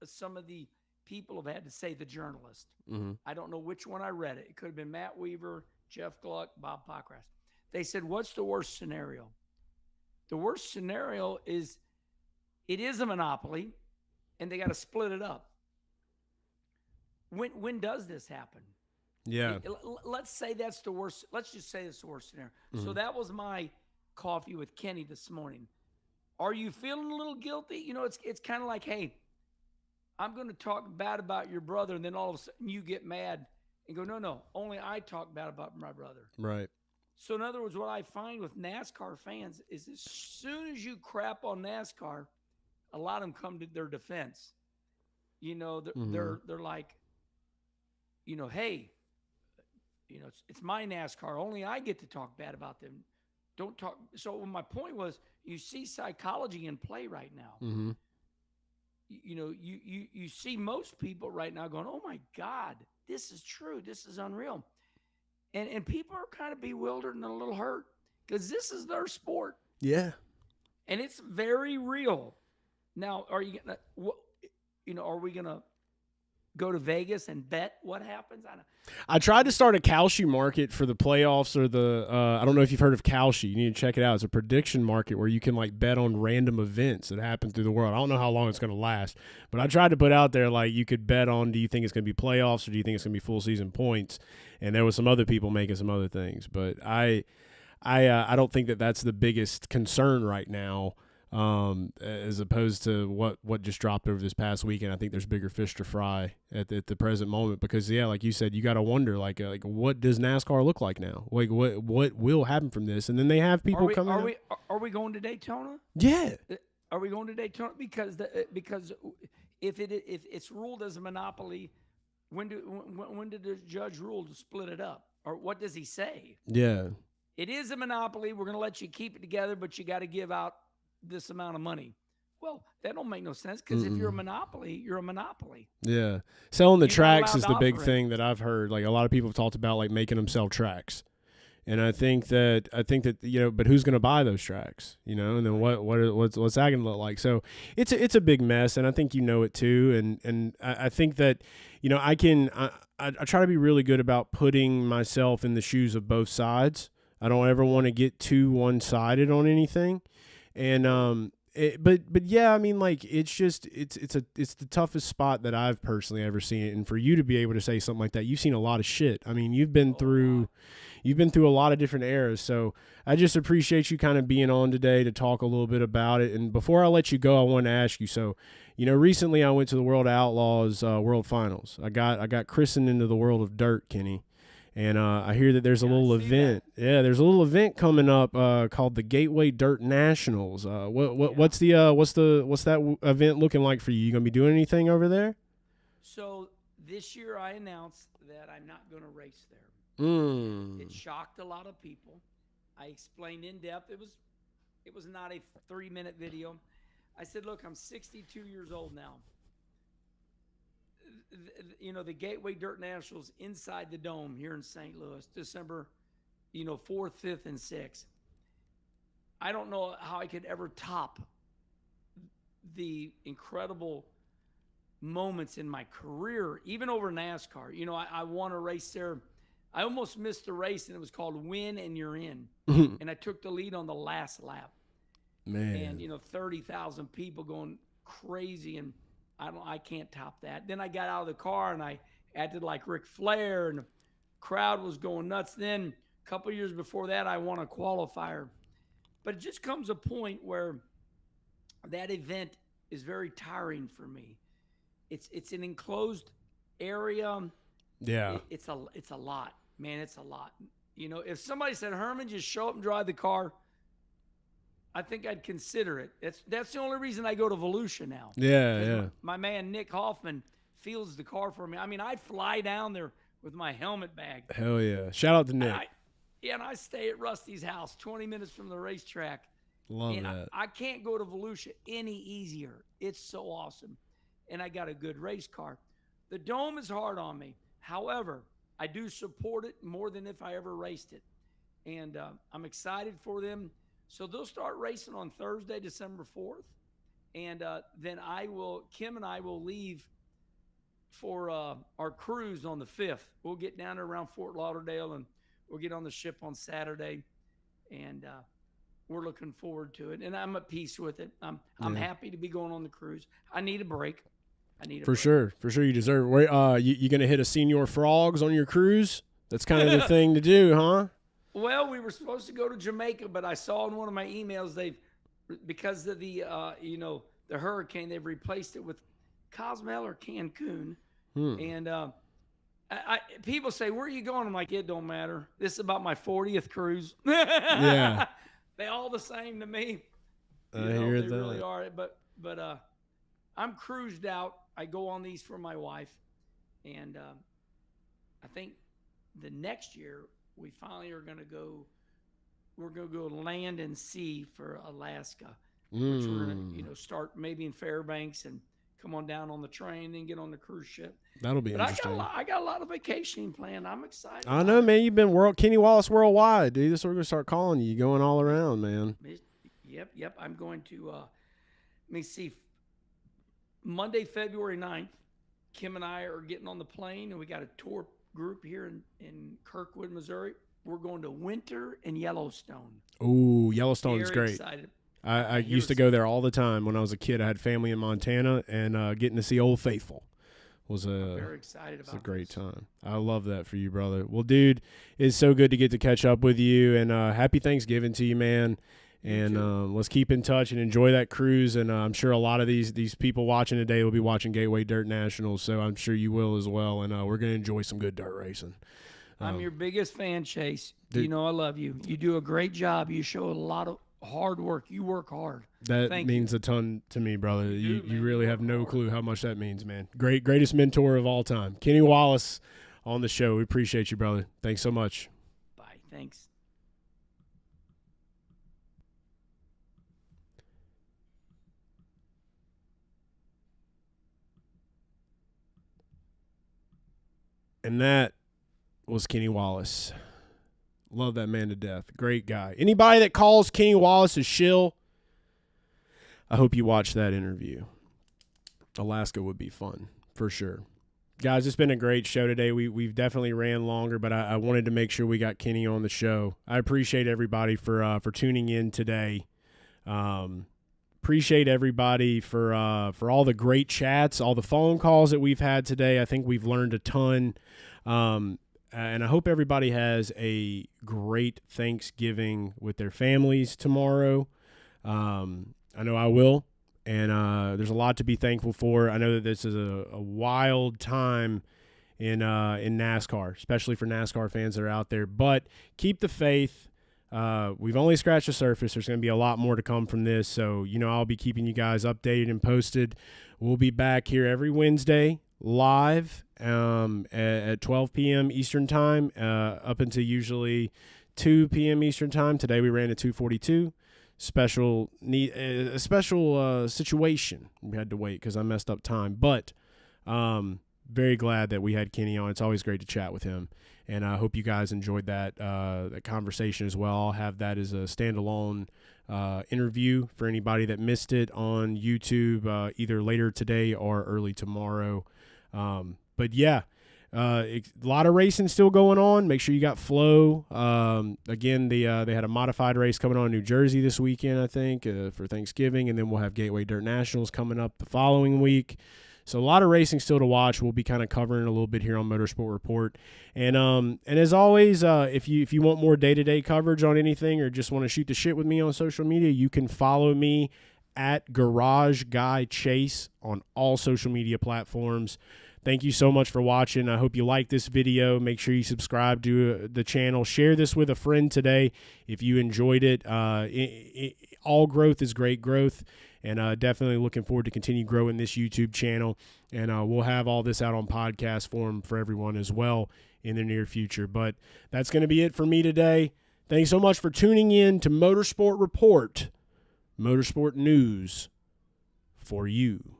some of the people have had to say. The journalist. Mm-hmm. I don't know which one I read it. It could have been Matt Weaver, Jeff Gluck, Bob Pockras. They said, "What's the worst scenario?" The worst scenario is it is a monopoly, and they got to split it up. When does this happen? Yeah. Let's say that's the worst. Let's just say it's the worst scenario. Mm-hmm. So that was my coffee with Kenny this morning. Are you feeling a little guilty? It's kind of like, hey, I'm going to talk bad about your brother, and then all of a sudden you get mad and go, no, only I talk bad about my brother. Right. So in other words, what I find with NASCAR fans is as soon as you crap on NASCAR, a lot of them come to their defense. They're like, hey, it's my NASCAR. Only I get to talk bad about them. Don't talk. So my point was, you see psychology in play right now. Mm-hmm. You see most people right now going, oh my God, this is true. This is unreal. And people are kind of bewildered and a little hurt because this is their sport. Yeah. And it's very real. Now, are we gonna go to Vegas and bet what happens? I tried to start a Kalshi market for the playoffs or the I don't know if you've heard of Kalshi. You need to check it out. It's a prediction market where you can bet on random events that happen through the world. I don't know how long it's going to last, but I tried to put out there you could bet on, do you think it's going to be playoffs or do you think it's going to be full season points? And there was some other people making some other things, but I don't think that that's the biggest concern right now. As opposed to what just dropped over this past weekend. I think there's bigger fish to fry at the present moment because, yeah, like you said, you got to wonder, what does NASCAR look like now? What will happen from this? And then they have people coming. Are we going to Daytona? Yeah. Are we going to Daytona? Because if it's ruled as a monopoly, when did the judge rule to split it up? Or what does he say? Yeah. It is a monopoly. We're going to let you keep it together, but you got to give out this amount of money. Well, that don't make no sense because if you're a monopoly, you're a monopoly. Yeah. Selling the You're tracks not is allowed the to big operate. thing that I've heard. A lot of people have talked about making them sell tracks. And I think that but who's going to buy those tracks? And then what's that going to look like? So it's a big mess, and I think it too. And I think that I try to be really good about putting myself in the shoes of both sides. I don't ever want to get too one-sided on anything, and but yeah, I mean, it's the toughest spot that I've personally ever seen it. And for you to be able to say something like that, you've seen a lot of shit. I mean, you've been through a lot of different eras. So I just appreciate you kind of being on today to talk a little bit about it. And before I let you go, I want to ask you. So, recently I went to the World Outlaws World Finals. I got christened into the world of dirt, Kenny. And I hear that there's a little event. That. Yeah, there's a little event coming up called the Gateway Dirt Nationals. What's that event looking like for you? You gonna be doing anything over there? So this year I announced that I'm not going to race there. It shocked a lot of people. I explained in depth. It was not a 3-minute video. I said, look, I'm 62 years old now. The Gateway Dirt Nationals inside the Dome here in St. Louis, December, 4th, 5th, and 6th. I don't know how I could ever top the incredible moments in my career, even over NASCAR. I won a race there. I almost missed the race, and it was called Win and You're In. And I took the lead on the last lap. Man. And, 30,000 people going crazy, and I can't top that. Then I got out of the car and I acted like Ric Flair, and the crowd was going nuts. Then a couple years before that, I won a qualifier. But it just comes a point where that event is very tiring for me. it's an enclosed area. Yeah. It's a lot, man. It's a lot. You know, if somebody said, Herman, just show up and drive the car, I think I'd consider it. That's the only reason I go to Volusia now. Yeah. My man Nick Hoffman fields the car for me. I mean, I fly down there with my helmet bag. Hell yeah. Shout out to Nick. And I stay at Rusty's house 20 minutes from the racetrack. Love and that. I can't go to Volusia any easier. It's so awesome. And I got a good race car. The Dome is hard on me. However, I do support it more than if I ever raced it. And I'm excited for them. So they'll start racing on Thursday, December 4th. And then Kim and I will leave for our cruise on the 5th. We'll get down there around Fort Lauderdale, and we'll get on the ship on Saturday. And we're looking forward to it. And I'm at peace with it. I'm happy to be going on the cruise. I need a break. For sure you deserve it. You gonna hit a Senior Frogs on your cruise? That's kind of the thing to do, huh? Well, we were supposed to go to Jamaica, but I saw in one of my emails because of the the hurricane, they've replaced it with Cozumel or Cancun. And people say, "Where are you going?" I'm like, "It don't matter. This is about my 40th cruise." Yeah, they all the same to me. I hear that. They really are. But I'm cruised out. I go on these for my wife, and I think the next year we finally are going to go. We're going to go land and sea for Alaska, which we're going to start maybe in Fairbanks and come on down on the train and get on the cruise ship. That'll be interesting. I got a lot of vacationing planned. I'm excited. I know, man. You've been Kenny Wallace worldwide, dude. This is what we're going to start calling you. You're going all around, man. Yep. I'm going to, let me see, Monday, February 9th, Kim and I are getting on the plane, and we got a tour group here in Kirkwood, Missouri. We're going to Winter and Yellowstone. Ooh, Yellowstone's great. Excited. I used to go there all the time when I was a kid. I had family in Montana, and getting to see Old Faithful was very excited about. It's a great time. I love that for you, brother. Well, dude, it's so good to get to catch up with you, and happy Thanksgiving to you, man. And let's keep in touch and enjoy that cruise. And I'm sure a lot of these people watching today will be watching Gateway Dirt Nationals, so I'm sure you will as well. And we're going to enjoy some good dirt racing. I'm your biggest fan, Chase. You know I love you. You do a great job. You show a lot of hard work. You work hard. That means a ton to me, brother. You really have no clue how much that means, man. Greatest mentor of all time. Kenny Wallace on the show. We appreciate you, brother. Thanks so much. Bye. Thanks. And that was Kenny Wallace. Love that man to death. Great guy. Anybody that calls Kenny Wallace a shill, I hope you watch that interview. Alaska would be fun, for sure. Guys, it's been a great show today. We've definitely ran longer, but I wanted to make sure we got Kenny on the show. I appreciate everybody for tuning in today. Appreciate everybody for all the great chats, all the phone calls that we've had today. I think we've learned a ton. And I hope everybody has a great Thanksgiving with their families tomorrow. I know I will. And there's a lot to be thankful for. I know that this is a wild time in NASCAR, especially for NASCAR fans that are out there. But keep the faith. We've only scratched the surface. There's going to be a lot more to come from this. So, I'll be keeping you guys updated and posted. We'll be back here every Wednesday live at 12 p.m. Eastern time up until usually 2 p.m. Eastern time. Today we ran at 2:42. Special situation. We had to wait because I messed up time. But very glad that we had Kenny on. It's always great to chat with him. And I hope you guys enjoyed that conversation as well. I'll have that as a standalone interview for anybody that missed it on YouTube either later today or early tomorrow. But yeah, a lot of racing still going on. Make sure you got Flow. Again, they had a modified race coming on in New Jersey this weekend, I think, for Thanksgiving. And then we'll have Gateway Dirt Nationals coming up the following week. So a lot of racing still to watch. We'll be kind of covering a little bit here on Motorsport Report. And as always, if you want more day-to-day coverage on anything or just want to shoot the shit with me on social media, you can follow me at Garage Guy Chase on all social media platforms. Thank you so much for watching. I hope you like this video. Make sure you subscribe to the channel. Share this with a friend today if you enjoyed it. All growth is great growth, and definitely looking forward to continue growing this YouTube channel. And we'll have all this out on podcast form for everyone as well in the near future. But that's going to be it for me today. Thanks so much for tuning in to Motorsport Report, Motorsport News for you.